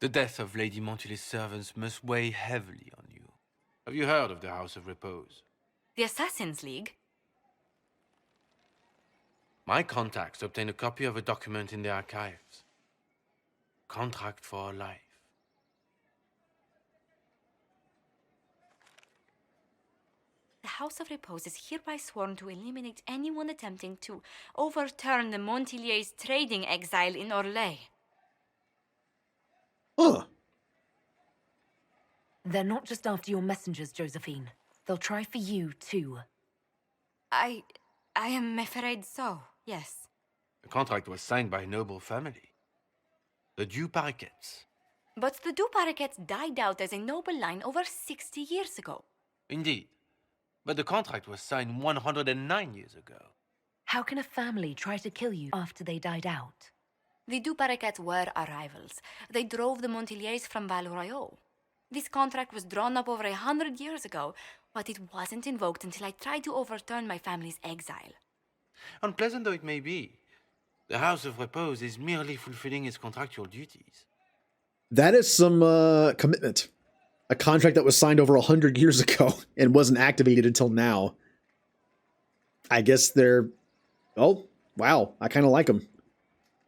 [SPEAKER 5] The death of Lady Montily's servants must weigh heavily on you. Have you heard of the House of Repose?
[SPEAKER 9] The Assassin's League?
[SPEAKER 5] My contacts obtained a copy of a document in the archives. Contract for life.
[SPEAKER 9] The House of Repose is hereby sworn to eliminate anyone attempting to overturn the Montiliers' trading exile in Orlais.
[SPEAKER 1] Huh.
[SPEAKER 7] They're not just after your messengers, Josephine. They'll try for you, too.
[SPEAKER 9] I am afraid so, yes.
[SPEAKER 5] The contract was signed by a noble family. The Du Paraquets.
[SPEAKER 9] But the Du Paraquets died out as a noble line over 60 years ago.
[SPEAKER 5] Indeed. But the contract was signed 109 years ago.
[SPEAKER 7] How can a family try to kill you after they died out?
[SPEAKER 9] The Du Paraquets were our rivals. They drove the Montiliers from Val Royaux. This contract was drawn up over 100 years ago, but it wasn't invoked until I tried to overturn my family's exile.
[SPEAKER 5] Unpleasant though it may be, the House of Repose is merely fulfilling its contractual duties.
[SPEAKER 1] That is some commitment. A contract that was signed over 100 years ago and wasn't activated until now. I guess they're... Oh, wow. I kind of like them.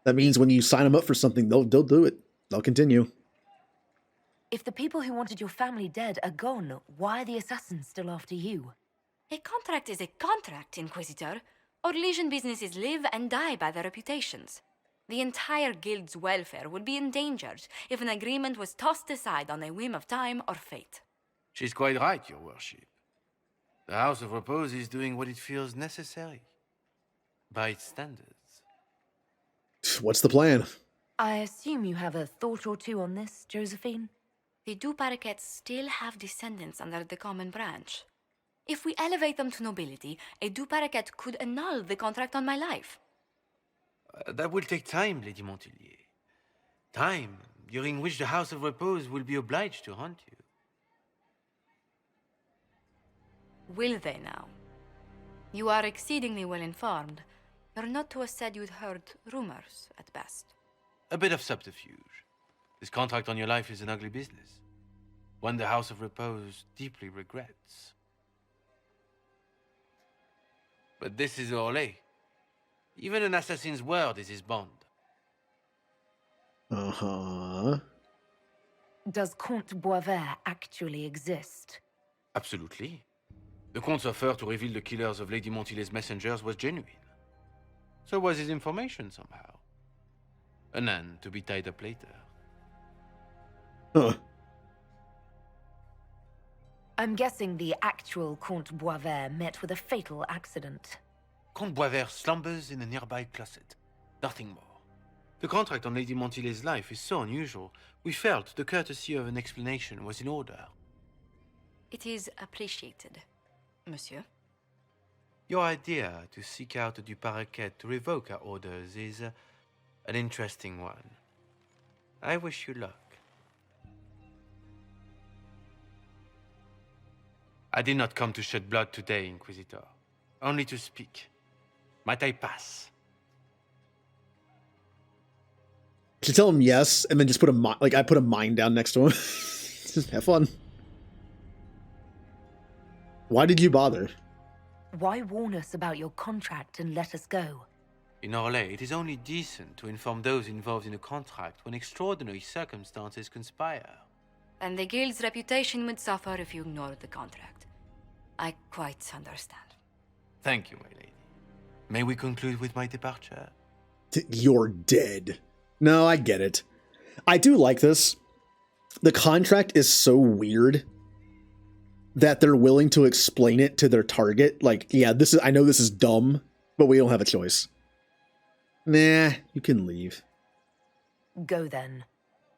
[SPEAKER 1] That means when you sign them up for something, they'll do it. They'll continue.
[SPEAKER 7] If the people who wanted your family dead are gone, why are the assassins still after you?
[SPEAKER 9] A contract is a contract, Inquisitor. Our Legion businesses live and die by their reputations. The entire guild's welfare would be endangered if an agreement was tossed aside on a whim of time or fate.
[SPEAKER 5] She's quite right, Your Worship. The House of Repose is doing what it feels necessary. By its standards.
[SPEAKER 1] What's the plan?
[SPEAKER 7] I assume you have a thought or two on this, Josephine?
[SPEAKER 9] The Du Paraquets still have descendants under the common branch. If we elevate them to nobility, a Du Paraquet could annul the contract on my life.
[SPEAKER 5] That will take time, Lady Montilier. Time during which the House of Repose will be obliged to hunt you.
[SPEAKER 9] Will they now? You are exceedingly well informed. You're not to have said you'd heard rumors, at best.
[SPEAKER 5] A bit of subterfuge. This contract on your life is an ugly business. One the House of Repose deeply regrets. But this is Orlais. Even an assassin's word is his bond.
[SPEAKER 1] Uh-huh.
[SPEAKER 7] Does Comte Boisvert actually exist?
[SPEAKER 5] Absolutely. The Comte's offer to reveal the killers of Lady Montilier's messengers was genuine. So was his information somehow. An end to be tied up later.
[SPEAKER 1] Huh.
[SPEAKER 7] I'm guessing the actual Comte Boisvert met with a fatal accident.
[SPEAKER 5] Comte Boisvert slumbers in a nearby closet. Nothing more. The contract on Lady Montilier's life is so unusual, we felt the courtesy of an explanation was in order.
[SPEAKER 9] It is appreciated, monsieur.
[SPEAKER 5] Your idea to seek out the Du Paraquet to revoke our orders is an interesting one. I wish you luck. I did not come to shed blood today, Inquisitor. Only to speak. Might I pass?
[SPEAKER 1] Should tell him yes, and then just put a I put a mine down next to him. Just have fun. Why did you bother?
[SPEAKER 7] Why warn us about your contract and let us go?
[SPEAKER 5] In Orlais, it is only decent to inform those involved in a contract when extraordinary circumstances conspire.
[SPEAKER 9] And the guild's reputation would suffer if you ignored the contract. I quite understand.
[SPEAKER 5] Thank you, my lady. May we conclude with my departure?
[SPEAKER 1] You're dead. No, I get it. I do like this. The contract is so weird that they're willing to explain it to their target. Like, yeah, I know this is dumb, but we don't have a choice. Nah, you can leave.
[SPEAKER 7] Go then.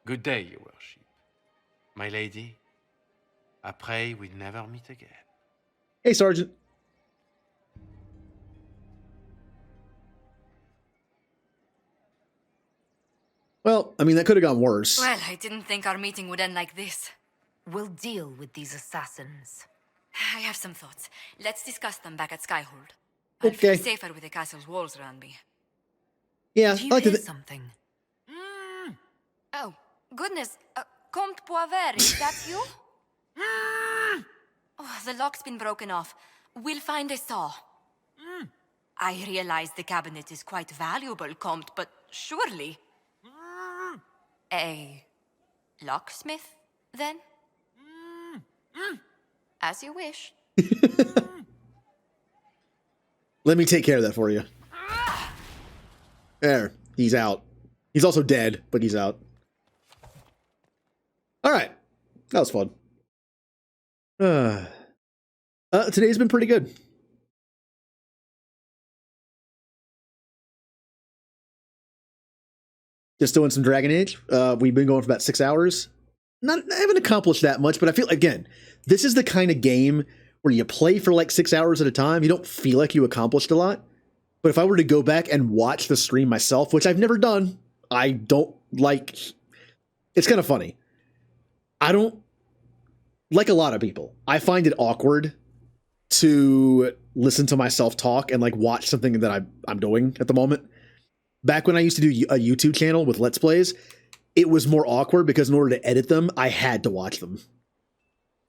[SPEAKER 5] Good day, Your Worship. My lady, I pray we never meet again.
[SPEAKER 1] Hey, Sergeant. Well, I mean, that could have gone worse.
[SPEAKER 9] Well, I didn't think our meeting would end like this.
[SPEAKER 7] We'll deal with these assassins.
[SPEAKER 9] I have some thoughts. Let's discuss them back at Skyhold. I'll feel safer with the castle's walls around me.
[SPEAKER 1] Yeah,
[SPEAKER 7] Do you hear something?
[SPEAKER 9] Oh, goodness. Comte Boisvert, is that you? Oh, the lock's been broken off. We'll find a saw. I realize the cabinet is quite valuable, Comte, but surely... A locksmith, then? As you wish.
[SPEAKER 1] Let me take care of that for you. There, he's out. He's also dead, but he's out. All right. That was fun. Today's been pretty good. Just doing some Dragon Age. We've been going for about 6 hours. I haven't accomplished that much, but I feel, again, this is the kind of game where you play for like 6 hours at a time. You don't feel like you accomplished a lot. But if I were to go back and watch the stream myself, which I've never done, I don't like... It's kind of funny. I don't... Like a lot of people, I find it awkward to listen to myself talk and like watch something that I'm doing at the moment. Back when I used to do a YouTube channel with Let's Plays, it was more awkward because in order to edit them, I had to watch them.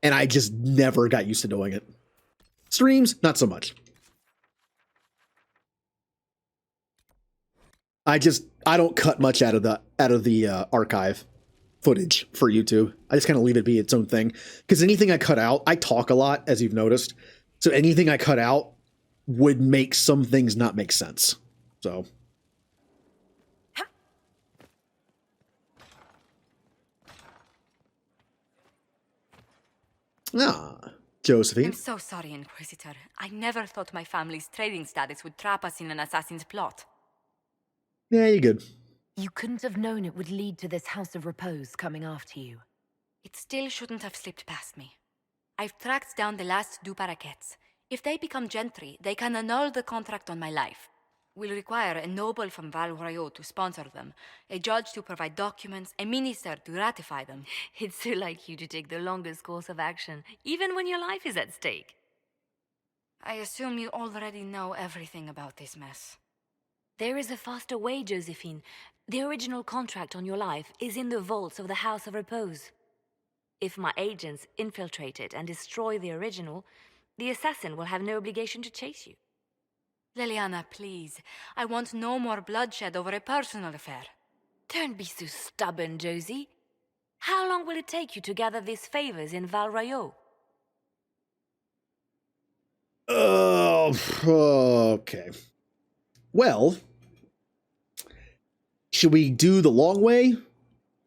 [SPEAKER 1] And I just never got used to doing it. Streams, not so much. I don't cut much out of the archive footage for YouTube. I just kind of leave it be its own thing. Because anything I cut out, I talk a lot, as you've noticed. So anything I cut out would make some things not make sense. So... Josephine.
[SPEAKER 9] I'm so sorry, Inquisitor. I never thought my family's trading status would trap us in an assassin's plot.
[SPEAKER 1] Yeah, you're good.
[SPEAKER 7] You couldn't have known it would lead to this House of Repose coming after you.
[SPEAKER 9] It still shouldn't have slipped past me. I've tracked down the last two parakeets. If they become gentry, they can annul the contract on my life. We'll require a noble from Val Royaux to sponsor them, a judge to provide documents, a minister to ratify them.
[SPEAKER 7] It's so like you to take the longest course of action, even when your life is at stake.
[SPEAKER 9] I assume you already know everything about this mess.
[SPEAKER 7] There is a faster way, Josephine. The original contract on your life is in the vaults of the House of Repose. If my agents infiltrate it and destroy the original, the assassin will have no obligation to chase you.
[SPEAKER 9] Liliana, please. I want no more bloodshed over a personal affair.
[SPEAKER 7] Don't be so stubborn, Josie. How long will it take you to gather these favors in Val Royaux?
[SPEAKER 1] Okay. Well, should we do the long way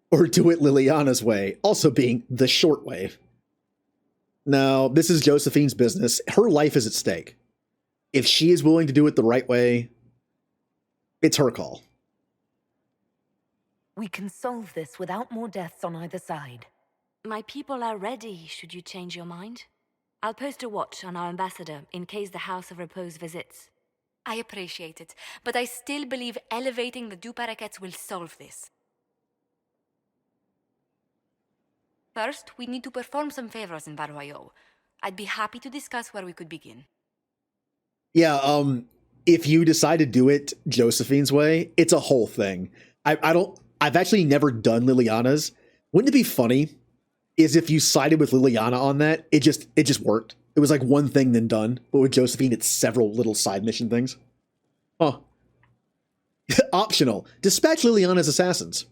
[SPEAKER 1] or do it Liliana's way, also being the short way? Now, this is Josephine's business. Her life is at stake. If she is willing to do it the right way, it's her call.
[SPEAKER 7] We can solve this without more deaths on either side. My people are ready, should you change your mind. I'll post a watch on our ambassador in case the House of Repose visits.
[SPEAKER 9] I appreciate it, but I still believe elevating the Duparaquets will solve this. First, we need to perform some favors in Val Royaux. I'd be happy to discuss where we could begin.
[SPEAKER 1] Yeah, if you decide to do it Josephine's way, it's a whole thing. I've actually never done Liliana's. Wouldn't it be funny is if you sided with Liliana on that, it just worked. It was like one thing then done. But with Josephine, it's several little side mission things. Huh. Optional. Dispatch Liliana's assassins.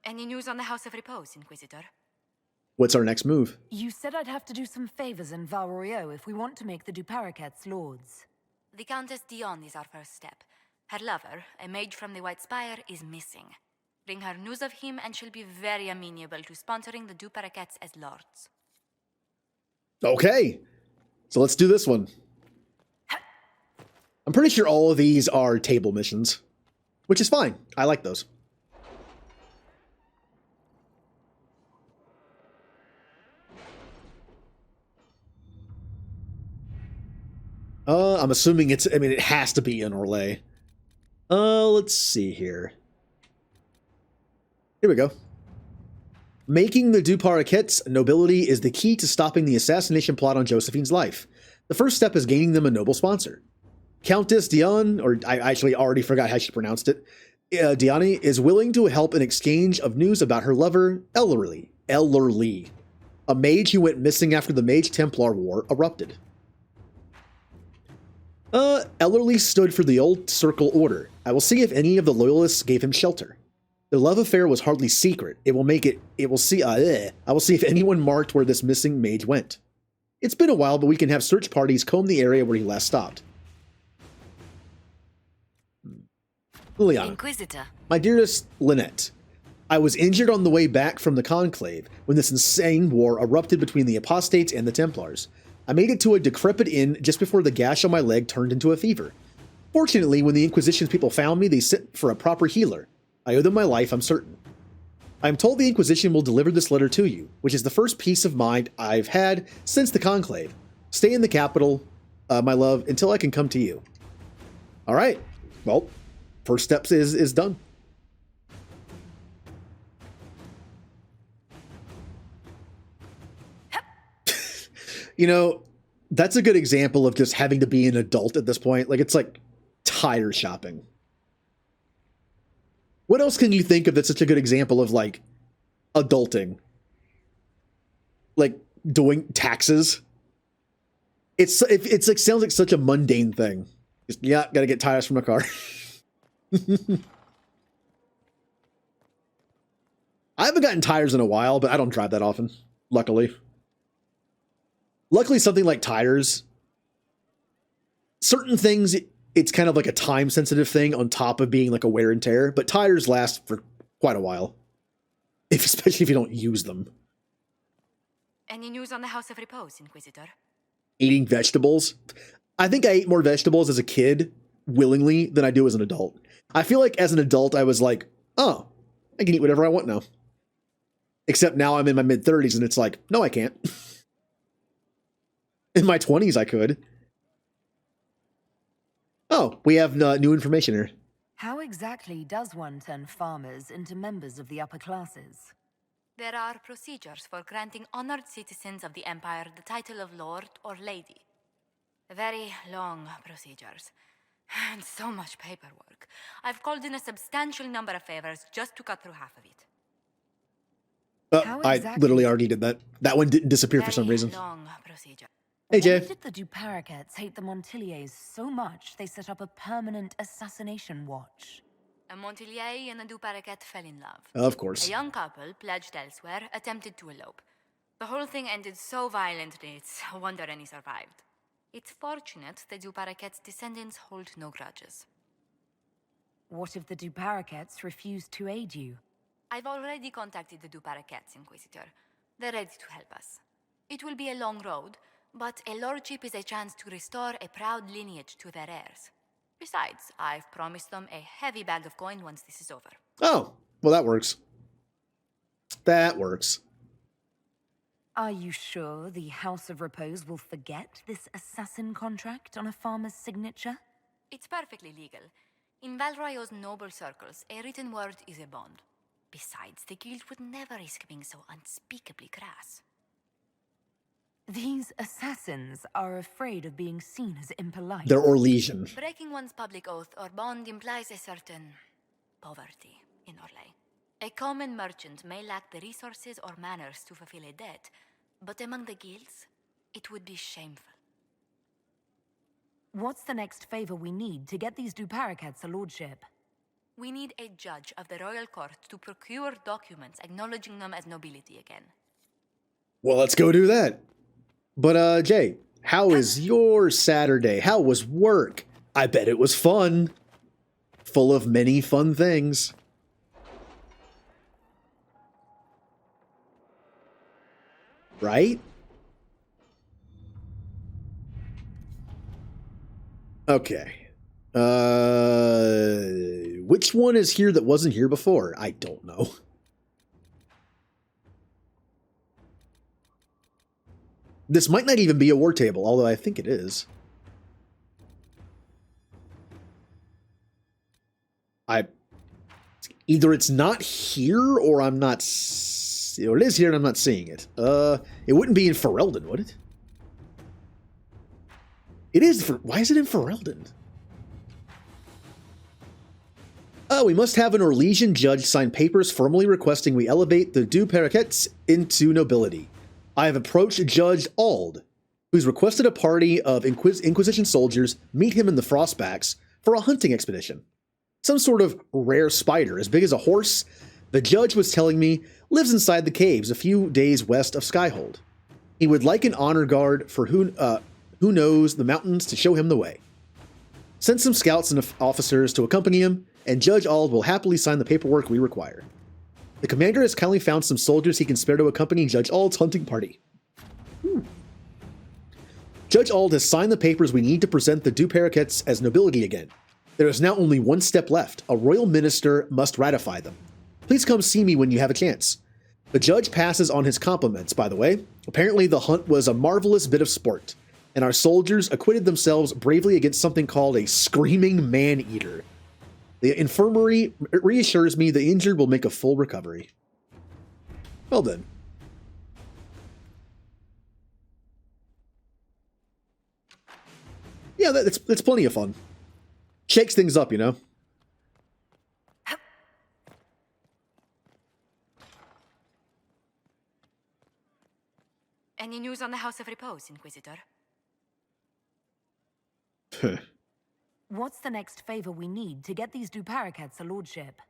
[SPEAKER 9] Any news on the House of Repose, Inquisitor?
[SPEAKER 1] What's our next move?
[SPEAKER 7] You said I'd have to do some favors in Val Royaux if we want to make the Duparaquets lords.
[SPEAKER 9] The Countess Dion is our first step. Her lover, a mage from the White Spire, is missing. Bring her news of him and she'll be very amenable to sponsoring the Duparaquets as lords.
[SPEAKER 1] Okay. So let's do this one. I'm pretty sure all of these are table missions, which is fine. I like those. I'm assuming it has to be in Orlais. Let's see here. Here we go. Making the Duparaquets nobility is the key to stopping the assassination plot on Josephine's life. The first step is gaining them a noble sponsor. Countess Dion, or I actually already forgot how she pronounced it, Diani is willing to help in exchange of news about her lover, Ellerly, a mage who went missing after the Mage Templar War erupted. Ellerly stood for the Old Circle Order. I will see if any of the loyalists gave him shelter. Their love affair was hardly secret. I will see if anyone marked where this missing mage went. It's been a while, but we can have search parties comb the area where he last stopped. Liliana.
[SPEAKER 7] Inquisitor.
[SPEAKER 1] My dearest Lynette, I was injured on the way back from the Conclave when this insane war erupted between the Apostates and the Templars. I made it to a decrepit inn just before the gash on my leg turned into a fever. Fortunately, when the Inquisition's people found me, they sent for a proper healer. I owe them my life, I'm certain. I am told the Inquisition will deliver this letter to you, which is the first peace of mind I've had since the Conclave. Stay in the capital, my love, until I can come to you. All right. Well, first steps is done. You know, that's a good example of just having to be an adult at this point. Like, it's like tire shopping. What else can you think of that's such a good example of, like, adulting? Like, doing taxes? It's like, sounds like such a mundane thing. Just, yeah, gotta get tires from a car. I haven't gotten tires in a while, but I don't drive that often, luckily. Luckily, something like tires, certain things, it's kind of like a time-sensitive thing on top of being like a wear and tear, but tires last for quite a while, especially if you don't use them.
[SPEAKER 9] Any news on the House of Repose, Inquisitor?
[SPEAKER 1] Eating vegetables? I think I ate more vegetables as a kid, willingly, than I do as an adult. I feel like as an adult, I was like, oh, I can eat whatever I want now. Except now I'm in my mid-30s and it's like, no, I can't. In my 20s, I could. Oh, we have new information here.
[SPEAKER 18] How exactly does one turn farmers into members of the upper classes?
[SPEAKER 9] There are procedures for granting honored citizens of the Empire the title of Lord or Lady. Very long procedures. And so much paperwork. I've called in a substantial number of favors just to cut through half of it.
[SPEAKER 1] I literally already did that. That one didn't disappear for some reason.
[SPEAKER 9] Long procedure.
[SPEAKER 1] Hey, Jay.
[SPEAKER 18] Why did the Duparacets hate the Montiliers so much they set up a permanent assassination watch?
[SPEAKER 9] A Montilier and a Duparacet fell in love.
[SPEAKER 1] Of course.
[SPEAKER 9] A young couple, pledged elsewhere, attempted to elope. The whole thing ended so violently, it's a wonder any survived. It's fortunate the Duparacet's descendants hold no grudges.
[SPEAKER 18] What if the Duparacets refuse to aid you?
[SPEAKER 9] I've already contacted the Duparacets, Inquisitor. They're ready to help us. It will be a long road, but a lordship is a chance to restore a proud lineage to their heirs. Besides, I've promised them a heavy bag of coin once this is over.
[SPEAKER 1] Oh, well, that works. That works.
[SPEAKER 18] Are you sure the House of Repose will forget this assassin contract on a farmer's signature?
[SPEAKER 9] It's perfectly legal. In Val Royeaux's noble circles, a written word is a bond. Besides, the guild would never risk being so unspeakably crass.
[SPEAKER 18] These assassins are afraid of being seen as impolite.
[SPEAKER 1] They're Orlesian.
[SPEAKER 9] Breaking one's public oath or bond implies a certain poverty in Orlais. A common merchant may lack the resources or manners to fulfill a debt, but among the guilds, it would be shameful.
[SPEAKER 18] What's the next favor we need to get these Duparacets a lordship?
[SPEAKER 9] We need a judge of the royal court to procure documents acknowledging them as nobility again.
[SPEAKER 1] Well, let's go do that. But, Jay, how is your Saturday? How was work? I bet it was fun. Full of many fun things. Right? Okay. Which one is here that wasn't here before? I don't know. This might not even be a war table, although I think it is. Either it's not here, or I'm not... Or it is here and I'm not seeing it. It wouldn't be in Ferelden, would it? It is... Why is it in Ferelden? Oh, we must have an Orlesian judge sign papers formally requesting we elevate the Duparacets into nobility. I have approached Judge Ald, who's requested a party of Inquisition soldiers meet him in the Frostbacks for a hunting expedition. Some sort of rare spider as big as a horse, the judge was telling me, lives inside the caves a few days west of Skyhold. He would like an honor guard for who knows the mountains to show him the way. Send some scouts and officers to accompany him, and Judge Ald will happily sign the paperwork we require. The commander has kindly found some soldiers he can spare to accompany Judge Ald's hunting party. Judge Ald has signed the papers we need to present the Duperriquets as nobility again. There is now only one step left. A royal minister must ratify them. Please come see me when you have a chance. The judge passes on his compliments, by the way. Apparently the hunt was a marvelous bit of sport, and our soldiers acquitted themselves bravely against something called a screaming man-eater. The infirmary reassures me the injured will make a full recovery. Well then. Yeah, that's plenty of fun. Shakes things up, you know?
[SPEAKER 9] Any news on the House of Repose, Inquisitor?
[SPEAKER 18] What's the next favor we need to get these Duperriquets a lordship?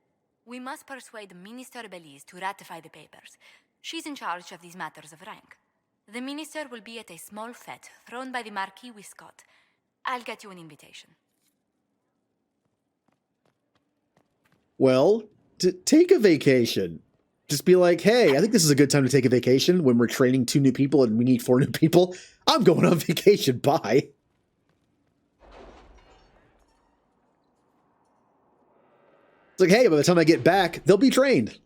[SPEAKER 9] We must persuade Minister Belize to ratify the papers. She's in charge of these matters of rank. The minister will be at a small fete thrown by the Marquis Wiscott. I'll get you an invitation.
[SPEAKER 1] Well, to take a vacation. Just be like, hey, I think this is a good time to take a vacation when we're training 2 new people and we need 4 new people. I'm going on vacation, bye. It's like, hey, by the time I get back, they'll be trained.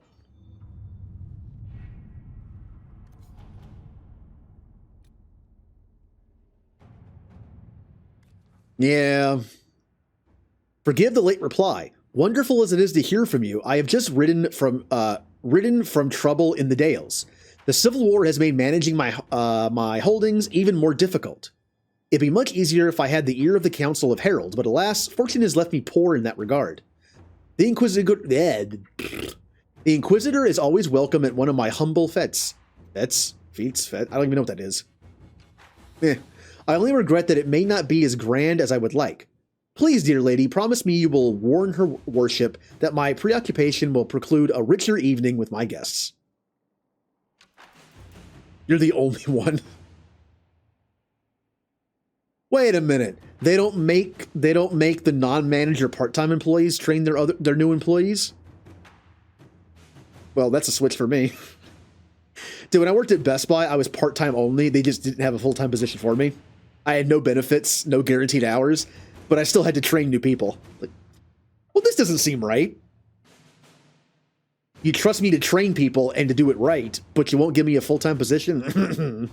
[SPEAKER 1] Yeah. Forgive the late reply. Wonderful as it is to hear from you, I have just ridden from trouble in the Dales. The Civil War has made managing my holdings even more difficult. It'd be much easier if I had the ear of the Council of Heralds, but alas, fortune has left me poor in that regard. The Inquisitor is always welcome at one of my humble fetes. Fetes? I don't even know what that is. I only regret that it may not be as grand as I would like. Please, dear lady, promise me you will warn her worship that my preoccupation will preclude a richer evening with my guests. You're the only one. Wait a minute. They don't make the non-manager part-time employees train their new employees? Well, that's a switch for me. Dude, when I worked at Best Buy, I was part-time only. They just didn't have a full-time position for me. I had no benefits, no guaranteed hours, but I still had to train new people. Like, well, this doesn't seem right. You trust me to train people and to do it right, but you won't give me a full-time position?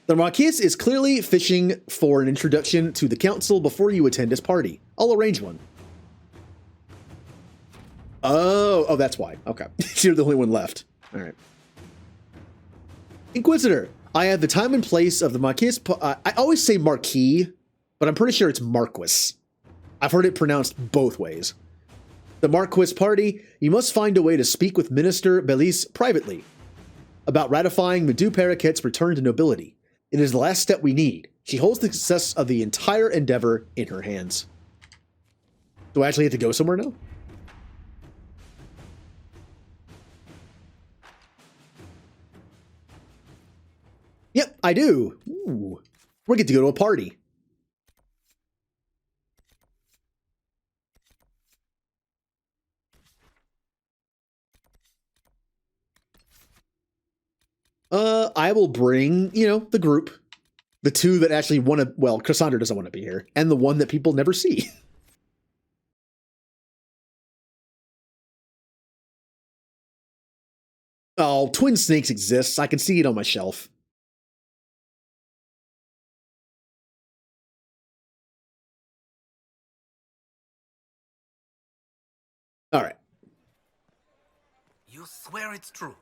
[SPEAKER 1] The Marquis is clearly fishing for an introduction to the council before you attend his party. I'll arrange one. Oh, that's why. Okay. You're the only one left. All right. Inquisitor, I have the time and place of the Marquis. I always say Marquis, but I'm pretty sure it's Marquis. I've heard it pronounced both ways. The Marquis party, you must find a way to speak with Minister Belize privately about ratifying the Duperriquet's return to nobility. It is the last step we need. She holds the success of the entire endeavor in her hands. Do I actually have to go somewhere now? Yep, I do. Ooh. We get to go to a party. I will bring, the group. The 2 that actually want to, well, Cassandra doesn't want to be here. And the 1 that people never see. Oh, Twin Snakes exists. I can see it on my shelf. All right.
[SPEAKER 14] You swear it's true?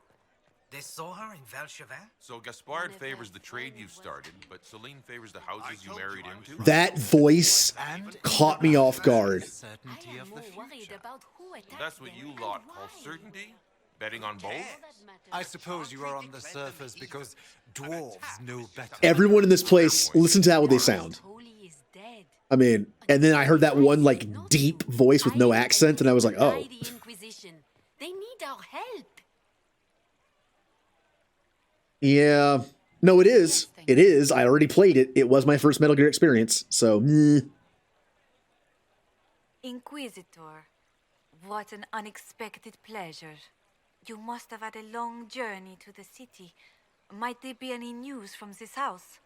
[SPEAKER 14] They saw her in Valchevin?
[SPEAKER 19] So Gaspard favors the trade you've started, but Celine favors the houses you married into?
[SPEAKER 1] That voice caught me off guard.
[SPEAKER 19] That's what you lot call certainty? Betting on both?
[SPEAKER 20] I suppose you are on the surface because dwarves know better.
[SPEAKER 1] Everyone in this place, listen to how they sound. I mean, and then I heard that one, deep voice with no accent, and I was like, oh.
[SPEAKER 9] They need our help.
[SPEAKER 1] Yeah. No, it is. It is. I already played it. It was my first Metal Gear experience, so.
[SPEAKER 9] Inquisitor,
[SPEAKER 21] What an unexpected pleasure. You must have had a long journey to the city. Might there be any news from this house?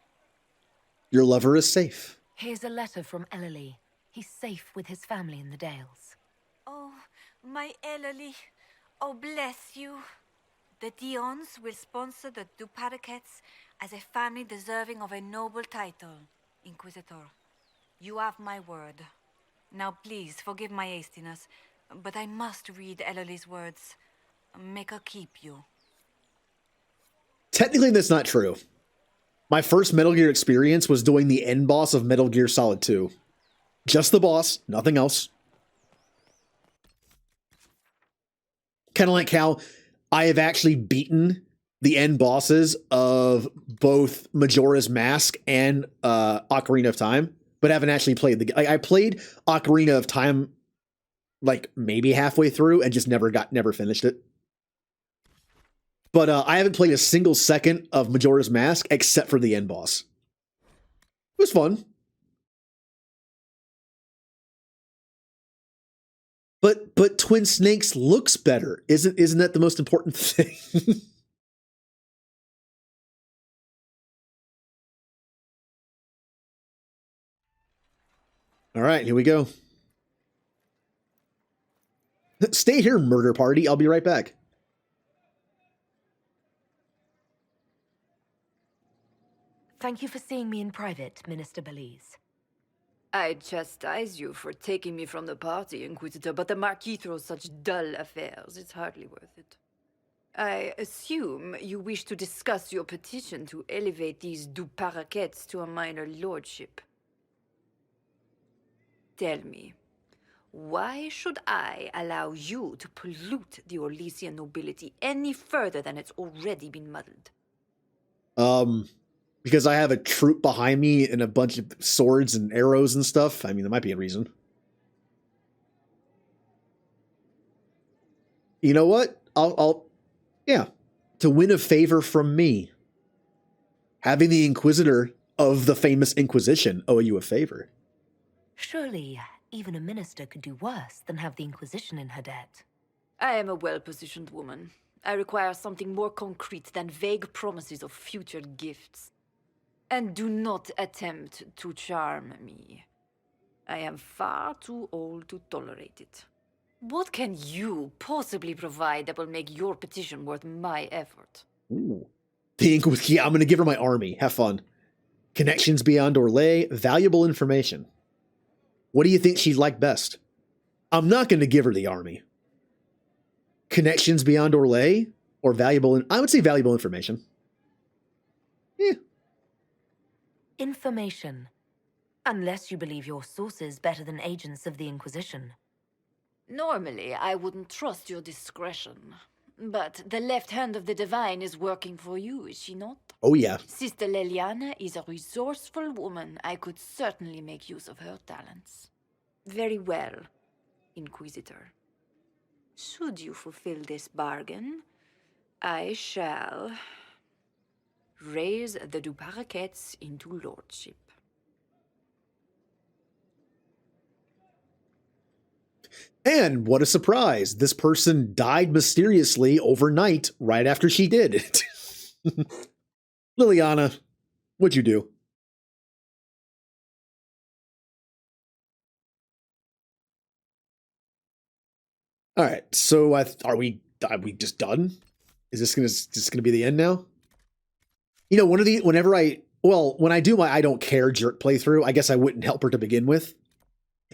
[SPEAKER 1] Your lover is safe.
[SPEAKER 18] Here's a letter from Ellerly. He's safe with his family in the Dales.
[SPEAKER 21] Oh, my Ellerly. Oh, bless you. The Dions will sponsor the Duparakets as a family deserving of a noble title, Inquisitor. You have my word. Now please, forgive my hastiness, but I must read Ellerly's words. Make her keep you.
[SPEAKER 1] Technically, that's not true. My first Metal Gear experience was doing the end boss of Metal Gear Solid 2. Just the boss, nothing else. Kind of like how I have actually beaten the end bosses of both Majora's Mask and Ocarina of Time, but haven't actually played the game. I played Ocarina of Time like maybe halfway through and just never finished it. But I haven't played a single second of Majora's Mask except for the end boss. It was fun. But Twin Snakes looks better. Isn't that the most important thing? All right, here we go. Stay here, murder party. I'll be right back.
[SPEAKER 18] Thank you for seeing me in private, Minister Belize.
[SPEAKER 10] I chastise you for taking me from the party, Inquisitor, but the Marquis throws such dull affairs. It's hardly worth it. I assume you wish to discuss your petition to elevate these Duparakets to a minor lordship. Tell me, why should I allow you to pollute the Orlesian nobility any further than it's already been muddled?
[SPEAKER 1] Because I have a troop behind me and a bunch of swords and arrows and stuff. I mean, there might be a reason. You know what? Yeah. To win a favor from me. Having the Inquisitor of the famous Inquisition owe you a favor.
[SPEAKER 18] Surely, even a minister could do worse than have the Inquisition in her debt.
[SPEAKER 10] I am a well-positioned woman. I require something more concrete than vague promises of future gifts. And do not attempt to charm me. I am far too old to tolerate it. What can you possibly provide that will make your petition worth my effort?
[SPEAKER 1] Ooh. Yeah, I'm going to give her my army. Have fun. Connections beyond Orlais, valuable information. What do you think she'd like best? I'm not going to give her the army. Connections beyond Orlais or valuable... I would say valuable information. Yeah.
[SPEAKER 18] Information. Unless you believe your sources better than agents of the Inquisition.
[SPEAKER 10] Normally, I wouldn't trust your discretion. But the left hand of the Divine is working for you, is she not?
[SPEAKER 1] Oh, yeah.
[SPEAKER 10] Sister Leliana is a resourceful woman. I could certainly make use of her talents. Very well, Inquisitor. Should you fulfill this bargain, I shall raise the Duparakets into lordship.
[SPEAKER 1] And what a surprise. This person died mysteriously overnight right after she did it. Liliana, what'd you do? All right, so are we just done? Is this gonna be the end now? You know, when I do my I don't care jerk playthrough, I guess I wouldn't help her to begin with.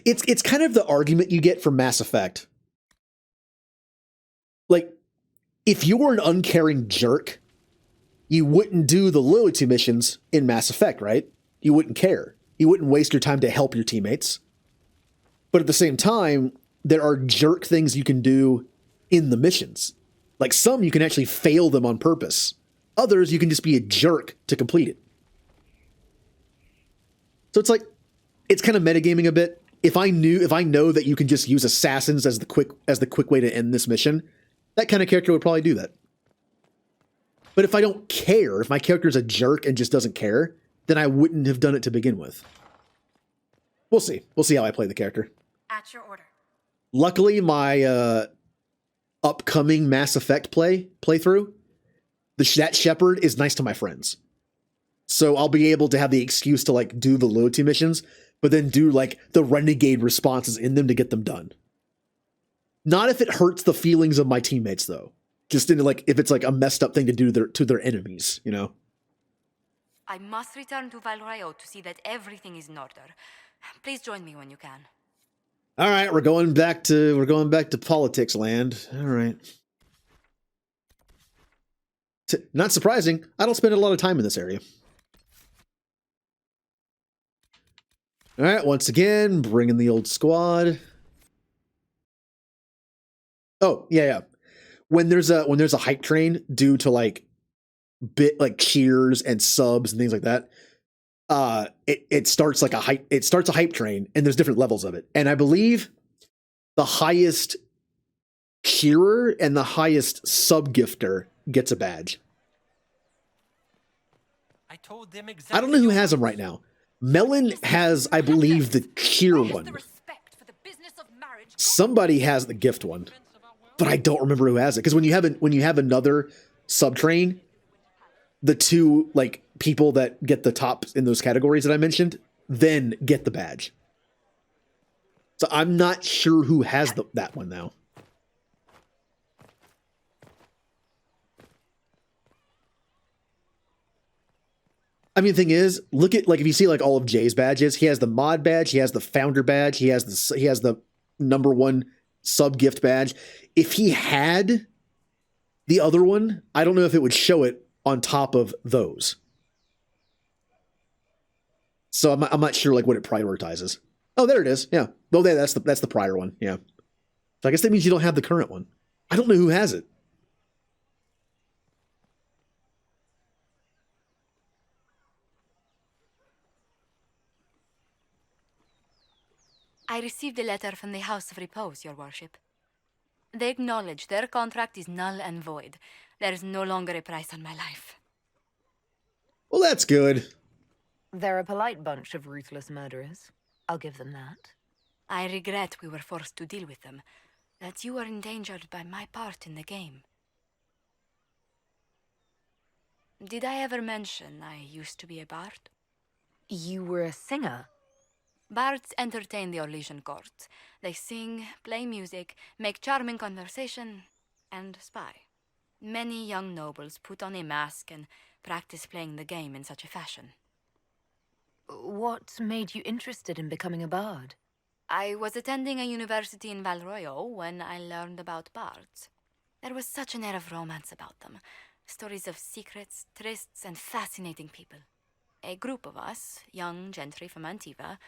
[SPEAKER 1] It's kind of the argument you get from Mass Effect. Like, if you were an uncaring jerk, you wouldn't do the loyalty missions in Mass Effect, right? You wouldn't care. You wouldn't waste your time to help your teammates. But at the same time, there are jerk things you can do in the missions. Like, some you can actually fail them on purpose. Others, you can just be a jerk to complete it. So it's like, it's kind of metagaming a bit. If I know that you can just use assassins as the quick way to end this mission, that kind of character would probably do that. But if I don't care, if my character's a jerk and just doesn't care, then I wouldn't have done it to begin with. We'll see. We'll see how I play the character.
[SPEAKER 16] At your order.
[SPEAKER 1] Luckily, my upcoming Mass Effect playthrough, that Shepherd is nice to my friends. So I'll be able to have the excuse to like do the loyalty missions, but then do like the renegade responses in them to get them done. Not if it hurts the feelings of my teammates, though. Just in like if it's like a messed up thing to do to their enemies, you know.
[SPEAKER 9] I must return to Valrayo to see that everything is in order. Please join me when you can.
[SPEAKER 1] All right, we're going back to politics land. All right. Not surprising. I don't spend a lot of time in this area. All right, once again, bring in the old squad. Oh, yeah. When there's a hype train due to like cheers and subs and things like that, it starts like a hype train, and there's different levels of it. And I believe the highest cheerer and the highest sub gifter gets a badge.
[SPEAKER 14] I told them
[SPEAKER 1] I
[SPEAKER 14] exactly.
[SPEAKER 1] don't know who has them right now. Melon has, I believe, the cheer one. Somebody has the gift one, but I don't remember who has it. Because when you have another sub train, the two like people that get the tops in those categories that I mentioned then get the badge. So I'm not sure who has that one now. I mean, the thing is, look at like if you see like all of Jay's badges, he has the mod badge, he has the founder badge, he has the number one sub gift badge. If he had the other one, I don't know if it would show it on top of those. So I'm not sure like what it prioritizes. Oh, there it is. Yeah. Oh, that's the prior one. Yeah. So I guess that means you don't have the current one. I don't know who has it.
[SPEAKER 9] I received a letter from the House of Repose, Your Worship. They acknowledge their contract is null and void. There is no longer a price on my life.
[SPEAKER 1] Well, that's good.
[SPEAKER 18] They're a polite bunch of ruthless murderers. I'll give them that.
[SPEAKER 9] I regret we were forced to deal with them, that you were endangered by my part in the game. Did I ever mention I used to be a bard?
[SPEAKER 18] You were a singer?
[SPEAKER 9] Bards entertain the Orlesian court. They sing, play music, make charming conversation, and spy. Many young nobles put on a mask and practice playing the game in such a fashion.
[SPEAKER 18] What made you interested in becoming a bard?
[SPEAKER 9] I was attending a university in Valroyo when I learned about bards. There was such an air of romance about them. Stories of secrets, trysts, and fascinating people. A group of us, young gentry from Antiva,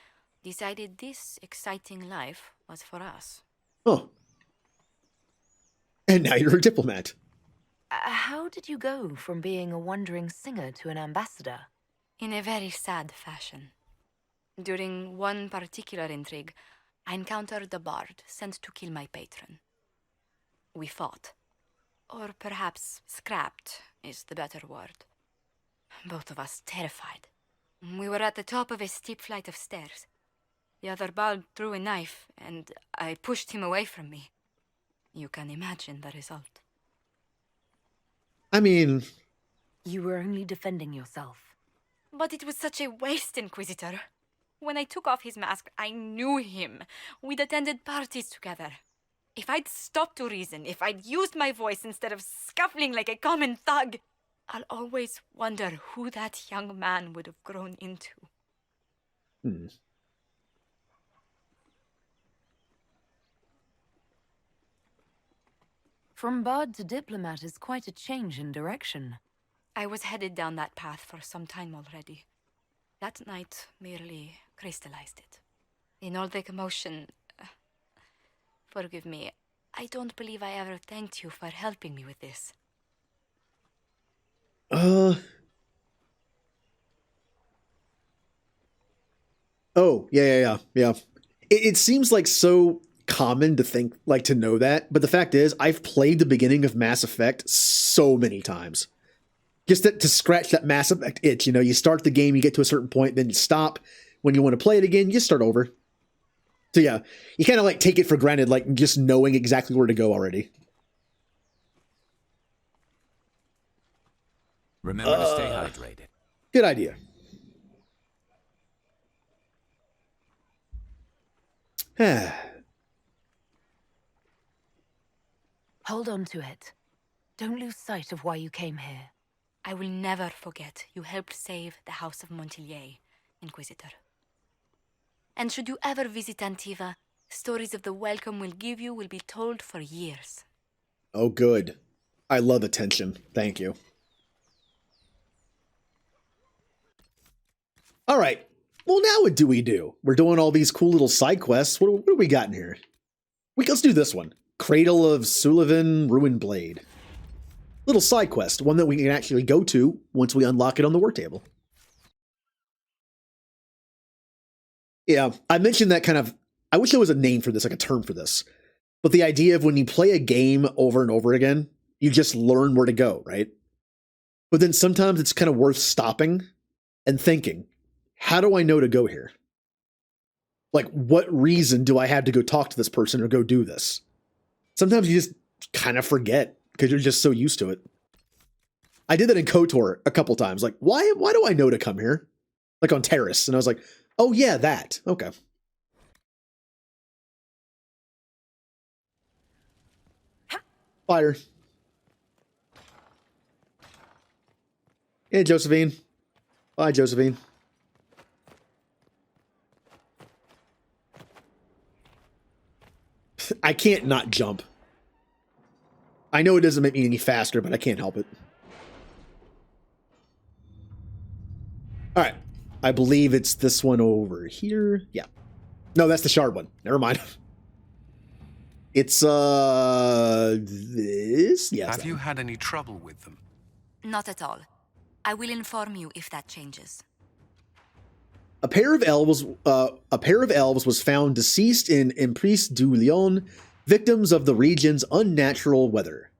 [SPEAKER 9] decided this exciting life was for us.
[SPEAKER 1] Oh. And now you're a diplomat.
[SPEAKER 18] How did you go from being a wandering singer to an ambassador?
[SPEAKER 9] In a very sad fashion. During one particular intrigue, I encountered a bard sent to kill my patron. We fought. Or perhaps scrapped is the better word. Both of us terrified. We were at the top of a steep flight of stairs. The other bard threw a knife, and I pushed him away from me. You can imagine the result.
[SPEAKER 1] I mean...
[SPEAKER 18] You were only defending yourself.
[SPEAKER 9] But it was such a waste, Inquisitor. When I took off his mask, I knew him. We'd attended parties together. If I'd stopped to reason, if I'd used my voice instead of scuffling like a common thug, I'll always wonder who that young man would have grown into.
[SPEAKER 18] From bard to diplomat is quite a change in direction.
[SPEAKER 9] I was headed down that path for some time already. That night merely crystallized it. In all the commotion... forgive me, I don't believe I ever thanked you for helping me with this.
[SPEAKER 1] Oh, yeah. It seems like so common to think, like to know that, but the fact is, I've played the beginning of Mass Effect so many times. Just to scratch that Mass Effect itch, you know, you start the game, you get to a certain point, then you stop. When you want to play it again, you start over. So yeah, you kind of like take it for granted, like just knowing exactly where to go already.
[SPEAKER 4] Remember to stay hydrated.
[SPEAKER 1] Good idea.
[SPEAKER 18] Hold on to it. Don't lose sight of why you came here.
[SPEAKER 7] I will never forget you helped save the House of Montilyet, Inquisitor. And should you ever visit Antiva, stories of the welcome we'll give you will be told for years.
[SPEAKER 1] Oh, good. I love attention. Thank you. All right. Well, now what do we do? We're doing all these cool little side quests. What do we got in here? Let's do this one. Cradle of Sullivan Ruined Blade. Little side quest, one that we can actually go to once we unlock it on the work table. Yeah, I mentioned that kind of, I wish there was a name for this, like a term for this. But the idea of when you play a game over and over again, you just learn where to go, right? But then sometimes it's kind of worth stopping and thinking, how do I know to go here? Like, what reason do I have to go talk to this person or go do this? Sometimes you just kind of forget because you're just so used to it. I did that in KOTOR a couple times. Like, why do I know to come here? Like on Terrace. And I was like, oh yeah, that. Okay. Fire. Hey, Josephine. Bye, Josephine. I can't not jump. I know it doesn't make me any faster, but I can't help it. All right. I believe it's this one over here. Yeah. No, that's the shard one. Never mind. It's, this? Yeah.
[SPEAKER 6] Have you had any trouble with them?
[SPEAKER 7] Not at all. I will inform you if that changes.
[SPEAKER 1] A pair of elves was found deceased in Emprise du Lion, victims of the region's unnatural weather.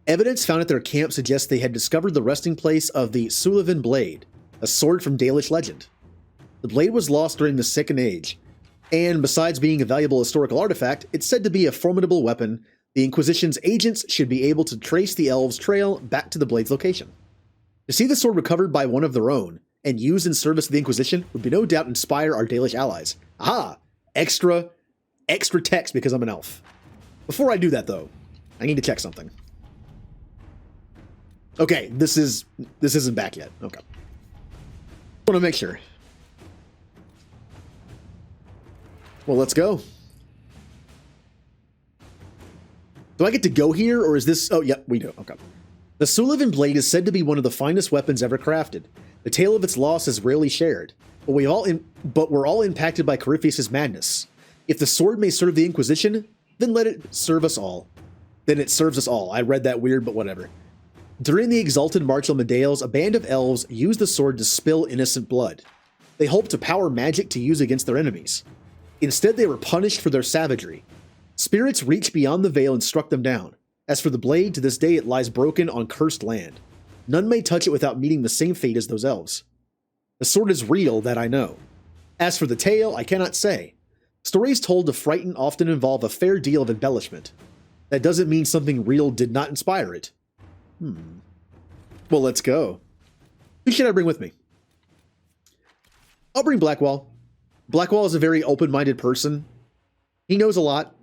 [SPEAKER 1] Evidence found at their camp suggests they had discovered the resting place of the Sullivan Blade, a sword from Dalish legend. The blade was lost during the Second Age, and besides being a valuable historical artifact, it's said to be a formidable weapon. The Inquisition's agents should be able to trace the elves' trail back to the blade's location. To see the sword recovered by one of their own, and used in service of the Inquisition would be no doubt inspire our Dalish allies. Aha! Extra text because I'm an elf. Before I do that, though, I need to check something. Okay, this isn't back yet. Okay. Want to make sure. Well, let's go. Do I get to go here, or is this... Oh, yeah, we do. Okay. The Sullivan Blade is said to be one of the finest weapons ever crafted. The tale of its loss is rarely shared, but we're all impacted by Corypheus' madness. If the sword may serve the Inquisition, then let it serve us all. Then it serves us all. I read that weird, but whatever. During the exalted March on Medeiros, a band of elves used the sword to spill innocent blood. They hoped to power magic to use against their enemies. Instead, they were punished for their savagery. Spirits reached beyond the veil and struck them down. As for the blade, to this day it lies broken on cursed land. None may touch it without meeting the same fate as those elves. The sword is real, that I know. As for the tale, I cannot say. Stories told to frighten often involve a fair deal of embellishment. That doesn't mean something real did not inspire it. Well, let's go. Who should I bring with me? I'll bring Blackwall. Blackwall is a very open-minded person. He knows a lot.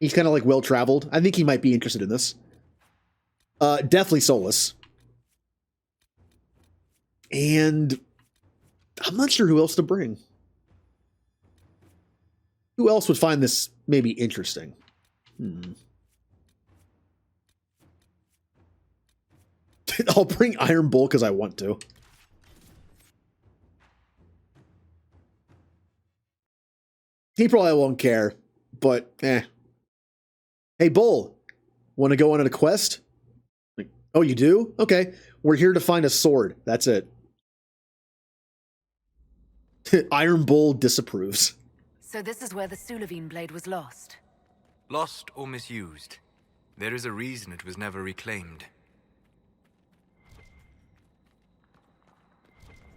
[SPEAKER 1] He's kind of like well-traveled. I think he might be interested in this. Definitely Solus. And I'm not sure who else to bring. Who else would find this maybe interesting? I'll bring Iron Bull because I want to. He probably won't care, but eh. Hey, Bull, want to go on a quest? Like, oh, you do? Okay, we're here to find a sword. That's it. Iron Bull disapproves.
[SPEAKER 18] So this is where the Sullivan blade was lost.
[SPEAKER 22] Lost or misused. There is a reason it was never reclaimed.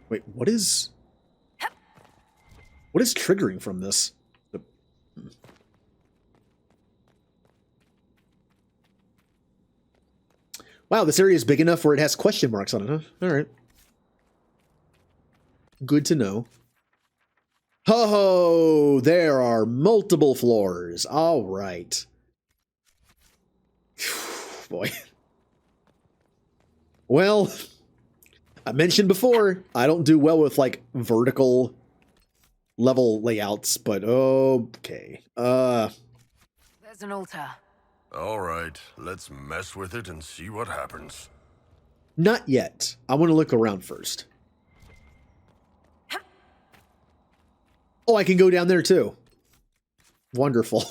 [SPEAKER 1] Wait, what is triggering from this? Wow, this area is big enough where it has question marks on it, huh? All right. Good to know. Ho-ho! There are multiple floors. All right. Boy. Well, I mentioned before, I don't do well with, like, vertical level layouts, but okay.
[SPEAKER 2] There's an altar.
[SPEAKER 8] All right, let's mess with it and see what happens.
[SPEAKER 1] Not yet. I want to look around first. Oh, I can go down there too. Wonderful.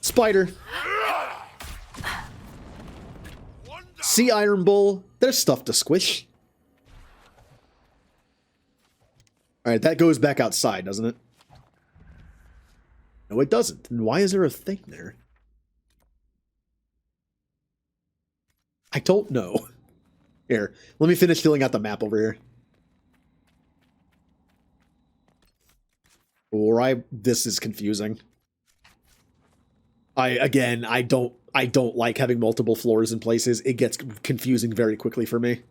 [SPEAKER 1] Spider. Sea Iron Bull. There's stuff to squish. Alright, that goes back outside, doesn't it? No, it doesn't. And why is there a thing there? I don't know. Here, let me finish filling out the map over here. This is confusing. I don't like having multiple floors in places. It gets confusing very quickly for me.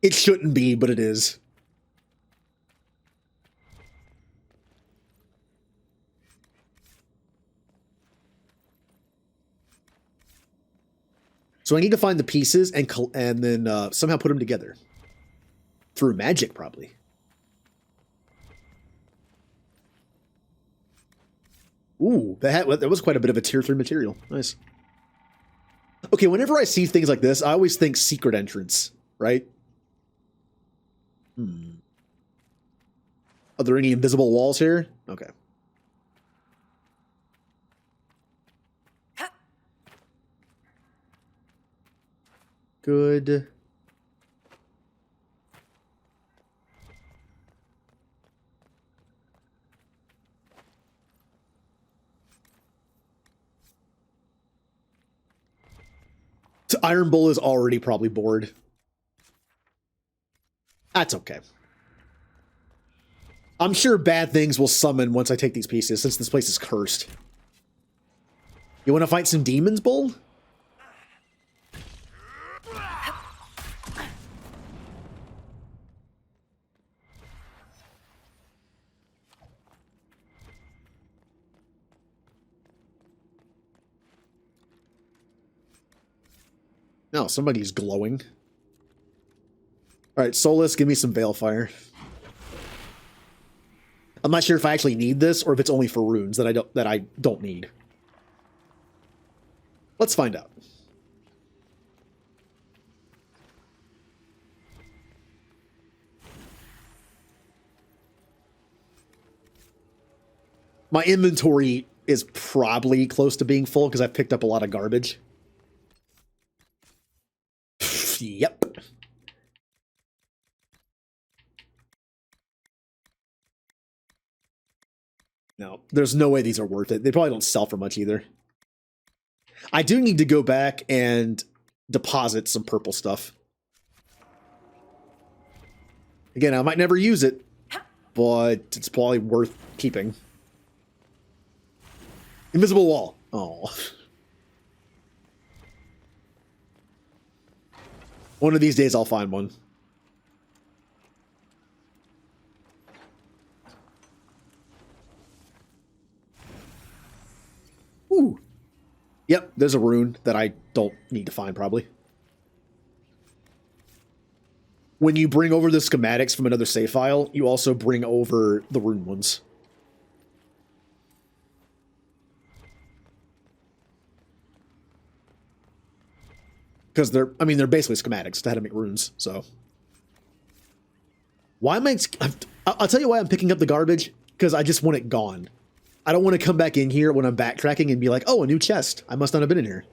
[SPEAKER 1] It shouldn't be, but it is. So I need to find the pieces and then somehow put them together. Through magic, probably. Ooh, that was quite a bit of a tier 3 material. Nice. Okay, whenever I see things like this, I always think secret entrance, right? Are there any invisible walls here? Okay. Good. Iron Bull is already probably bored. That's okay. I'm sure bad things will summon once I take these pieces, since this place is cursed. You want to fight some demons, Bull? No, somebody's glowing. Alright, Solus, give me some Balefire. I'm not sure if I actually need this or if it's only for runes that I don't need. Let's find out. My inventory is probably close to being full because I've picked up a lot of garbage. Yep. No, there's no way these are worth it. They probably don't sell for much either. I do need to go back and deposit some purple stuff. Again, I might never use it, but it's probably worth keeping. Invisible wall. Oh. One of these days I'll find one. Ooh. Yep, there's a rune that I don't need to find, probably. When you bring over the schematics from another save file, you also bring over the rune ones. Because they're basically schematics to how to make runes, so. Why am I'll tell you why I'm picking up the garbage, because I just want it gone. I don't want to come back in here when I'm backtracking and be like, oh, a new chest. I must not have been in here.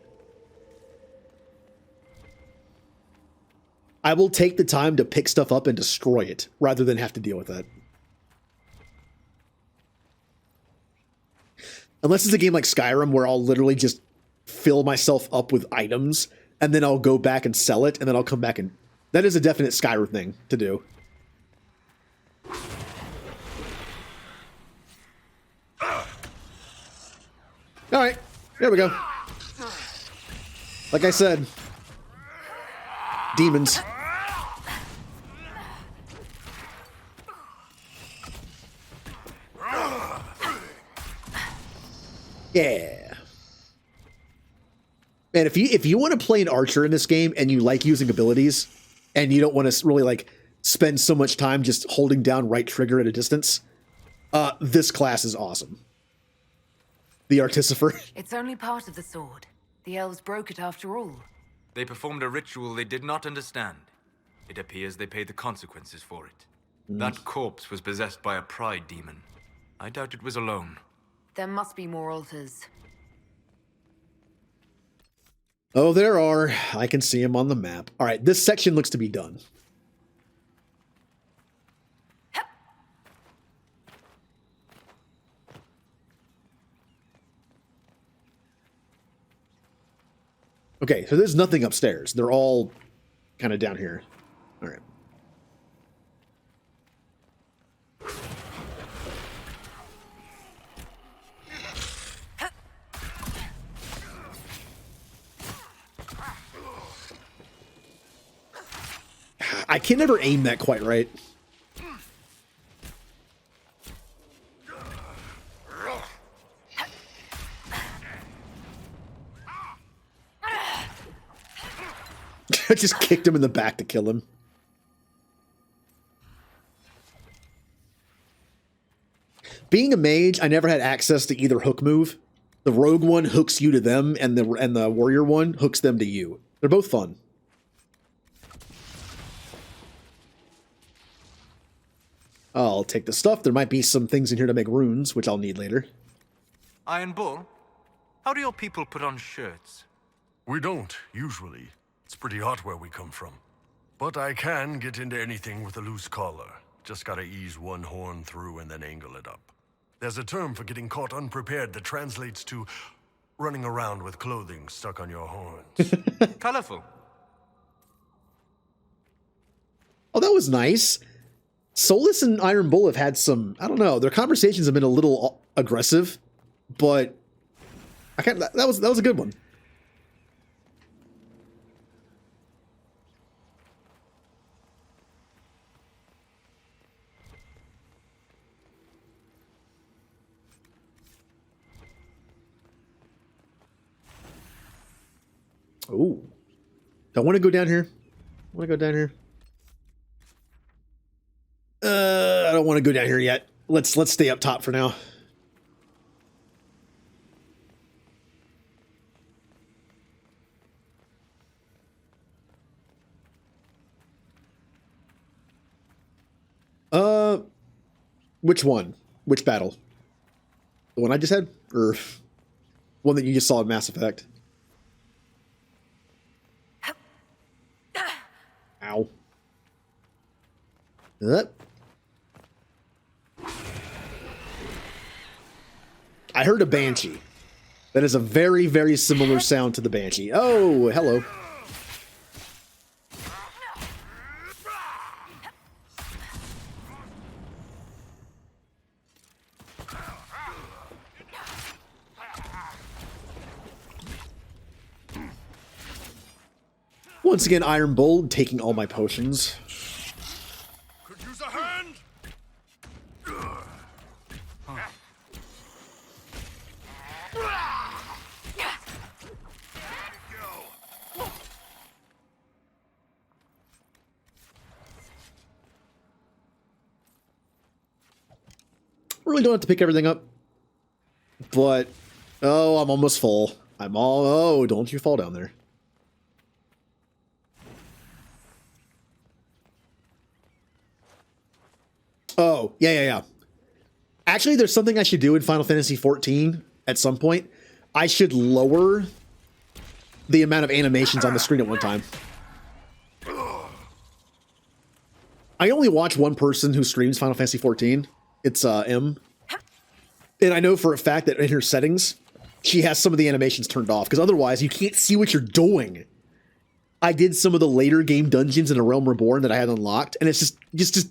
[SPEAKER 1] I will take the time to pick stuff up and destroy it, rather than have to deal with that. Unless it's a game like Skyrim, where I'll literally just fill myself up with items, and then I'll go back and sell it, and then I'll come back and That is a definite Skyrim thing to do. Alright, there we go. Like I said, demons. Yeah. Man, if you want to play an archer in this game and you like using abilities and you don't want to really like spend so much time just holding down right trigger at a distance, this class is awesome. The Artificer.
[SPEAKER 18] It's only part of the sword. The elves broke it after all.
[SPEAKER 22] They performed a ritual they did not understand. It appears they paid the consequences for it. That corpse was possessed by a pride demon. I doubt it was alone.
[SPEAKER 18] There must be more altars.
[SPEAKER 1] Oh, there are. I can see them on the map. All right, this section looks to be done. Okay, so there's nothing upstairs. They're all kind of down here. All right. I can never aim that quite right. I just kicked him in the back to kill him. Being a mage, I never had access to either hook move. The rogue one hooks you to them, and the warrior one hooks them to you. They're both fun. I'll take the stuff. There might be some things in here to make runes, which I'll need later.
[SPEAKER 22] Iron Bull, how do your people put on shirts?
[SPEAKER 8] We don't, usually. It's pretty hot where we come from. But I can get into anything with a loose collar. Just gotta ease one horn through and then angle it up. There's a term for getting caught unprepared that translates to running around with clothing stuck on your horns.
[SPEAKER 22] Colorful.
[SPEAKER 1] Oh, that was nice. Solus and Iron Bull have had some, I don't know, their conversations have been a little aggressive, but that was a good one. Oh, I want to go down here. I want to go down here. I don't want to go down here yet. Let's stay up top for now. Which one? Which battle? The one I just had? Or one that you just saw in Mass Effect? Ow. I heard a banshee. That is a very, very similar sound to the banshee. Oh, hello. Once again, Iron Bull taking all my potions.
[SPEAKER 8] Could use a hand.
[SPEAKER 1] Really don't have to pick everything up. But, oh, I'm almost full. Oh, don't you fall down there. Oh, yeah. Actually, there's something I should do in Final Fantasy XIV at some point. I should lower the amount of animations on the screen at one time. I only watch one person who streams Final Fantasy XIV. It's M. And I know for a fact that in her settings, she has some of the animations turned off, because otherwise you can't see what you're doing. I did some of the later game dungeons in A Realm Reborn that I had unlocked, and it's just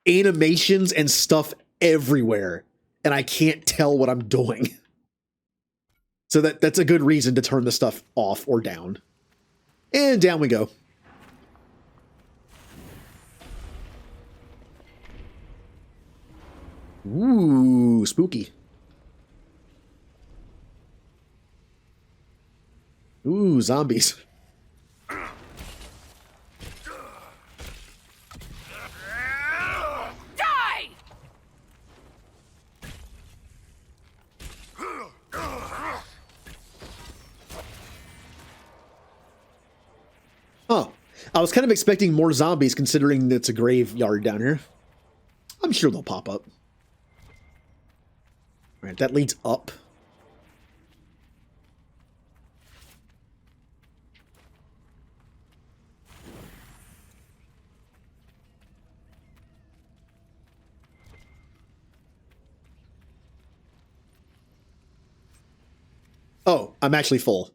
[SPEAKER 1] animations and stuff everywhere, and I can't tell what I'm doing. So that's a good reason to turn the stuff off or down. And down we go. Ooh, spooky. Ooh, zombies.
[SPEAKER 21] Die!
[SPEAKER 1] Huh. I was kind of expecting more zombies considering it's a graveyard down here. I'm sure they'll pop up. All right, that leads up. Oh, I'm actually full.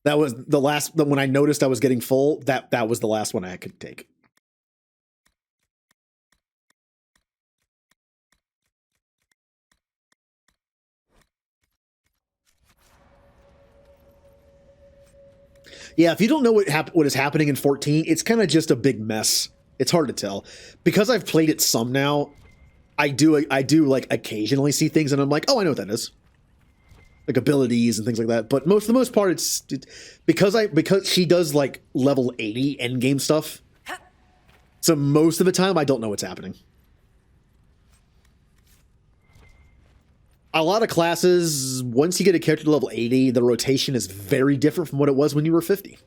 [SPEAKER 1] That was the last, when I noticed I was getting full, that was the last one I could take. Yeah, if you don't know what is happening in 14, it's kind of just a big mess. It's hard to tell. because I've played it some now, I do like occasionally see things and I'm like, oh, I know what that is. Like abilities and things like that. But for the most part, it's because she does like level 80 endgame stuff. So most of the time, I don't know what's happening. A lot of classes, once you get a character to level 80, the rotation is very different from what it was when you were 50.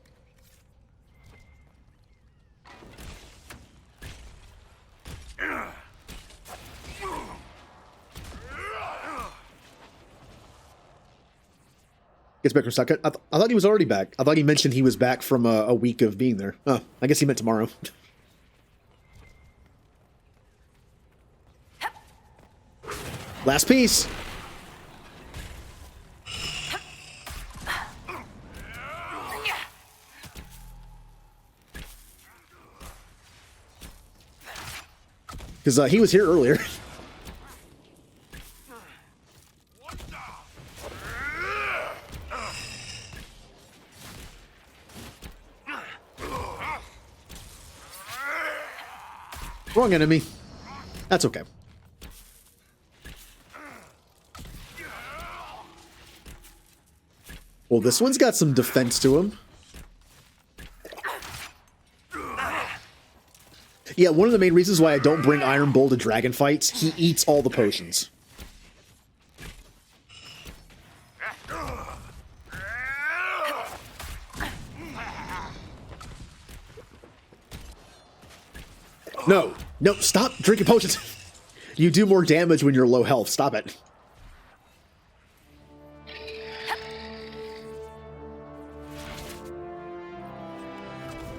[SPEAKER 1] Gets back for a second. I thought he was already back. I thought he mentioned he was back from a week of being there. Oh, I guess he meant tomorrow. Last piece. Because he was here earlier. Wrong enemy. That's okay. Well, this one's got some defense to him. Yeah, one of the main reasons why I don't bring Iron Bull to dragon fights, he eats all the potions. No, stop drinking potions. You do more damage when you're low health. Stop it.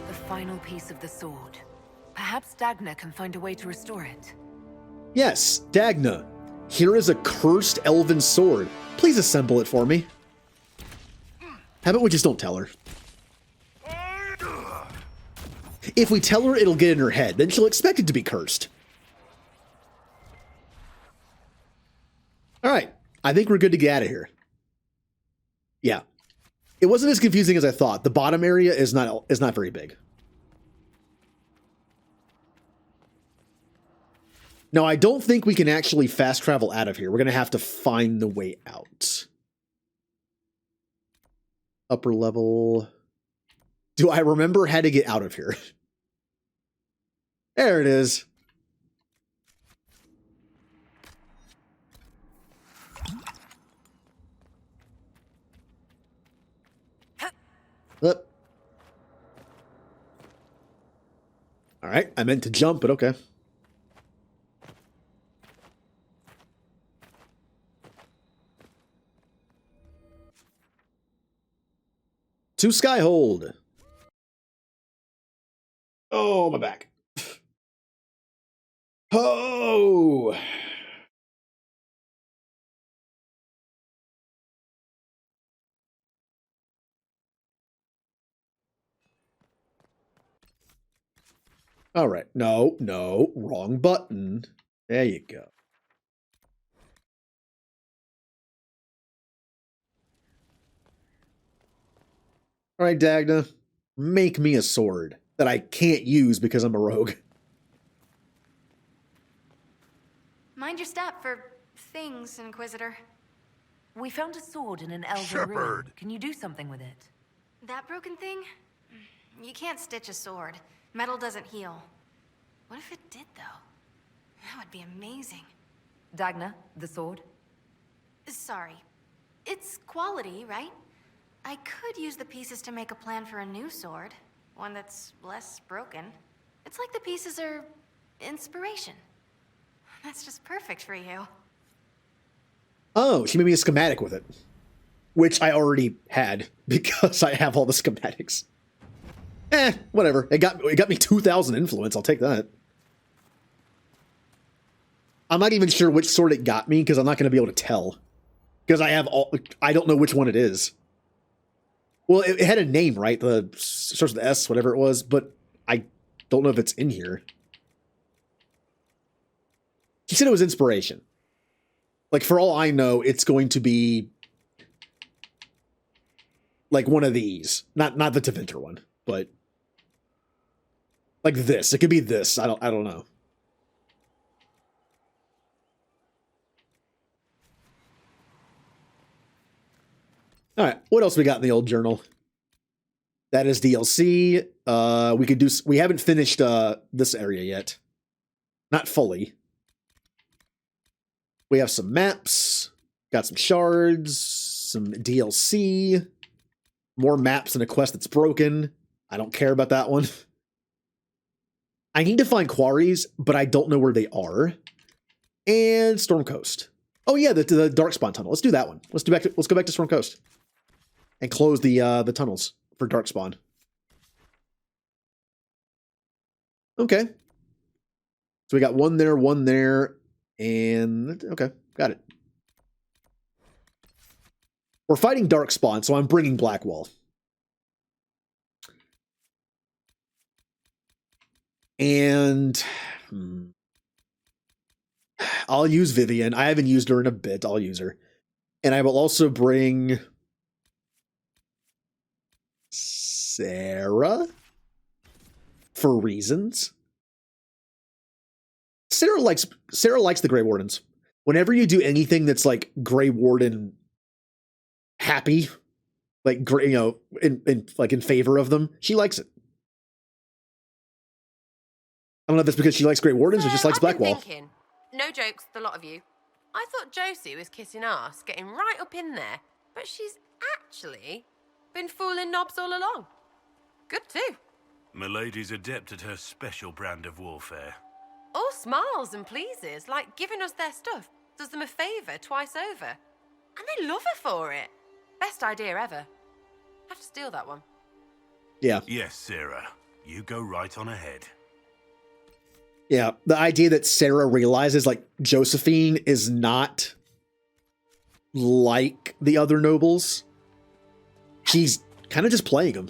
[SPEAKER 18] The final piece of the sword. Perhaps Dagna can find a way to restore it.
[SPEAKER 1] Yes, Dagna. Here is a cursed elven sword. Please assemble it for me. How about we just don't tell her? If we tell her, it'll get in her head. Then she'll expect it to be cursed. All right. I think we're good to get out of here. Yeah. It wasn't as confusing as I thought. The bottom area is not very big. Now, I don't think we can actually fast travel out of here. We're going to have to find the way out. Upper level. Do I remember how to get out of here? There it is. Up. All right, I meant to jump, but okay. To Skyhold. Oh, my back. Oh. All right. No, wrong button. There you go. All right, Dagna, make me a sword that I can't use because I'm a rogue.
[SPEAKER 3] Mind your step for things, Inquisitor.
[SPEAKER 18] We found a sword in an elven ruin. Can you do something with it?
[SPEAKER 3] That broken thing? You can't stitch a sword. Metal doesn't heal. What if it did, though? That would be amazing.
[SPEAKER 18] Dagna, the sword?
[SPEAKER 3] Sorry. It's quality, right? I could use the pieces to make a plan for a new sword. One that's less broken. It's like the pieces are inspiration. That's just perfect for you.
[SPEAKER 1] Oh, she made me a schematic with it. Which I already had, because I have all the schematics. Whatever. It got me 2,000 influence, I'll take that. I'm not even sure which sword it got me, because I'm not going to be able to tell. Because I don't know which one it is. Well, it had a name, right? The starts with S, whatever it was, but I don't know if it's in here. She said it was inspiration. Like, for all I know, it's going to be like one of these. Not the Tevinter one, but like this. It could be this. I don't know. All right, what else we got in the old journal? That is DLC. We haven't finished this area yet. Not fully. We have some maps, got some shards, some DLC, more maps and a quest that's broken. I don't care about that one. I need to find quarries, but I don't know where they are. And Storm Coast. Oh yeah, the Darkspawn tunnel. Let's do that one. Let's go back to Storm Coast and close the tunnels for Darkspawn. Okay. So we got one there, and okay, got it. We're fighting Darkspawn, so I'm bringing Blackwall. And I'll use Vivian. I haven't used her in a bit. I'll use her. And I will also bring Sarah for reasons. Sarah likes the Grey Wardens. Whenever you do anything that's like Grey Warden happy, like in favor of them, she likes it. I don't know if that's because she likes Grey Wardens or just likes Blackwall.
[SPEAKER 17] Thinking, no jokes, the lot of you. I thought Josie was kissing ass, getting right up in there, but she's actually been fooling knobs all along. Good too.
[SPEAKER 8] Milady's adept at her special brand of warfare.
[SPEAKER 17] All smiles and pleases, like giving us their stuff, does them a favour twice over. And they love her for it. Best idea ever. Have to steal that one.
[SPEAKER 1] Yeah.
[SPEAKER 8] Yes, Sarah. You go right on ahead.
[SPEAKER 1] Yeah, the idea that Sarah realizes, like, Josephine is not like the other nobles. She's kind of just playing them.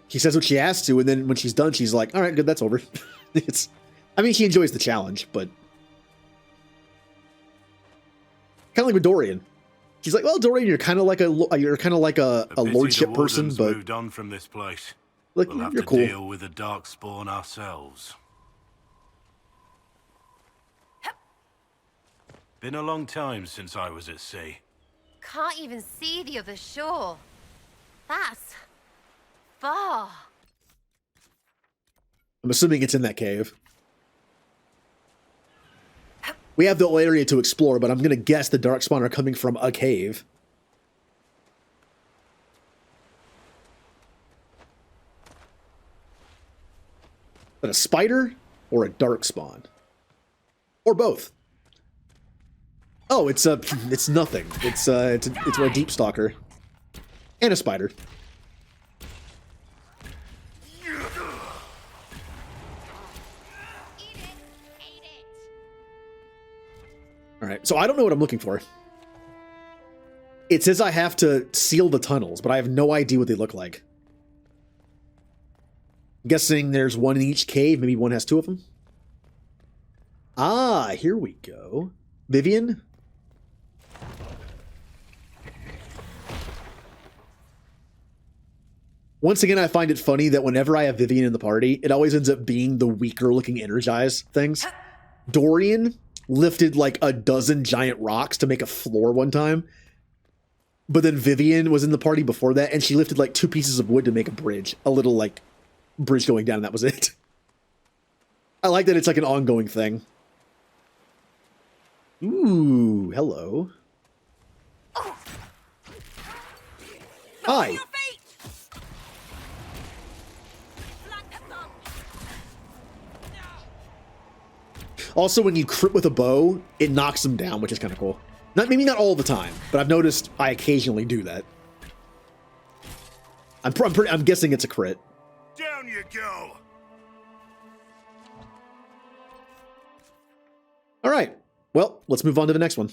[SPEAKER 1] She says what she has to, and then when she's done, she's like, all right, good, that's over. I mean, she enjoys the challenge, but kind of like with Dorian. She's like, well, Dorian, you're kind of like a lordship person, but
[SPEAKER 8] moved on from this place.
[SPEAKER 1] Like,
[SPEAKER 8] we'll have
[SPEAKER 1] you're
[SPEAKER 8] to
[SPEAKER 1] cool.
[SPEAKER 8] deal with the Darkspawn ourselves. Been a long time since I was at sea.
[SPEAKER 9] Can't even see the other shore. That's far.
[SPEAKER 1] I'm assuming it's in that cave. We have the whole area to explore, but I'm going to guess the Darkspawn are coming from a cave. But a spider or a Darkspawn? Or both? Oh, it's nothing. It's a deep stalker. And a spider. Alright, so I don't know what I'm looking for. It says I have to seal the tunnels, but I have no idea what they look like. Guessing there's one in each cave. Maybe one has two of them. Ah, here we go. Vivian? Once again, I find it funny that whenever I have Vivian in the party, it always ends up being the weaker looking energized things. Dorian lifted like a dozen giant rocks to make a floor one time. But then Vivian was in the party before that, and she lifted like 2 pieces of wood to make a bridge. A little like bridge going down, and that was it. I like that it's like an ongoing thing. Ooh, hello. Hi. Also, when you crit with a bow, it knocks them down, which is kind of cool. Maybe not all the time, but I've noticed I occasionally do that. I'm guessing it's a crit.
[SPEAKER 8] Down you go.
[SPEAKER 1] All right. Well, let's move on to the next one.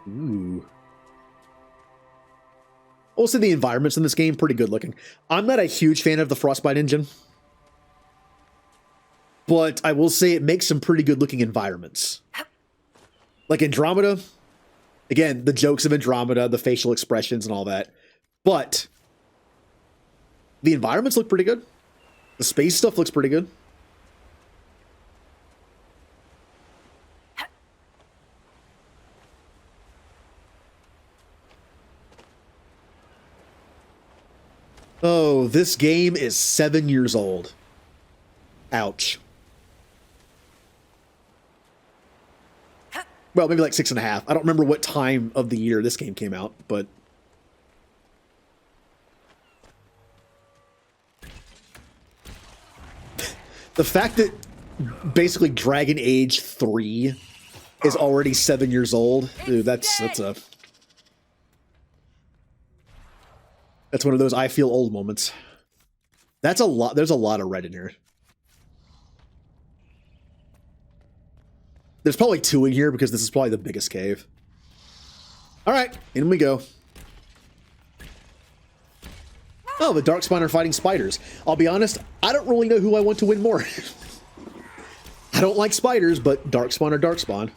[SPEAKER 1] Ooh. Also, the environments in this game, pretty good looking. I'm not a huge fan of the Frostbite engine, but I will say it makes some pretty good looking environments. Like Andromeda, again, the jokes of Andromeda, the facial expressions and all that. But the environments look pretty good. The space stuff looks pretty good. Oh, this game is 7 years old. Ouch. Well, maybe like 6.5. I don't remember what time of the year this game came out, but the fact that basically Dragon Age 3 is already 7 years old, dude, that's one of those I feel old moments. That's a lot. There's a lot of red in here. There's probably 2 in here because this is probably the biggest cave. All right, in we go. Oh, the Darkspawn are fighting spiders. I'll be honest, I don't really know who I want to win more. I don't like spiders, but Darkspawn are Darkspawn.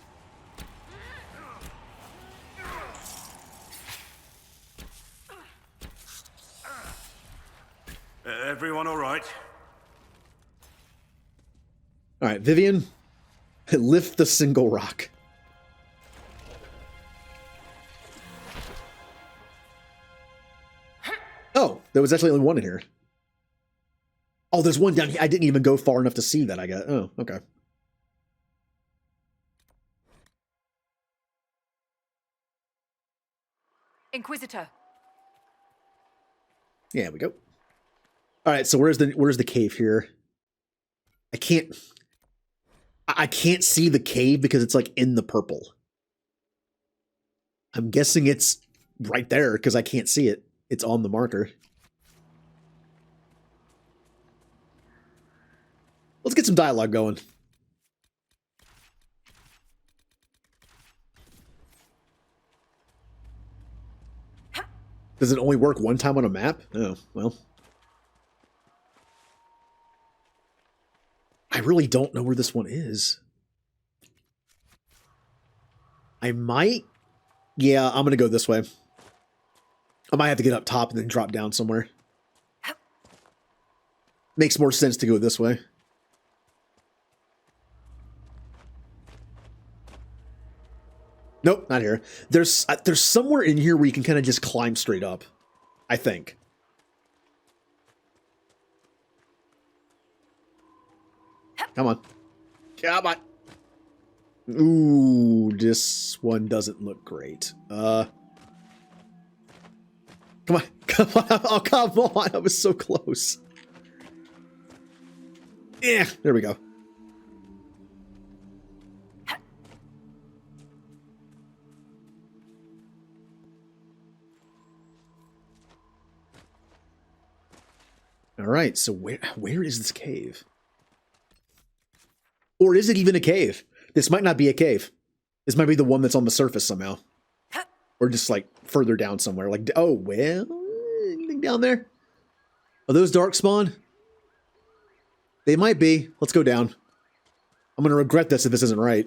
[SPEAKER 8] Everyone all right?
[SPEAKER 1] All right, Vivian, lift the single rock. Oh, there was actually only one in here. Oh, there's one down here. I didn't even go far enough to see that, I guess. Oh, okay.
[SPEAKER 10] Inquisitor.
[SPEAKER 1] Yeah, we go. All right, so where's the cave here? I can't see the cave because it's like in the purple. I'm guessing it's right there because I can't see it. It's on the marker. Let's get some dialogue going. Does it only work one time on a map? Oh, well. I really don't know where this one is. I might... Yeah, I'm going to go this way. I might have to get up top and then drop down somewhere. Makes more sense to go this way. Nope, not here. There's somewhere in here where you can kind of just climb straight up, I think. Come on. Come on. Ooh, this one doesn't look great. Come on. Come on. Oh, come on. I was so close. Yeah, there we go. All right, so where is this cave? Or is it even a cave? This might not be a cave. This might be the one that's on the surface somehow. Or just like further down somewhere. Like, oh, well, anything down there? Are those dark spawn? They might be. Let's go down. I'm going to regret this if this isn't right.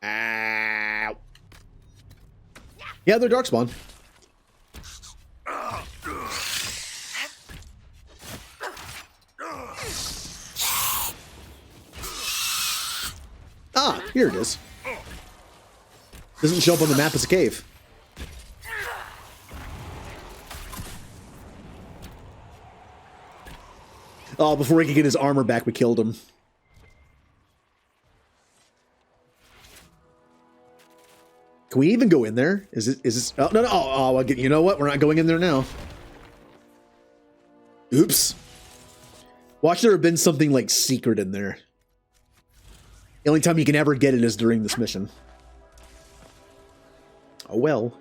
[SPEAKER 1] Ow. Yeah, they're dark spawn. Ah, here it is. Doesn't show up on the map as a cave. Oh, before he could get his armor back, we killed him. Can we even go in there? Is this? Oh, no. Oh, you know what? We're not going in there now. Oops. Watch there have been something like secret in there. The only time you can ever get it is during this mission. Oh well.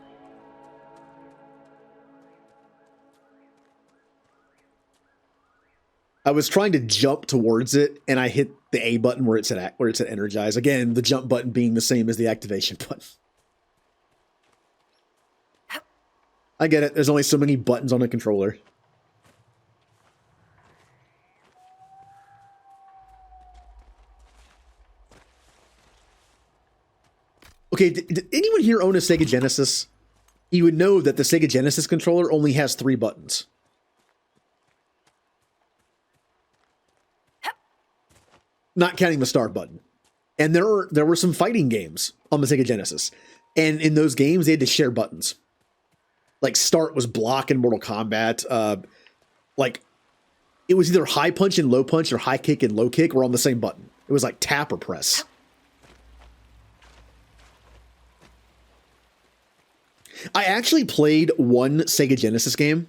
[SPEAKER 1] I was trying to jump towards it, and I hit the A button where it's at energize. Again, the jump button being the same as the activation button. I get it. There's only so many buttons on a controller. Okay, did anyone here own a Sega Genesis? You would know that the Sega Genesis controller only has 3 buttons. Not counting the start button. And there were some fighting games on the Sega Genesis. And in those games, they had to share buttons. Like start was block in Mortal Kombat. Like it was either high punch and low punch or high kick and low kick were on the same button. It was like tap or press. I actually played one Sega Genesis game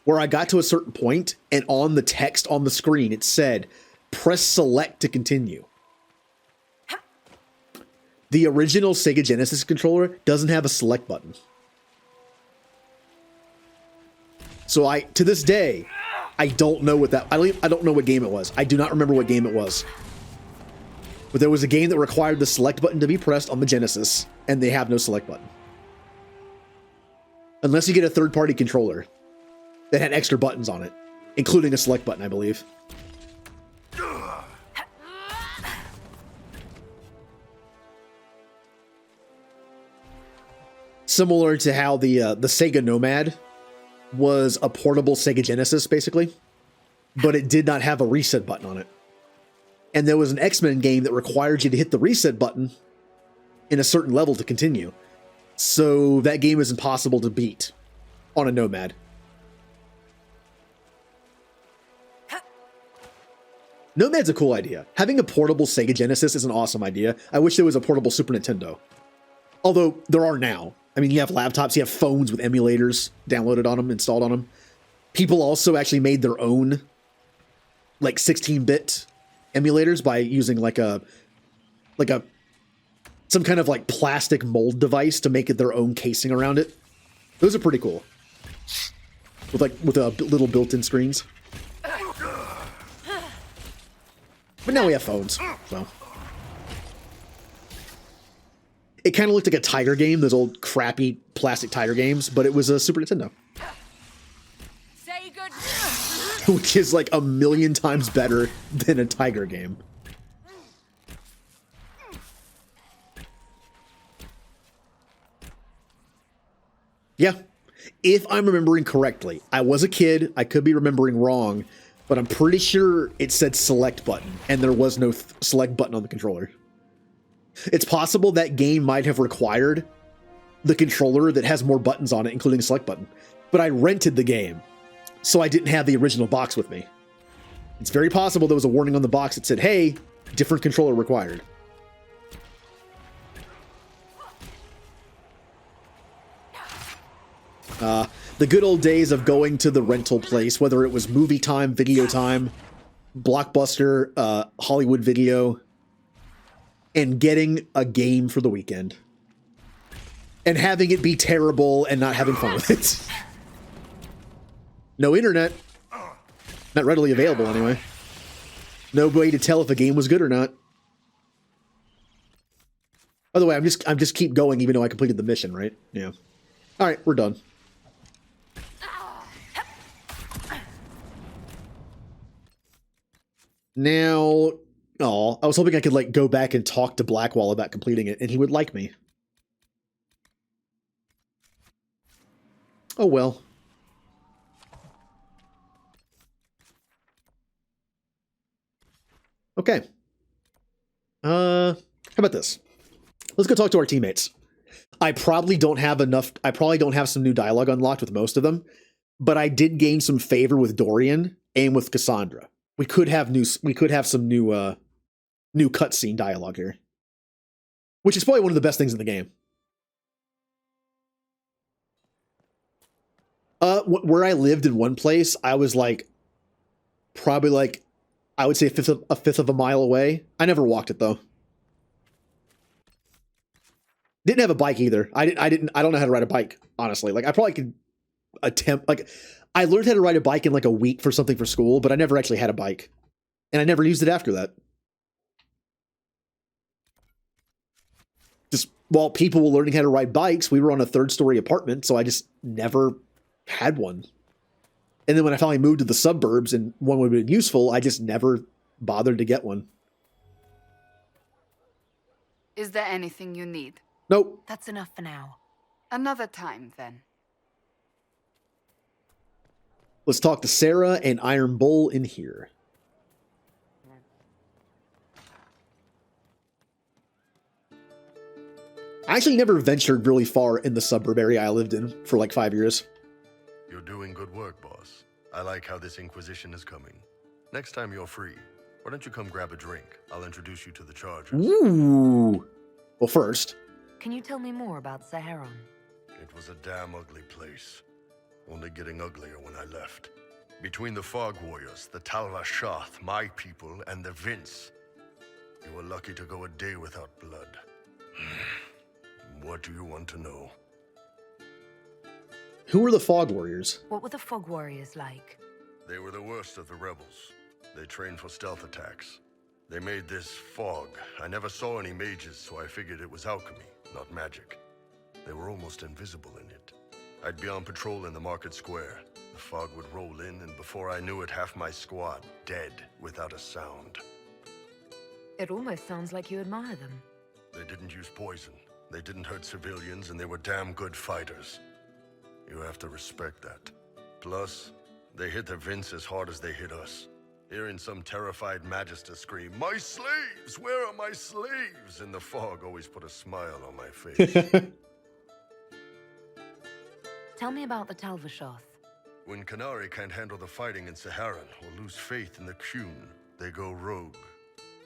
[SPEAKER 1] where I got to a certain point and on the text on the screen it said, press select to continue. The original Sega Genesis controller doesn't have a select button. So to this day, I don't know what I don't know what game it was. I do not remember what game it was. But there was a game that required the select button to be pressed on the Genesis, and they have no select button. Unless you get a third-party controller that had extra buttons on it, including a select button, I believe. Similar to how the Sega Nomad was a portable Sega Genesis, basically, but it did not have a reset button on it. And there was an X-Men game that required you to hit the reset button in a certain level to continue. So that game is impossible to beat on a Nomad. Nomad's a cool idea. Having a portable Sega Genesis is an awesome idea. I wish there was a portable Super Nintendo. Although there are now. I mean, you have laptops, you have phones with emulators downloaded on them, installed on them. People also actually made their own like 16-bit emulators by using some kind of like plastic mold device to make it their own casing around it. Those are pretty cool. With little built-in screens. But now we have phones, so. It kind of looked like a Tiger game, those old crappy plastic Tiger games, but it was a Super Nintendo.
[SPEAKER 21] Say good.
[SPEAKER 1] Which is like 1,000,000 times better than a Tiger game. Yeah. If I'm remembering correctly, I was a kid, I could be remembering wrong, but I'm pretty sure it said select button, and there was no select button on the controller. It's possible that game might have required the controller that has more buttons on it, including a select button, but I rented the game, so I didn't have the original box with me. It's very possible there was a warning on the box that said, hey, different controller required. The good old days of going to the rental place, whether it was Movie Time, Video Time, Blockbuster, Hollywood Video, and getting a game for the weekend. And having it be terrible and not having fun with it. No internet. Not readily available, anyway. No way to tell if a game was good or not. By the way, I'm just keep going even though I completed the mission, right? Yeah. All right, we're done. Now, oh, I was hoping I could like go back and talk to Blackwall about completing it, and he would like me. Oh well. Okay. How about this? Let's go talk to our teammates. I probably don't have some new dialogue unlocked with most of them, but I did gain some favor with Dorian and with Cassandra. We could have some new cutscene dialogue here, which is probably one of the best things in the game. Where I lived in one place, I was like, probably like, I would say a fifth of a mile away. I never walked it though. Didn't have a bike either. I don't know how to ride a bike, honestly. Like I probably could attempt, like I learned how to ride a bike in like a week for something for school, but I never actually had a bike. And I never used it after that. Just while people were learning how to ride bikes, we were on a 3rd-story apartment, so I just never had one. And then when I finally moved to the suburbs and one would have been useful, I just never bothered to get one.
[SPEAKER 11] Is there anything you need?
[SPEAKER 1] Nope.
[SPEAKER 18] That's enough for now.
[SPEAKER 11] Another time, then.
[SPEAKER 1] Let's talk to Sarah and Iron Bull in here. I actually never ventured really far in the suburb area I lived in for like 5 years.
[SPEAKER 8] You're doing good work, boss. I like how this Inquisition is coming. Next time you're free, why don't you come grab a drink? I'll introduce you to the Chargers.
[SPEAKER 1] Ooh. Well, first.
[SPEAKER 18] Can you tell me more about Saharan?
[SPEAKER 8] It was a damn ugly place. Only getting uglier when I left. Between the Fog Warriors, the Talva Shoth, my people, and the Vince. You were lucky to go a day without blood. What do you want to know?
[SPEAKER 1] Who were the Fog Warriors?
[SPEAKER 18] What were the Fog Warriors like?
[SPEAKER 8] They were the worst of the rebels. They trained for stealth attacks. They made this fog. I never saw any mages, so I figured it was alchemy, not magic. They were almost invisible in it. I'd be on patrol in the market square. The fog would roll in, and before I knew it, half my squad dead without a sound.
[SPEAKER 18] It almost sounds like you admire them.
[SPEAKER 8] They didn't use poison. They didn't hurt civilians, and they were damn good fighters. You have to respect that. Plus, they hit the Vince as hard as they hit us. Hearing some terrified Magister scream, "My slaves! Where are my slaves?" in the fog always put a smile on my face.
[SPEAKER 18] Tell me about the Talvashoth.
[SPEAKER 8] When Canary can't handle the fighting in Saharan or lose faith in the Qun, they go rogue.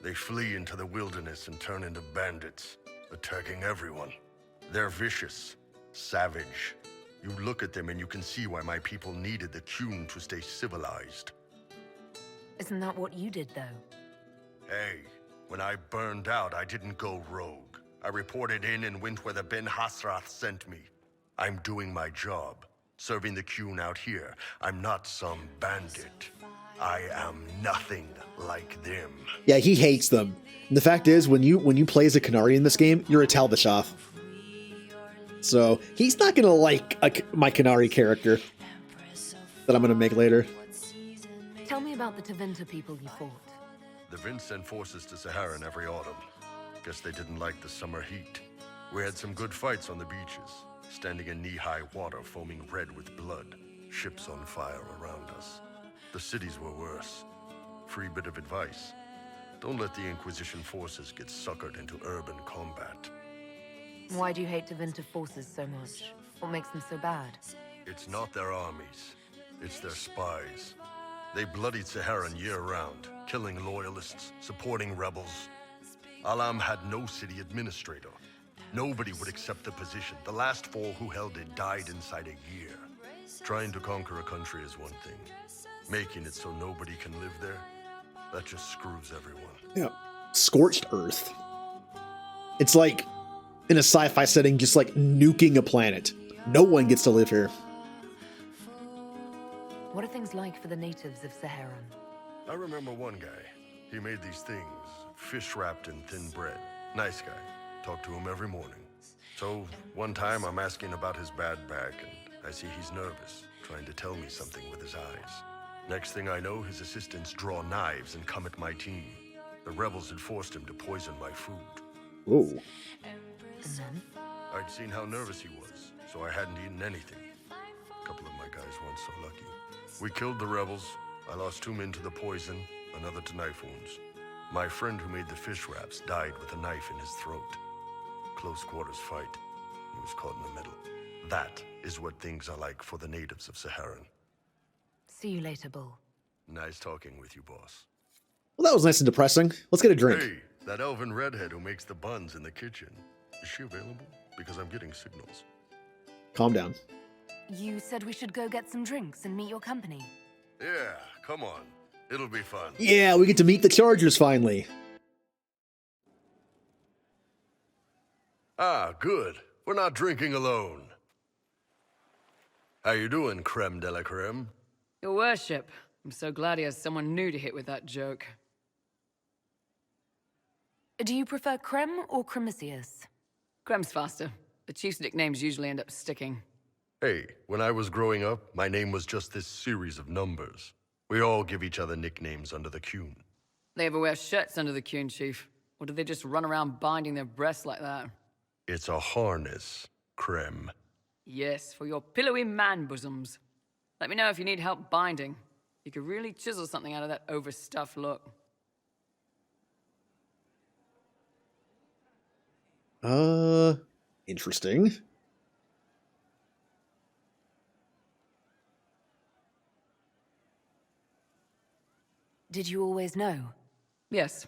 [SPEAKER 8] They flee into the wilderness and turn into bandits, attacking everyone. They're vicious, savage. You look at them and you can see why my people needed the Qun to stay civilized.
[SPEAKER 18] Isn't that what you did, though?
[SPEAKER 8] Hey, when I burned out, I didn't go rogue. I reported in and went where the Ben Hasrath sent me. I'm doing my job, serving the Qun out here. I'm not some bandit. I am nothing like them.
[SPEAKER 1] Yeah, he hates them. And the fact is, when you play as a Canary in this game, you're a Talvashoth. So he's not gonna like my Canary character that I'm gonna make later.
[SPEAKER 18] Tell me about the Tevinter people you fought.
[SPEAKER 8] The Vince sent forces to Saharan every autumn. Guess they didn't like the summer heat. We had some good fights on the beaches, standing in knee-high water foaming red with blood, ships on fire around us. The cities were worse. Free bit of advice. Don't let the Inquisition forces get suckered into urban combat.
[SPEAKER 18] Why do you hate Tevinter forces so much? What makes them so bad?
[SPEAKER 8] It's not their armies. It's their spies. They bloodied Saharan year-round, killing loyalists, supporting rebels. Alam had no city administrator. Nobody would accept the position. The last 4 who held it died inside a year. Trying to conquer a country is one thing. Making it so nobody can live there, that just screws everyone.
[SPEAKER 1] Yeah. Scorched Earth. It's like, in a sci-fi setting, just like nuking a planet. No one gets to live here.
[SPEAKER 18] What are things like for the natives of Saharan?
[SPEAKER 8] I remember one guy. He made these things, fish wrapped in thin bread. Nice guy. Talk to him every morning. So, one time I'm asking about his bad back, and I see he's nervous, trying to tell me something with his eyes. Next thing I know, his assistants draw knives and come at my team. The rebels had forced him to poison my food.
[SPEAKER 1] Whoa.
[SPEAKER 8] I'd seen how nervous he was, so I hadn't eaten anything. A couple of my guys weren't so lucky. We killed the rebels. I lost 2 men to the poison, another to knife wounds. My friend who made the fish wraps died with a knife in his throat. Close quarters fight. He was caught in the middle. That is what things are like for the natives of Saharan.
[SPEAKER 18] See you later, Bull.
[SPEAKER 8] Nice talking with you, boss.
[SPEAKER 1] Well, that was nice and depressing. Let's get a drink.
[SPEAKER 8] Hey, that elven redhead who makes the buns in the kitchen. Is she available? Because I'm getting signals.
[SPEAKER 1] Calm down.
[SPEAKER 18] You said we should go get some drinks and meet your company.
[SPEAKER 8] Yeah, come on. It'll be fun.
[SPEAKER 1] Yeah, we get to meet the Chargers finally.
[SPEAKER 8] Ah, good. We're not drinking alone. How you doing, creme de la creme?
[SPEAKER 12] Your worship, I'm so glad he has someone new to hit with that joke.
[SPEAKER 18] Do you prefer Creme or Cremisius?
[SPEAKER 12] Crem's faster. The chief's nicknames usually end up sticking.
[SPEAKER 8] Hey, when I was growing up, my name was just this series of numbers. We all give each other nicknames under the Qun.
[SPEAKER 12] They ever wear shirts under the Qun, Chief? Or do they just run around binding their breasts like that?
[SPEAKER 8] It's a harness, creme.
[SPEAKER 12] Yes, for your pillowy man bosoms. Let me know if you need help binding. You could really chisel something out of that overstuffed look.
[SPEAKER 1] Interesting.
[SPEAKER 18] Did you always know?
[SPEAKER 12] Yes.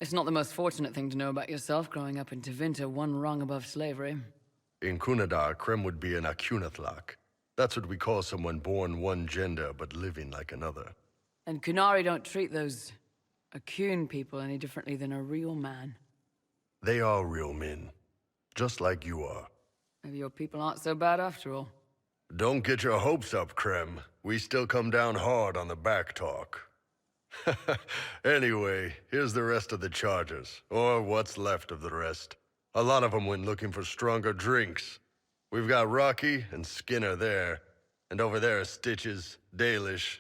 [SPEAKER 12] It's not the most fortunate thing to know about yourself growing up in Tevinter, one rung above slavery.
[SPEAKER 8] In Kunadar, creme would be an Akunathlak. That's what we call someone born one gender but living like another.
[SPEAKER 12] And Kunari don't treat those Akun people any differently than a real man.
[SPEAKER 8] They are real men, just like you are.
[SPEAKER 12] Maybe your people aren't so bad after all.
[SPEAKER 8] Don't get your hopes up, Creme. We still come down hard on the back talk. Anyway, here's the rest of the Chargers, or what's left of the rest. A lot of them went looking for stronger drinks. We've got Rocky and Skinner there, and over there are Stitches, Dalish,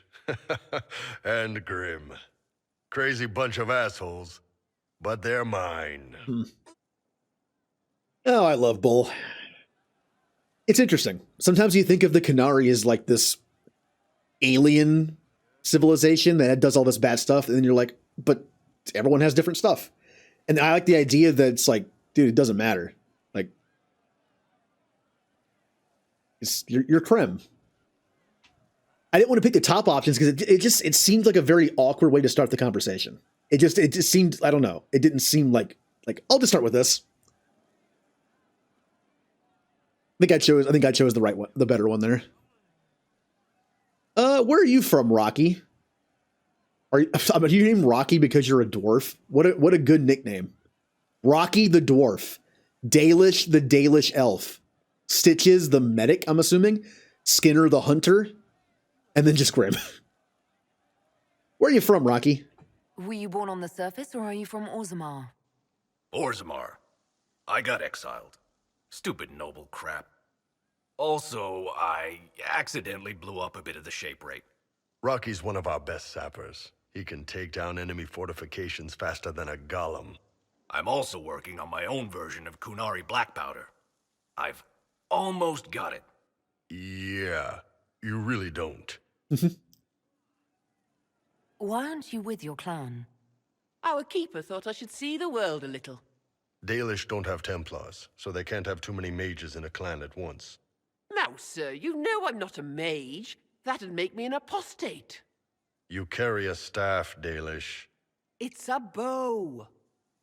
[SPEAKER 8] and Grim. Crazy bunch of assholes, but they're mine.
[SPEAKER 1] Oh, I love Bull. It's interesting. Sometimes you think of the Qunari as like this alien civilization that does all this bad stuff, and then you're like, but everyone has different stuff. And I like the idea that it's like, dude, it doesn't matter. Like, you're creme. I didn't want to pick the top options because it seemed like a very awkward way to start the conversation. It just seemed, I don't know. It didn't seem like I'll just start with this. I think I chose the right one, the better one there. Where are you from, Rocky? Are you named Rocky because you're a dwarf? What a good nickname. Rocky the dwarf. Dalish the Dalish elf. Stitches the medic, I'm assuming. Skinner the hunter. And then just Grim. Where are you from, Rocky?
[SPEAKER 18] Were you born on the surface, or are you from Orzammar?
[SPEAKER 4] Orzammar. I got exiled. Stupid noble crap. Also, I accidentally blew up a bit of the shape rate.
[SPEAKER 8] Rocky's one of our best sappers. He can take down enemy fortifications faster than a golem.
[SPEAKER 4] I'm also working on my own version of Qunari black powder. I've almost got it.
[SPEAKER 8] Yeah, you really don't.
[SPEAKER 18] Why aren't you with your clan?
[SPEAKER 13] Our keeper thought I should see the world a little.
[SPEAKER 8] Dalish don't have Templars, so they can't have too many mages in a clan at once.
[SPEAKER 13] Now, sir, you know I'm not a mage. That'd make me an apostate.
[SPEAKER 8] You carry a staff, Dalish.
[SPEAKER 13] It's a bow.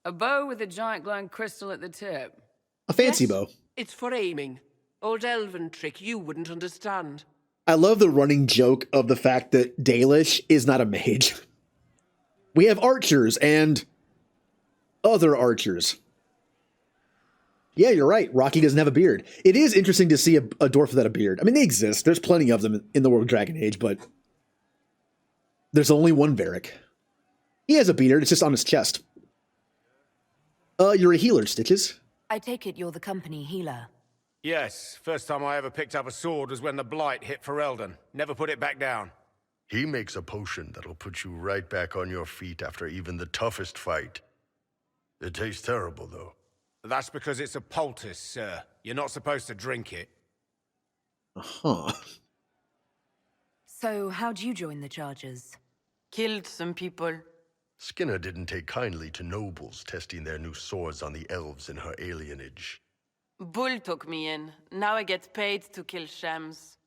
[SPEAKER 12] A bow with a giant glowing crystal at the tip.
[SPEAKER 1] A fancy bow.
[SPEAKER 13] It's for aiming. Old elven trick you wouldn't understand.
[SPEAKER 1] I love the running joke of the fact that Dalish is not a mage. We have archers and other archers. Yeah, you're right. Rocky doesn't have a beard. It is interesting to see a dwarf without a beard. I mean, they exist. There's plenty of them in the world of Dragon Age, but there's only one Varric. He has a beard. It's just on his chest. You're a healer, Stitches.
[SPEAKER 18] I take it you're the company healer.
[SPEAKER 5] Yes, first time I ever picked up a sword was when the Blight hit Ferelden. Never put it back down.
[SPEAKER 8] He makes a potion that'll put you right back on your feet after even the toughest fight. It tastes terrible, though.
[SPEAKER 5] That's because it's a poultice, sir. You're not supposed to drink it.
[SPEAKER 1] Huh.
[SPEAKER 18] So, how'd you join the Chargers?
[SPEAKER 17] Killed some people.
[SPEAKER 8] Skinner didn't take kindly to nobles testing their new swords on the elves in her alienage.
[SPEAKER 17] Bull took me in. Now I get paid to kill shams.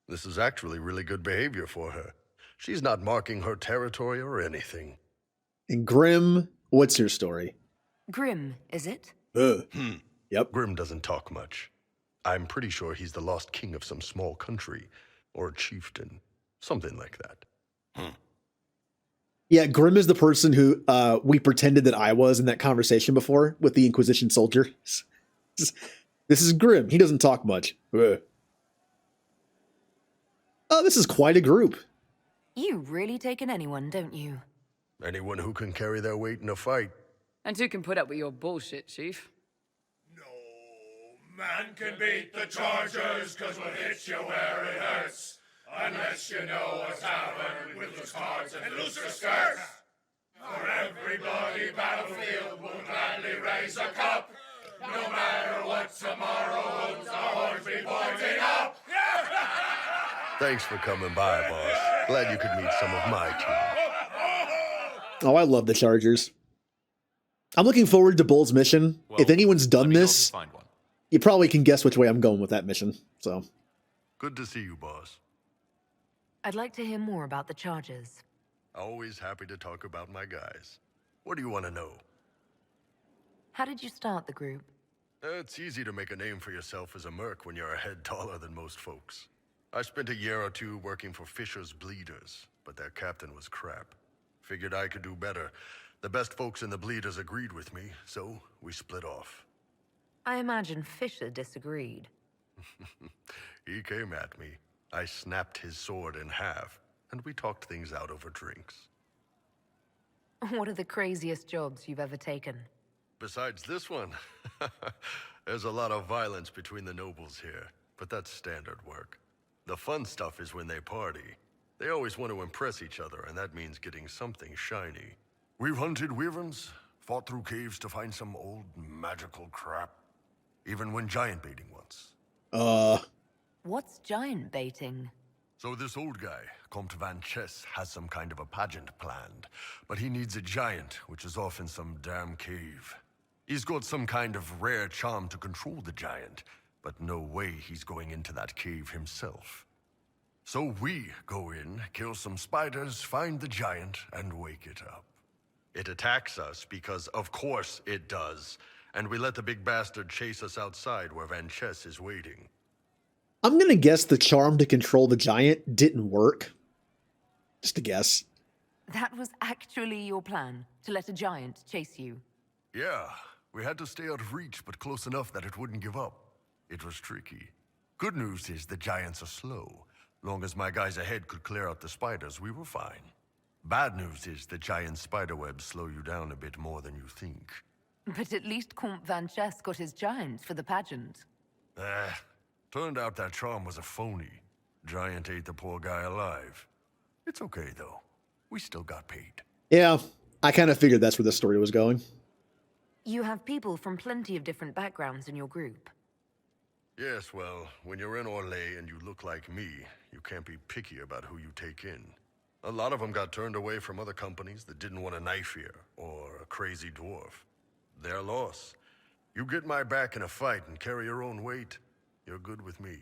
[SPEAKER 8] This is actually really good behavior for her. She's not marking her territory or anything.
[SPEAKER 1] And Grim, what's your story?
[SPEAKER 18] Grim, is it?
[SPEAKER 1] Yep.
[SPEAKER 8] Grim doesn't talk much. I'm pretty sure he's the lost king of some small country, or chieftain, something like that.
[SPEAKER 1] Yeah, Grim is the person who we pretended that I was in that conversation before with the Inquisition soldier. This is Grim. He doesn't talk much. Oh, this is quite a group.
[SPEAKER 18] You really take in anyone, don't you?
[SPEAKER 8] Anyone who can carry their weight in a fight.
[SPEAKER 12] And who can put up with your bullshit, Chief?
[SPEAKER 15] Man can beat the Chargers, cause we'll hit you where it hurts. Unless you know a tavern with loose cards and looser skirts. For every bloody battlefield, we'll gladly raise a cup. No matter what tomorrow holds, our horns be pointing up.
[SPEAKER 8] Thanks for coming by, boss. Glad you could meet some of my team.
[SPEAKER 1] Oh, I love the Chargers. I'm looking forward to Bull's mission.
[SPEAKER 19] Well,
[SPEAKER 1] if anyone's done this,
[SPEAKER 19] find one.
[SPEAKER 1] you probably can guess which way I'm going with that mission. So,
[SPEAKER 8] Good to see you, boss.
[SPEAKER 18] I'd like to hear more about the Chargers.
[SPEAKER 8] Always happy to talk about my guys. What do you want to know?
[SPEAKER 18] How did you start the group?
[SPEAKER 8] It's easy to make a name for yourself as a merc when you're a head taller than most folks. I spent a year or two working for Fisher's Bleeders, but their captain was crap. Figured I could do better. The best folks in the Bleeders agreed with me, so we split off.
[SPEAKER 18] I imagine Fisher disagreed.
[SPEAKER 8] He came at me. I snapped his sword in half, and we talked things out over drinks.
[SPEAKER 18] What are the craziest jobs you've ever taken?
[SPEAKER 8] Besides this one, there's a lot of violence between the nobles here, but that's standard work. The fun stuff is when they party. They always want to impress each other, and that means getting something shiny.
[SPEAKER 15] We've hunted wyverns, fought through caves to find some old magical crap.
[SPEAKER 8] Even went giant baiting once.
[SPEAKER 18] What's giant baiting?
[SPEAKER 8] So this old guy, Comte Van Chess, has some kind of a pageant planned, but he needs a giant, which is off in some damn cave. He's got some kind of rare charm to control the giant, but no way he's going into that cave himself. So we go in, kill some spiders, find the giant, and wake it up. It attacks us because, of course, it does, and we let the big bastard chase us outside where Van Chess is waiting.
[SPEAKER 1] I'm going to guess the charm to control the giant didn't work. Just a guess.
[SPEAKER 18] That was actually your plan, to let a giant chase you.
[SPEAKER 8] Yeah, we had to stay out of reach, but close enough that it wouldn't give up. It was tricky. Good news is the giants are slow. Long as my guys ahead could clear out the spiders, we were fine. Bad news is the giant spiderwebs slow you down a bit more than you think.
[SPEAKER 18] But at least Comte Van Chess got his giant for the pageant.
[SPEAKER 8] Turned out that charm was a phony. Giant ate the poor guy alive. It's okay, though. We still got paid.
[SPEAKER 1] Yeah, I kind of figured that's where the story was going.
[SPEAKER 18] You have people from plenty of different backgrounds in your group.
[SPEAKER 8] Yes, well, when you're in Orlais and you look like me, you can't be picky about who you take in. A lot of them got turned away from other companies that didn't want a knife here, or a crazy dwarf. Their loss. You get my back in a fight and carry your own weight, you're good with me.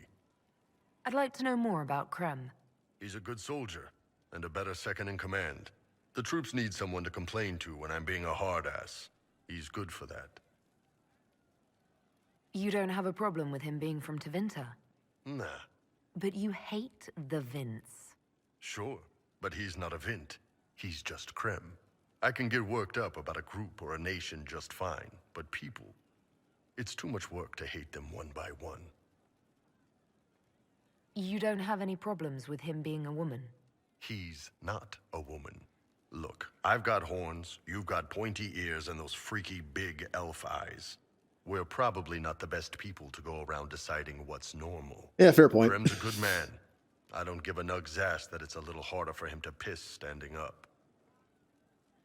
[SPEAKER 18] I'd like to know more about Krem.
[SPEAKER 8] He's a good soldier, and a better second in command. The troops need someone to complain to when I'm being a hard-ass. He's good for that.
[SPEAKER 18] You don't have a problem with him being from Tevinter?
[SPEAKER 8] Nah.
[SPEAKER 18] But you hate the Vince.
[SPEAKER 8] Sure, but he's not a Vint. He's just Krem. I can get worked up about a group or a nation just fine, but people... It's too much work to hate them one by one.
[SPEAKER 18] You don't have any problems with him being a woman?
[SPEAKER 8] He's not a woman. Look, I've got horns, you've got pointy ears, and those freaky big elf eyes. We're probably not the best people to go around deciding what's normal.
[SPEAKER 1] Yeah, fair point.
[SPEAKER 8] Krem's a good man. I don't give a nug's ass that it's a little harder for him to piss standing up.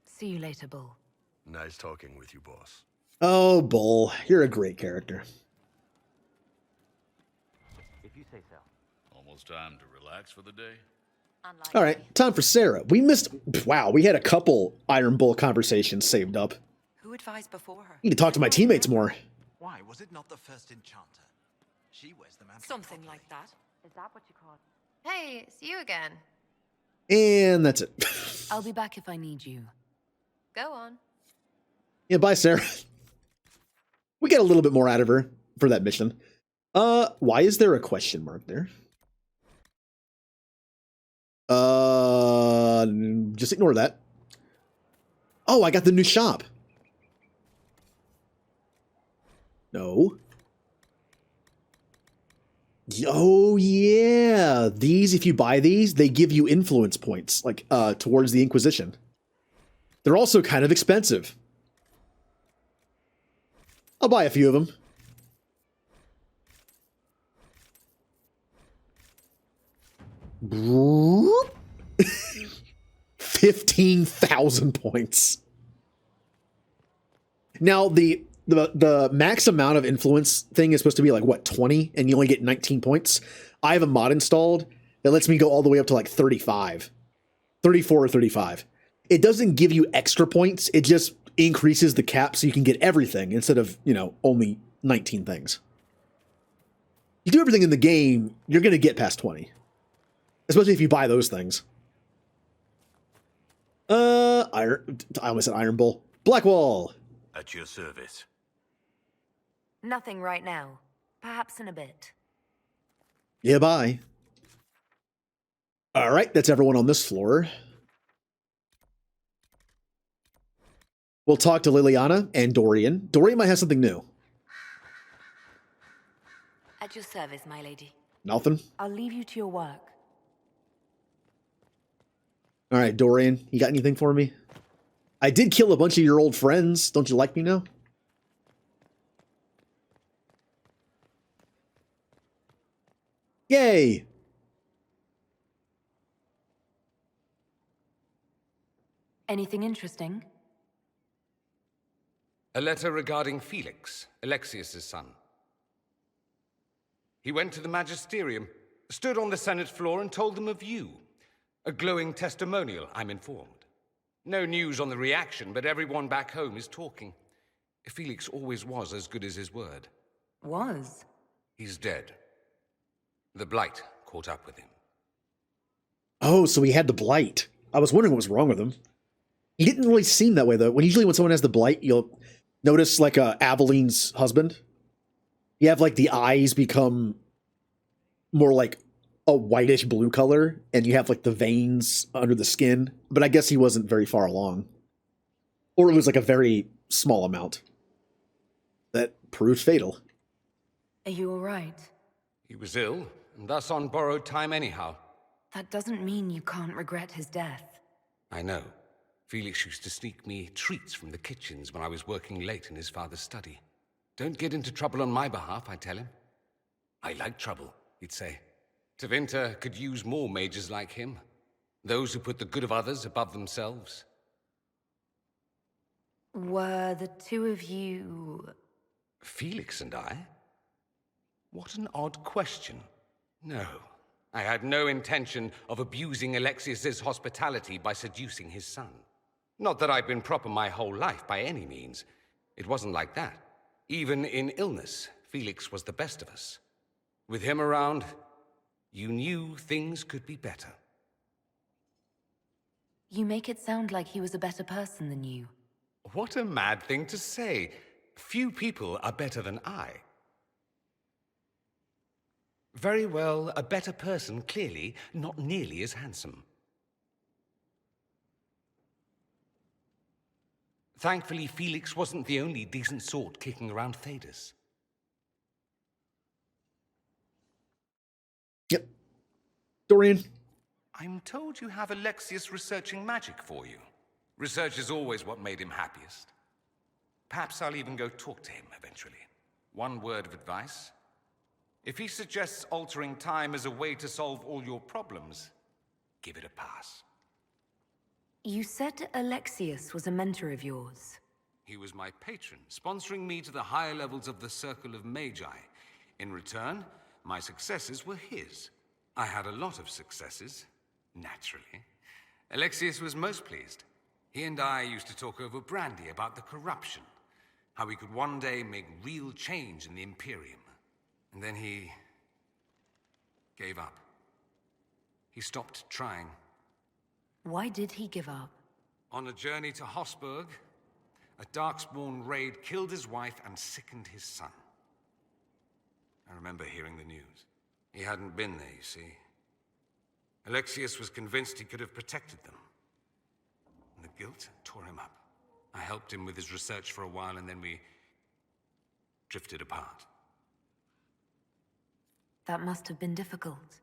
[SPEAKER 18] See you later, Bull.
[SPEAKER 8] Nice talking with you, boss.
[SPEAKER 1] Oh, Bull, you're a great character.
[SPEAKER 16] If you say so.
[SPEAKER 20] Almost time to relax for the day.
[SPEAKER 1] All right, time for Sarah. We missed. Wow, we had a couple Iron Bull conversations saved up.
[SPEAKER 2] Who advised before her?
[SPEAKER 1] Need to talk to my teammates more.
[SPEAKER 23] Why was it not the first enchanter? She wears the mantle.
[SPEAKER 2] Something like that.
[SPEAKER 9] Is that what you call it?
[SPEAKER 17] Hey, it's you again.
[SPEAKER 1] And that's it.
[SPEAKER 18] I'll be back if I need you.
[SPEAKER 17] Go on.
[SPEAKER 1] Yeah, bye, Sarah. We got a little bit more out of her for that mission. Why is there a question mark there? Just ignore that. Oh, I got the new shop. No. Oh, yeah. These, if you buy these, they give you influence points, like, towards the Inquisition. They're also kind of expensive. I'll buy a few of them. Boop. 15,000 points. Now, the max amount of influence thing is supposed to be like, what, 20? And you only get 19 points? I have a mod installed that lets me go all the way up to like 35. 34 or 35. It doesn't give you extra points. It just increases the cap so you can get everything instead of, you know, only 19 things. You do everything in the game, you're going to get past 20. Especially if you buy those things. I almost said Iron Bull. Blackwall.
[SPEAKER 4] At your service.
[SPEAKER 18] Nothing right now. Perhaps in a bit.
[SPEAKER 1] Yeah, bye. All right, that's everyone on this floor. We'll talk to Liliana and Dorian. Dorian might have something new.
[SPEAKER 7] At your service, my lady.
[SPEAKER 1] Nothing?
[SPEAKER 18] I'll leave you to your work.
[SPEAKER 1] All right, Dorian, you got anything for me? I did kill a bunch of your old friends. Don't you like me now? Yay!
[SPEAKER 18] Anything interesting?
[SPEAKER 6] A letter regarding Felix, Alexius's son. He went to the magisterium, stood on the Senate floor and told them of you. A glowing testimonial, I'm informed. No news on the reaction, but everyone back home is talking. Felix always was as good as his word.
[SPEAKER 18] Was?
[SPEAKER 6] He's dead. The Blight caught up with him.
[SPEAKER 1] Oh, so he had the Blight. I was wondering what was wrong with him. He didn't really seem that way, though. Usually when someone has the Blight, you'll notice, like, Aveline's husband. You have, like, the eyes become more like a whitish blue color, and you have, like, the veins under the skin. But I guess he wasn't very far along. Or it was, like, a very small amount. That proved fatal.
[SPEAKER 18] Are you all right?
[SPEAKER 6] He was ill, and thus on borrowed time anyhow.
[SPEAKER 18] That doesn't mean you can't regret his death.
[SPEAKER 6] I know. Felix used to sneak me treats from the kitchens when I was working late in his father's study. Don't get into trouble on my behalf, I tell him. I like trouble, he'd say. Tevinter could use more mages like him. Those who put the good of others above themselves.
[SPEAKER 18] Were the two of you...
[SPEAKER 6] Felix and I? What an odd question. No, I had no intention of abusing Alexius's hospitality by seducing his son. Not that I've been proper my whole life, by any means. It wasn't like that. Even in illness, Felix was the best of us. With him around, you knew things could be better.
[SPEAKER 18] You make it sound like he was a better person than you.
[SPEAKER 6] What a mad thing to say. Few people are better than I. Very well, a better person, clearly, not nearly as handsome. Thankfully, Felix wasn't the only decent sort kicking around Thedas.
[SPEAKER 1] Yep. Dorian?
[SPEAKER 6] I'm told you have Alexius researching magic for you. Research is always what made him happiest.
[SPEAKER 14] Perhaps I'll even go talk to him eventually. One word of advice. If he suggests altering time as a way to solve all your problems, give it a pass.
[SPEAKER 18] You said Alexius was a mentor of yours.
[SPEAKER 14] He was my patron, sponsoring me to the higher levels of the Circle of Magi. In return, my successes were his. I had a lot of successes, naturally. Alexius was most pleased. He and I used to talk over brandy about the corruption, how we could one day make real change in the Imperium. And then he gave up. He stopped trying.
[SPEAKER 18] Why did he give up?
[SPEAKER 14] On a journey to Hossberg, a Darkspawn raid killed his wife and sickened his son. I remember hearing the news. He hadn't been there, you see. Alexius was convinced he could have protected them. And the guilt tore him up. I helped him with his research for a while, and then we drifted apart.
[SPEAKER 18] That must have been difficult.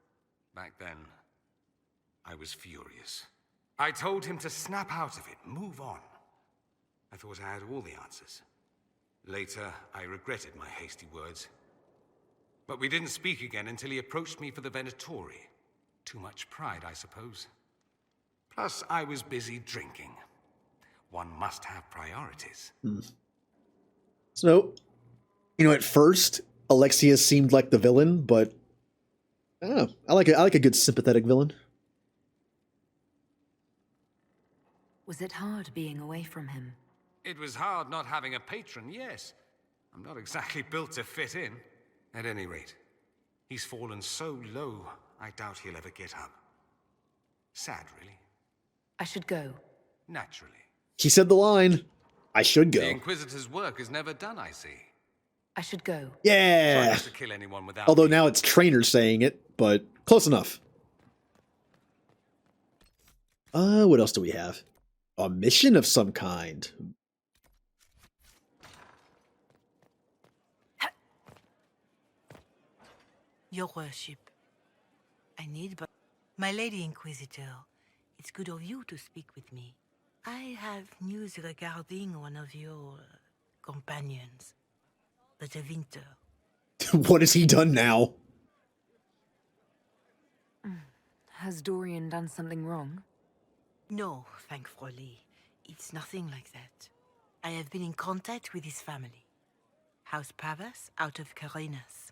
[SPEAKER 14] Back then, I was furious. I told him to snap out of it, move on. I thought I had all the answers. Later, I regretted my hasty words. But we didn't speak again until he approached me for the Venatori. Too much pride, I suppose. Plus, I was busy drinking. One must have priorities.
[SPEAKER 1] So, at first, Alexius seemed like the villain, but I don't know. I like a good sympathetic villain.
[SPEAKER 18] Was it hard being away from him?
[SPEAKER 14] It was hard not having a patron, yes. I'm not exactly built to fit in. At any rate, he's fallen so low, I doubt he'll ever get up. Sad, really.
[SPEAKER 18] I should go.
[SPEAKER 14] Naturally.
[SPEAKER 1] He said the line, I should go.
[SPEAKER 14] The Inquisitor's work is never done, I see.
[SPEAKER 18] I should go.
[SPEAKER 1] Yeah.
[SPEAKER 14] Try not to kill anyone without
[SPEAKER 1] Although
[SPEAKER 14] me.
[SPEAKER 1] now it's trainers saying it, but close enough. What else do we have? A mission of some kind.
[SPEAKER 16] Your worship, I need but... My Lady Inquisitor, it's good of you to speak with me. I have news regarding one of your companions, the Winter.
[SPEAKER 1] What has he done now?
[SPEAKER 18] Has Dorian done something wrong?
[SPEAKER 16] No, thankfully. It's nothing like that. I have been in contact with his family. House Pavas out of Carenas.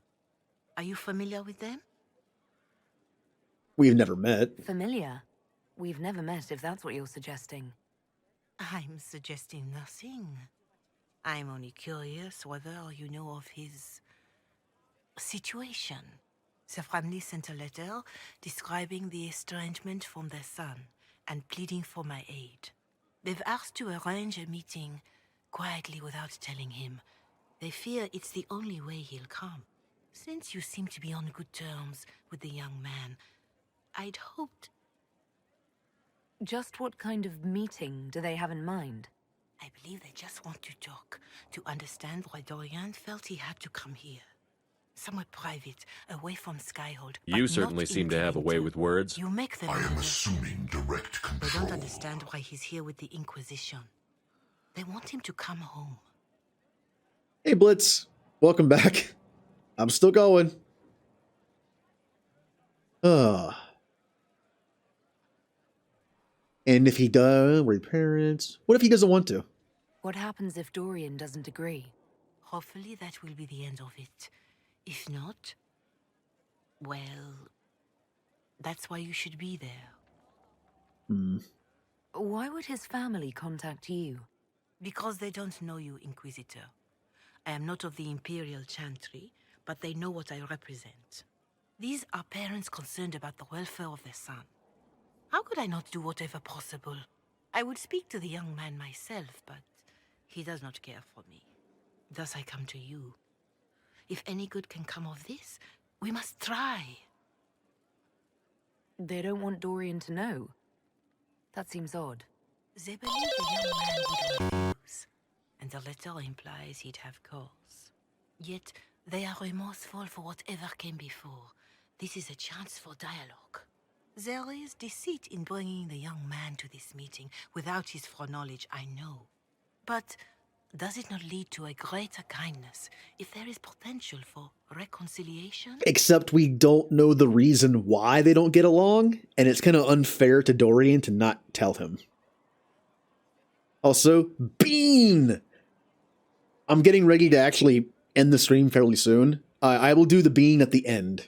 [SPEAKER 16] Are you familiar with them?
[SPEAKER 1] We've never met.
[SPEAKER 18] Familiar? We've never met, if that's what you're suggesting.
[SPEAKER 16] I'm suggesting nothing. I'm only curious whether you know of his situation. The family sent a letter describing the estrangement from their son and pleading for my aid. They've asked to arrange a meeting quietly without telling him. They fear it's the only way he'll come. Since you seem to be on good terms with the young man, I'd hoped...
[SPEAKER 18] Just what kind of meeting do they have in mind?
[SPEAKER 16] I believe they just want to talk, to understand why Dorian felt he had to come here. Somewhere private, away from Skyhold.
[SPEAKER 22] You certainly seem to have a way with words.
[SPEAKER 16] You make them...
[SPEAKER 15] I am assuming direct
[SPEAKER 16] They
[SPEAKER 15] control.
[SPEAKER 16] don't understand why he's here with the Inquisition. They want him to come home.
[SPEAKER 1] Hey, Blitz. Welcome back. I'm still going. And if he does, reparents. What if he doesn't want to?
[SPEAKER 18] What happens if Dorian doesn't agree?
[SPEAKER 16] Hopefully that will be the end of it. If not, well, that's why you should be there.
[SPEAKER 18] Why would his family contact you?
[SPEAKER 16] Because they don't know you, Inquisitor. I am not of the Imperial Chantry, but they know what I represent. These are parents concerned about the welfare of their son. How could I not do whatever possible? I would speak to the young man myself, but he does not care for me. Thus I come to you. If any good can come of this, we must try.
[SPEAKER 18] They don't want Dorian to know. That seems odd.
[SPEAKER 16] They believe the young man would refuse, and the letter implies he'd have cause. Yet, they are remorseful for whatever came before. This is a chance for dialogue. There is deceit in bringing the young man to this meeting without his foreknowledge, I know. But does it not lead to a greater kindness if there is potential for reconciliation?
[SPEAKER 1] Except we don't know the reason why they don't get along, and it's kind of unfair to Dorian to not tell him. Also, Bean! I'm getting ready to actually end the stream fairly soon. I will do the Bean at the end.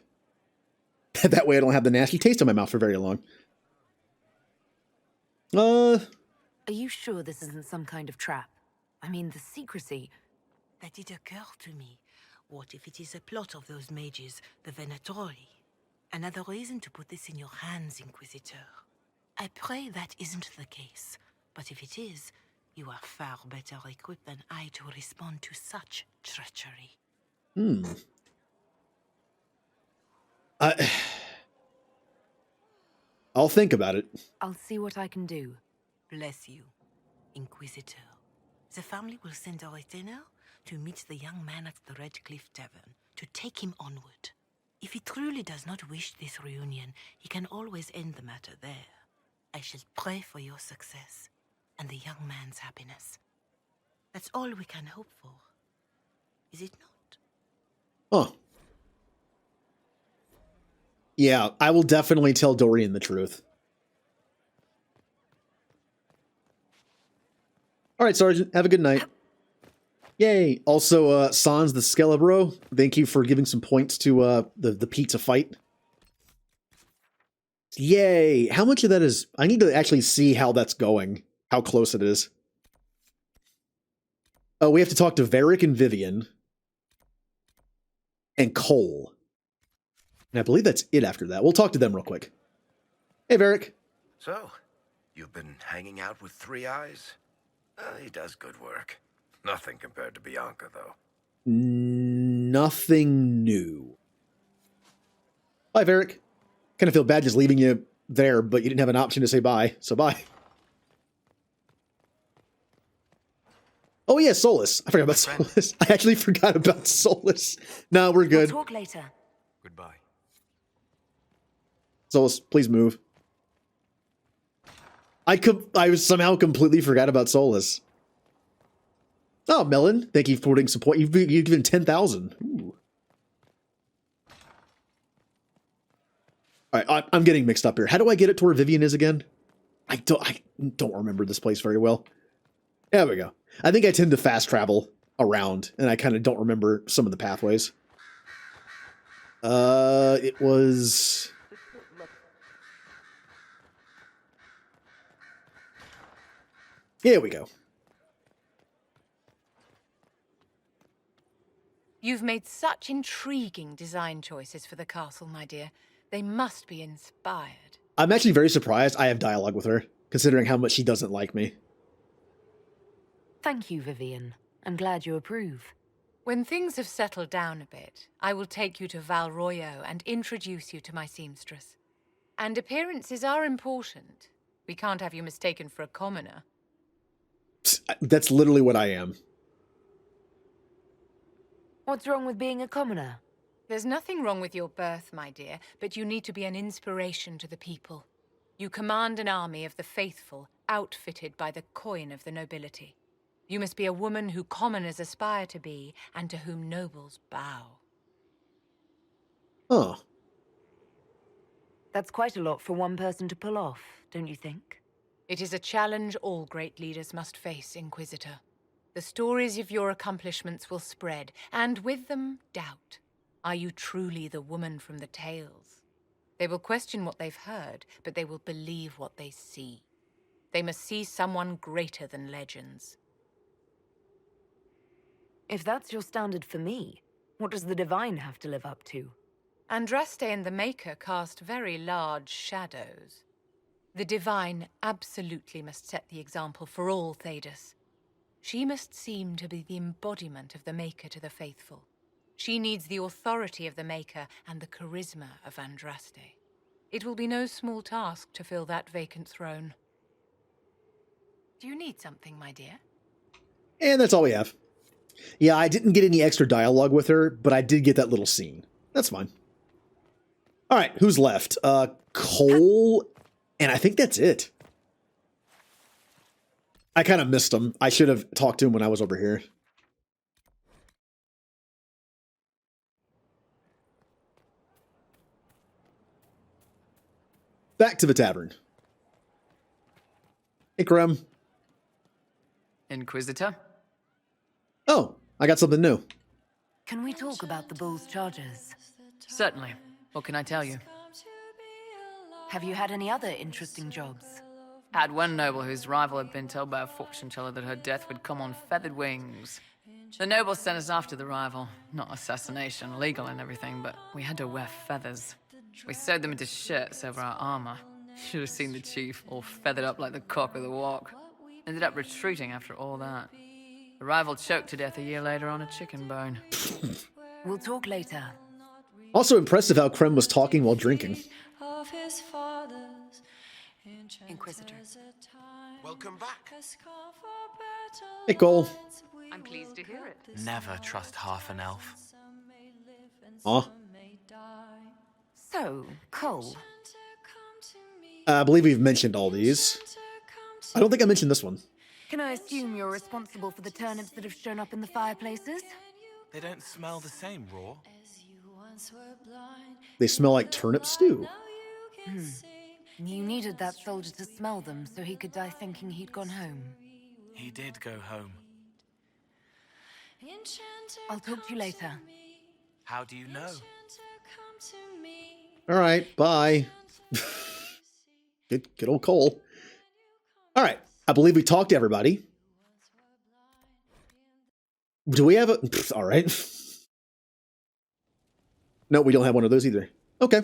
[SPEAKER 1] That way I don't have the nasty taste in my mouth for very long.
[SPEAKER 18] Are you sure this isn't some kind of trap? I mean, the secrecy...
[SPEAKER 16] That did occur to me. What if it is a plot of those mages, the Venatori? Another reason to put this in your hands, Inquisitor. I pray that isn't the case. But if it is, you are far better equipped than I to respond to such treachery.
[SPEAKER 1] I'll think about it.
[SPEAKER 18] I'll see what I can do.
[SPEAKER 16] Bless you, Inquisitor. The family will send a retainer to meet the young man at the Red Cliff Tavern, to take him onward. If he truly does not wish this reunion, he can always end the matter there. I shall pray for your success and the young man's happiness. That's all we can hope for, is it not?
[SPEAKER 1] Huh. Yeah, I will definitely tell Dorian the truth. All right, Sergeant, have a good night. Yay. Also, Sans the Skelebro, thank you for giving some points to the pizza fight. Yay. How much of that is... I need to actually see how that's going. How close it is. Oh, we have to talk to Varric and Vivian. And Cole. And I believe that's it after that. We'll talk to them real quick. Hey, Varric.
[SPEAKER 3] So, you've been hanging out with Three Eyes? He does good work. Nothing compared to Bianca, though.
[SPEAKER 1] Nothing new. Bye, Varric. Kind of feel bad just leaving you there, but you didn't have an option to say bye, so bye. Oh yeah, Solus. I forgot about Solus. I actually forgot about Solus. No, we're good.
[SPEAKER 18] We'll talk later.
[SPEAKER 3] Goodbye.
[SPEAKER 1] Solus, please move. I somehow completely forgot about Solus. Oh, Melon, thank you for putting support. You've given 10,000. All right, I'm getting mixed up here. How do I get it to where Vivian is again? I don't remember this place very well. There we go. I think I tend to fast travel around, and I kind of don't remember some of the pathways. It was... Here we go.
[SPEAKER 2] You've made such intriguing design choices for the castle, my dear. They must be inspired.
[SPEAKER 1] I'm actually very surprised I have dialogue with her, considering how much she doesn't like me.
[SPEAKER 18] Thank you, Vivian. I'm glad you approve.
[SPEAKER 2] When things have settled down a bit, I will take you to Valroyo and introduce you to my seamstress. And appearances are important. We can't have you mistaken for a commoner.
[SPEAKER 1] That's literally what I am.
[SPEAKER 18] What's wrong with being a commoner?
[SPEAKER 2] There's nothing wrong with your birth, my dear, but you need to be an inspiration to the people. You command an army of the faithful, outfitted by the coin of the nobility. You must be a woman who commoners aspire to be, and to whom nobles bow.
[SPEAKER 1] Oh.
[SPEAKER 18] That's quite a lot for one person to pull off, don't you think?
[SPEAKER 2] It is a challenge all great leaders must face, Inquisitor. The stories of your accomplishments will spread, and with them, doubt. Are you truly the woman from the tales? They will question what they've heard, but they will believe what they see. They must see someone greater than legends.
[SPEAKER 18] If that's your standard for me, what does the Divine have to live up to?
[SPEAKER 2] Andraste and the Maker cast very large shadows. The Divine absolutely must set the example for all Thedas. She must seem to be the embodiment of the Maker to the faithful. She needs the authority of the Maker and the charisma of Andraste. It will be no small task to fill that vacant throne. Do you need something, my dear?
[SPEAKER 1] And that's all we have. Yeah, I didn't get any extra dialogue with her, but I did get that little scene. That's fine. All right, who's left? Cole, and I think that's it. I kind of missed him. I should have talked to him when I was over here. Back to the tavern. Hey, Krem.
[SPEAKER 12] Inquisitor?
[SPEAKER 1] Oh, I got something new.
[SPEAKER 18] Can we talk about the bull's charges?
[SPEAKER 12] Certainly. What can I tell you?
[SPEAKER 18] Have you had any other interesting jobs?
[SPEAKER 12] Had one noble whose rival had been told by a fortune teller that her death would come on feathered wings. The noble sent us after the rival. Not assassination, legal and everything, but we had to wear feathers. We sewed them into shirts over our armor. Should have seen the chief, all feathered up like the cock of the walk. Ended up retreating after all that. The rival choked to death a year later on a chicken bone.
[SPEAKER 18] We'll talk later.
[SPEAKER 1] Also impressive how Krem was talking while drinking.
[SPEAKER 18] Inquisitor.
[SPEAKER 23] Welcome back.
[SPEAKER 1] Hey, Cole.
[SPEAKER 18] I'm pleased to hear it.
[SPEAKER 23] Never trust half an elf.
[SPEAKER 1] Aw.
[SPEAKER 18] So, Cole.
[SPEAKER 1] I believe we've mentioned all these. I don't think I mentioned this one.
[SPEAKER 18] Can I assume you're responsible for the turnips that have shown up in the fireplaces?
[SPEAKER 23] They don't smell the same raw.
[SPEAKER 1] They smell like turnip stew.
[SPEAKER 18] You needed that soldier to smell them so he could die thinking he'd gone home.
[SPEAKER 23] He did go home.
[SPEAKER 18] I'll talk to you later.
[SPEAKER 23] How do you know?
[SPEAKER 1] All right, bye. Good old Cole. All right, I believe we talked to everybody. Do we have a... All right. No, we don't have one of those either. Okay.